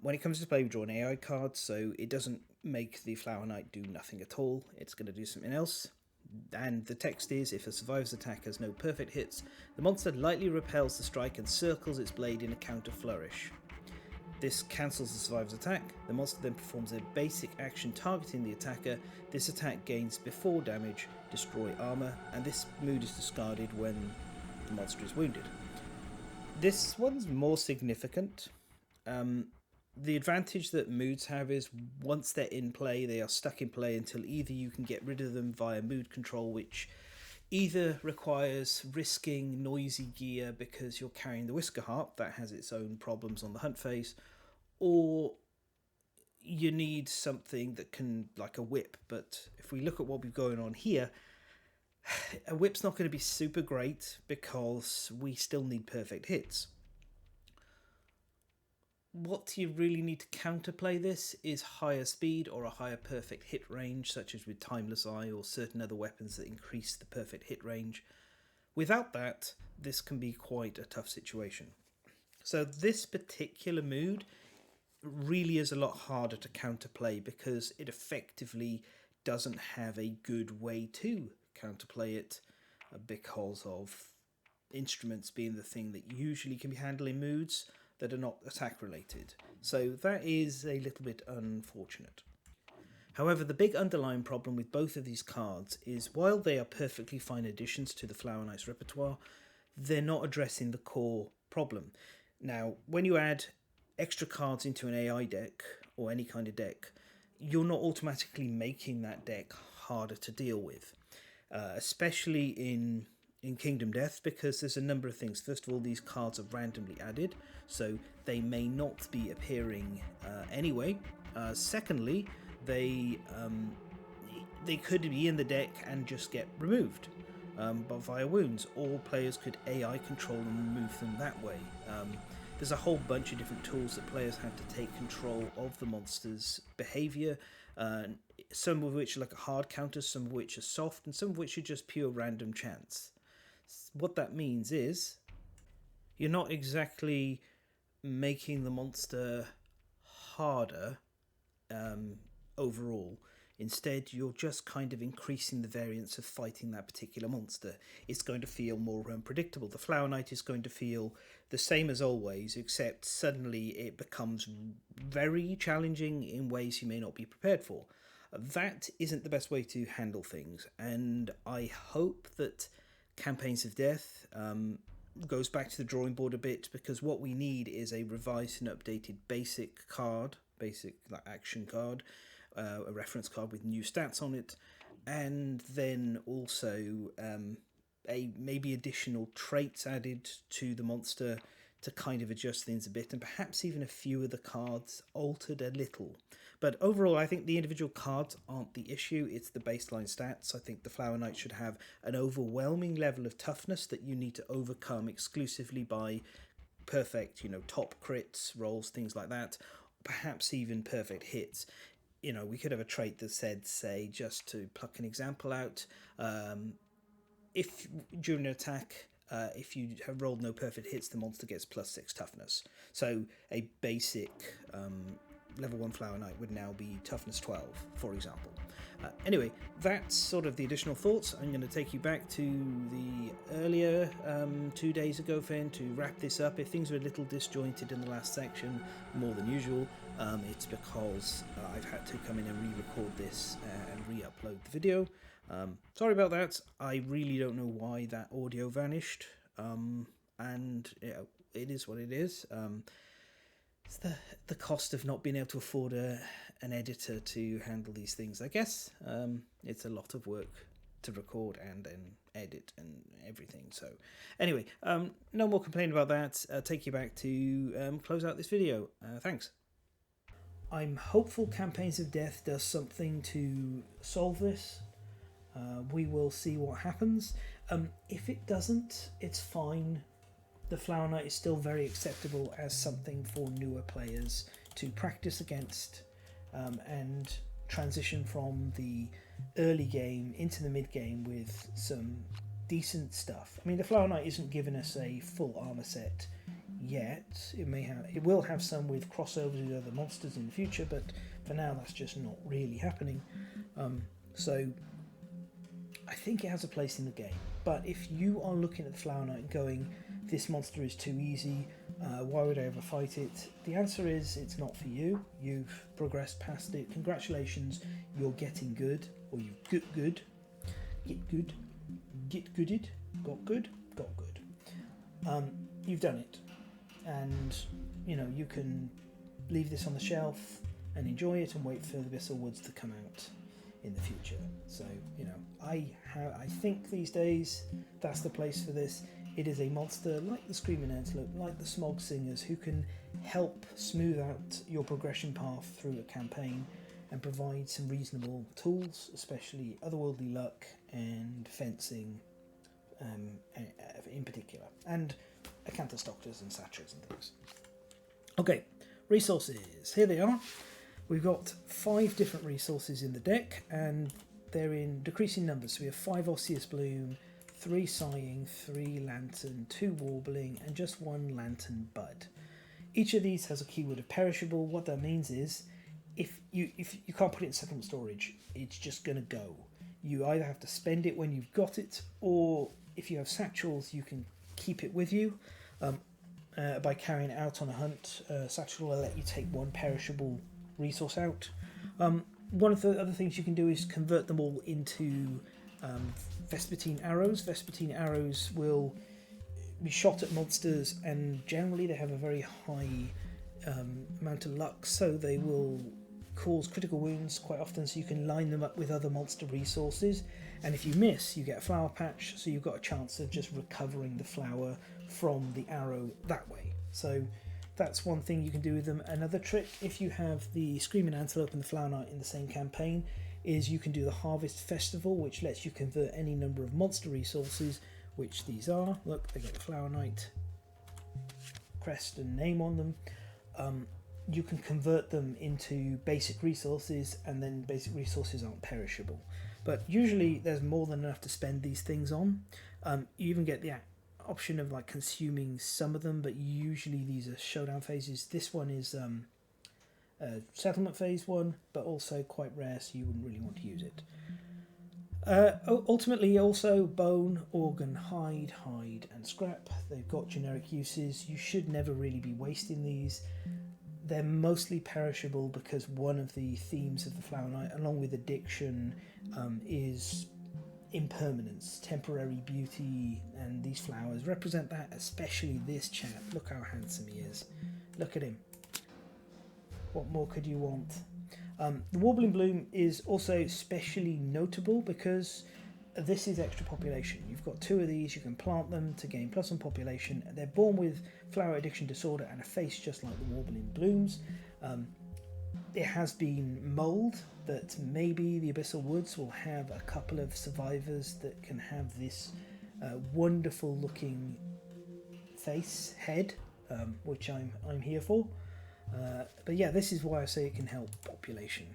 When it comes to play, we draw an AI card, so it doesn't make the Flower Knight do nothing at all. It's going to do something else. And the text is, if a survivor's attack has no perfect hits, the monster lightly repels the strike and circles its blade in a counter flourish. This cancels the survivor's attack. The monster then performs a basic action targeting the attacker. This attack gains before damage, destroy armor, and this mood is discarded when the monster is wounded. This one's more significant. The advantage that moods have is once they're in play, they are stuck in play until either you can get rid of them via mood control, which either requires risking noisy gear because you're carrying the Whisker Harp, that has its own problems on the hunt phase, or you need something that can, like a whip. But if we look at what we've going on here, a whip's not going to be super great because we still need perfect hits. What you really need to counterplay this is higher speed or a higher perfect hit range, such as with Timeless Eye or certain other weapons that increase the perfect hit range. Without that, this can be quite a tough situation. So this particular mood really is a lot harder to counterplay because it effectively doesn't have a good way to counterplay it because of instruments being the thing that usually can be handled in moods that are not attack related. So that is a little bit unfortunate. However, the big underlying problem with both of these cards is while they are perfectly fine additions to the Flower Knight's repertoire, they're not addressing the core problem. Now, when you add extra cards into an AI deck or any kind of deck, you're not automatically making that deck harder to deal with. Especially in Kingdom Death, because there's a number of things. First of all, these cards are randomly added, so they may not be appearing anyway. Secondly, they could be in the deck and just get removed but via wounds, or players could AI control and remove them that way. There's a whole bunch of different tools that players have to take control of the monster's behaviour, some of which are like a hard counter, some of which are soft, and some of which are just pure random chance. What that means is you're not exactly making the monster harder overall. Instead, you're just kind of increasing the variance of fighting that particular monster. It's going to feel more unpredictable. The Flower Knight is going to feel the same as always, except suddenly it becomes very challenging in ways you may not be prepared for. That isn't the best way to handle things, and I hope that Campaigns of Death goes back to the drawing board a bit, because what we need is a revised and updated basic action card, a reference card with new stats on it, and then also maybe additional traits added to the monster to kind of adjust things a bit, and perhaps even a few of the cards altered a little. But overall, I think the individual cards aren't the issue, it's the baseline stats. I think the Flower Knight should have an overwhelming level of toughness that you need to overcome exclusively by perfect, top crits, rolls, things like that, perhaps even perfect hits. We could have a trait that said, say, just to pluck an example out, if during an attack, if you have rolled no perfect hits, the monster gets +6 toughness. So a basic level 1 Flower Knight would now be toughness 12, for example. Anyway, that's sort of the additional thoughts. I'm going to take you back to the earlier 2 days ago, Finn, to wrap this up. If things were a little disjointed in the last section, more than usual, it's because I've had to come in and re-record this and re-upload the video. Sorry about that. I really don't know why that audio vanished, and it is what it is. It's the cost of not being able to afford an editor to handle these things, I guess. It's a lot of work to record and then edit and everything. So anyway, no more complaining about that. Take you back to close out this video. Thanks. I'm hopeful Campaigns of Death does something to solve this. We will see what happens. If it doesn't, it's fine. The Flower Knight is still very acceptable as something for newer players to practice against and transition from the early game into the mid game with some decent stuff. I mean, the Flower Knight isn't giving us a full armor set yet. It will have some with crossovers with other monsters in the future, but for now that's just not really happening. So I think it has a place in the game. But if you are looking at the Flower Knight and going, this monster is too easy, why would I ever fight it? The answer is it's not for you. You've progressed past it. Congratulations, you're getting good, or you've got good. Get gooded, got good. You've done it, and you can leave this on the shelf and enjoy it and wait for the Abyssal Woods to come out in the future. So I think these days that's the place for this. It is a monster like the Screaming Antelope, like the Smog Singers, who can help smooth out your progression path through a campaign and provide some reasonable tools, especially otherworldly luck and fencing in particular, and Acanthus Doctors and Satyrs and things. Okay, resources. Here they are. We've got 5 different resources in the deck, and they're in decreasing numbers. So we have 5 Osseous Bloom, 3 Sighing, 3 Lantern, 2 Warbling, and just 1 Lantern Bud. Each of these has a keyword of perishable. What that means is, if you can't put it in settlement storage, it's just going to go. You either have to spend it when you've got it, or if you have satchels, you can keep it with you. By carrying it out on a hunt, satchel will let you take 1 perishable resource out. One of the other things you can do is convert them all into Vespertine arrows. Vespertine arrows will be shot at monsters, and generally they have a very high amount of luck, so they will cause critical wounds quite often, so you can line them up with other monster resources, and if you miss you get a flower patch, so you've got a chance of just recovering the flower from the arrow that way. So that's one thing you can do with them. Another trick, if you have the Screaming Antelope and the Flower Knight in the same campaign, is you can do the Harvest Festival, which lets you convert any number of monster resources, which these are. Look, they got the Flower Knight crest and name on them. You can convert them into basic resources, and then basic resources aren't perishable. But usually there's more than enough to spend these things on. You even get the option of like consuming some of them, but usually these are showdown phases. This one is settlement phase one, but also quite rare, so you wouldn't really want to use it. Ultimately, also bone, organ, hide, and scrap. They've got generic uses. You should never really be wasting these. They're mostly perishable because one of the themes of the Flower Knight, along with addiction, is impermanence, temporary beauty, and these flowers represent that, especially this chap. Look how handsome he is. Look at him. What more could you want? The Warbling Bloom is also especially notable because this is extra population. You've got 2 of these, you can plant them to gain +1 population. They're born with flower addiction disorder and a face just like the Warbling Blooms. It has been mulled that maybe the Abyssal Woods will have a couple of survivors that can have this wonderful looking head, which I'm here for. But yeah, this is why I say it can help population.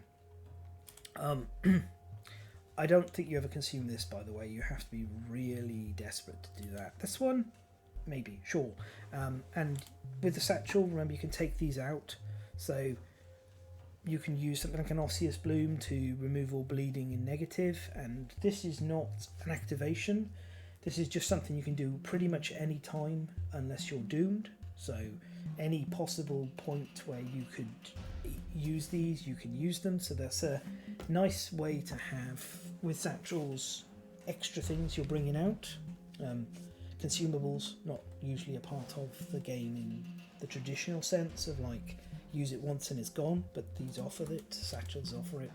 I don't think you ever consume this, by the way. You have to be really desperate to do that. This one, maybe, sure. And with the satchel, remember you can take these out. So you can use something like an Osseous Bloom to remove all bleeding in negative. And this is not an activation. This is just something you can do pretty much any time unless you're doomed. So any possible point where you could use these, you can use them. So that's a nice way to have, with satchels, extra things you're bringing out. Consumables, not usually a part of the game in the traditional sense of like use it once and it's gone, but these offer it, satchels offer it.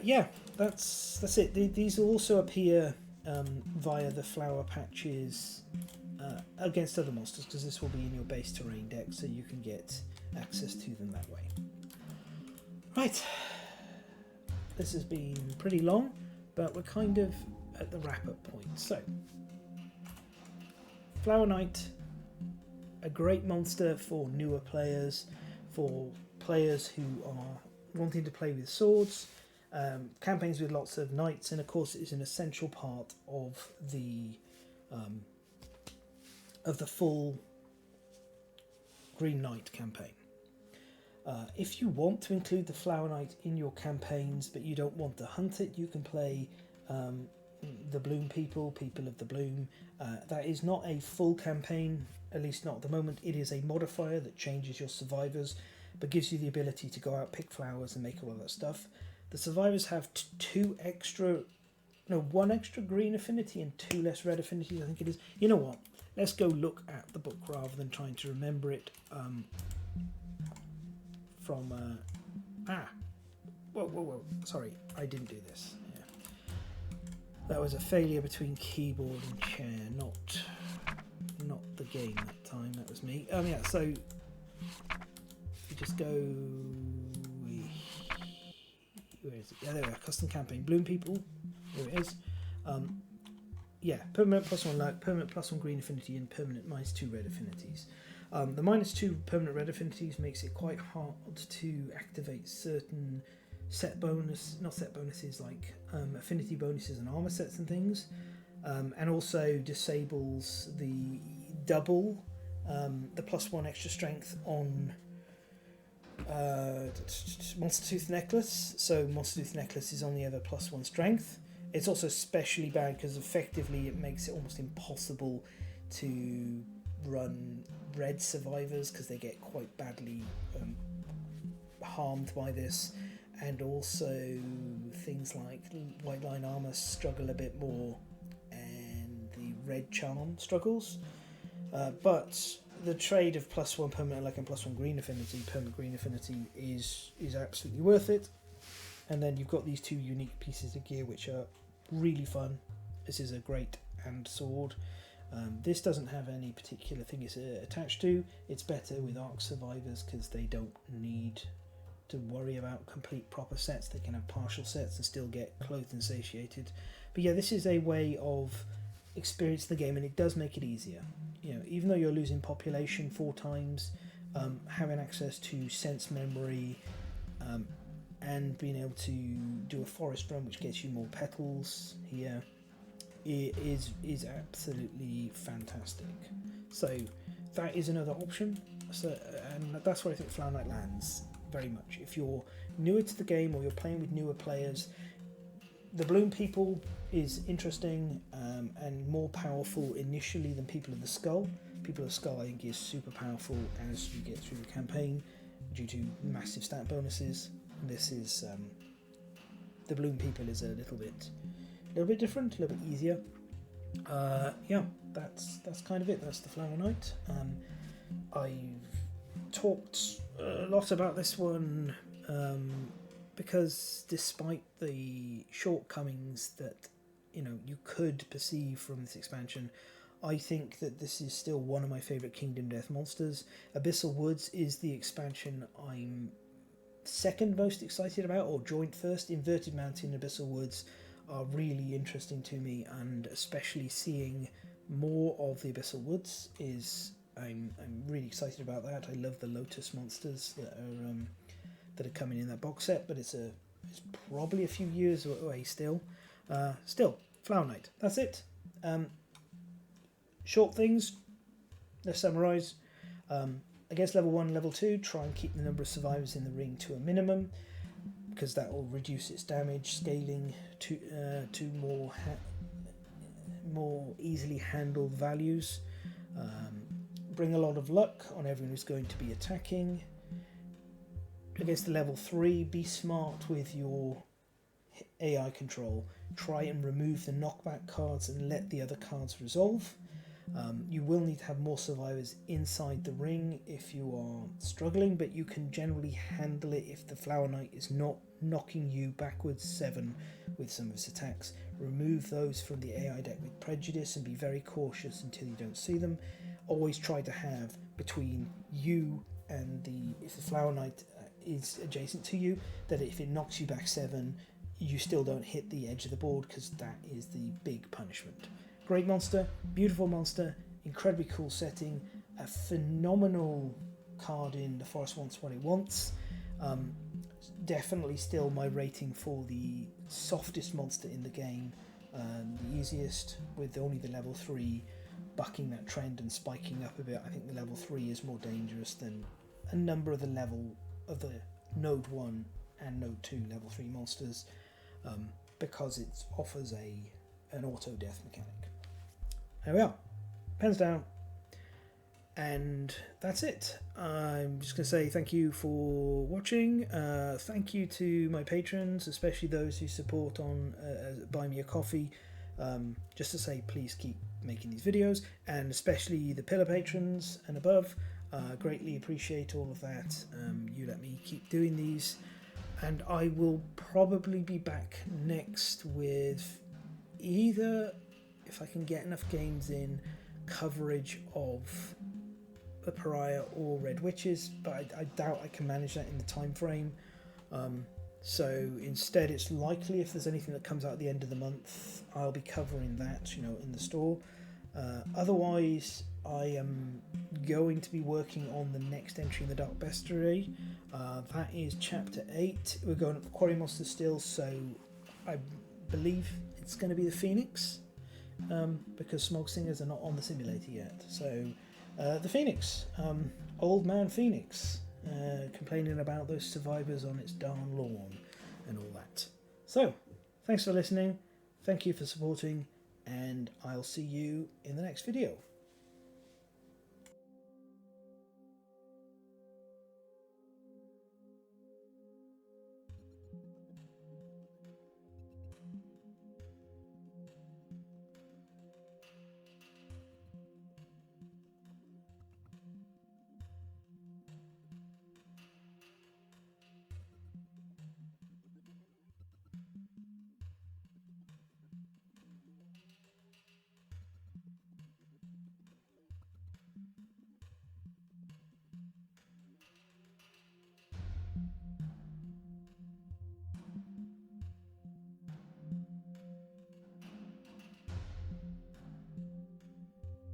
Yeah, that's it. These will also appear via the flower patches against other monsters, because this will be in your base terrain deck, so you can get access to them that way. Right, this has been pretty long, but we're kind of at the wrap-up point. So, Flower Knight, a great monster for newer players, for players who are wanting to play with swords, campaigns with lots of knights, and of course it is an essential part of the full Green Knight campaign. If you want to include the Flower Knight in your campaigns but you don't want to hunt it, you can play the Bloom people of the Bloom. That is not a full campaign, at least not at the moment. It is a modifier that changes your survivors but gives you the ability to go out, pick flowers and make all of that stuff. The survivors have one extra green affinity and 2 less red affinities, I think it is. You know what? Let's go look at the book rather than trying to remember it from... Whoa. Sorry, I didn't do this. Yeah. That was a failure between keyboard and chair, not the game that time. That was me. Yeah, so you just go... Where is it? Yeah, there we are. Custom campaign. Bloom people. There it is. Yeah, permanent +1 luck, permanent +1 green affinity, and permanent -2 red affinities. The -2 permanent red affinities makes it quite hard to activate certain not set bonuses like affinity bonuses and armor sets and things, and also disables the double, the +1 extra strength on Monster Tooth Necklace. So Monster Tooth Necklace is only ever +1 strength. It's also especially bad because effectively it makes it almost impossible to run red survivors because they get quite badly harmed by this, and also things like white line armor struggle a bit more and the red charm struggles, but the trade of +1 permanent luck and +1 green affinity, permanent green affinity is absolutely worth it. And then you've got these 2 unique pieces of gear which are really fun. This is a great hand sword. This doesn't have any particular thing it's attached to. It's better with Ark survivors because they don't need to worry about complete proper sets. They can have partial sets and still get clothed and satiated. But yeah, this is a way of experiencing the game, and it does make it easier. You know, even though you're losing population 4 times, having access to sense memory, and being able to do a forest run which gets you more petals here is absolutely fantastic. So that is another option. So, and that's where I think Flower Knight lands. very much. If you're newer to the game or you're playing with newer players, the Bloom People is interesting and more powerful initially than People of the Skull. People of the Skull, I think, is super powerful as you get through the campaign due to massive stat bonuses. This is the Bloom People is a little bit different, a little bit easier. Yeah, that's kind of it. That's the Flower Knight. I've talked a lot about this one because despite the shortcomings that you could perceive from this expansion, I think that this is still one of my favourite Kingdom Death monsters. Abyssal Woods is the expansion I'm second most excited about, or joint first. Inverted Mountain and Abyssal Woods are really interesting to me, and especially seeing more of the Abyssal Woods is I'm really excited about that. I love the Lotus monsters that are coming in that box set, but it's probably a few years away still. Flower Knight. That's it. Short things. Let's summarise. Against level 1, level 2, try and keep the number of survivors in the ring to a minimum, because that will reduce its damage, scaling to more easily handled values. Bring a lot of luck on everyone who's going to be attacking. Against the level 3, be smart with your AI control. Try and remove the knockback cards and let the other cards resolve. You will need to have more survivors inside the ring if you are struggling, but you can generally handle it if the Flower Knight is not knocking you backwards 7 with some of its attacks. Remove those from the AI deck with prejudice and be very cautious until you don't see them. Always try to have between you and if the Flower Knight is adjacent to you, that if it knocks you back 7, you still don't hit the edge of the board, because that is the big punishment. Great monster, beautiful monster, incredibly cool setting, a phenomenal card in The Forest Wants What It Wants. Definitely still my rating for the softest monster in the game, the easiest, with only the level 3 bucking that trend and spiking up a bit. I think the level 3 is more dangerous than a number of the Node 1 and Node 2 level 3 monsters, because it offers an auto death mechanic. There we are, pens down, and that's it. I'm just going to say thank you for watching. Thank you to my patrons, especially those who support on Buy Me a Coffee. Just to say, please keep making these videos, and especially the pillar patrons and above. Greatly appreciate all of that. You let me keep doing these, and I will probably be back next with either, if I can get enough games in, coverage of the Pariah or Red Witches, but I doubt I can manage that in the time frame. So instead, it's likely if there's anything that comes out at the end of the month, I'll be covering that, in the store. Otherwise, I am going to be working on the next entry in the Dark Bestiary. That is chapter 8. We're going up for Quarry Monsters still, so I believe it's going to be the Phoenix, because Smog Singers are not on the simulator yet. So the Phoenix, Old Man Phoenix, complaining about those survivors on its darn lawn and all that. So, thanks for listening, thank you for supporting, and I'll see you in the next video.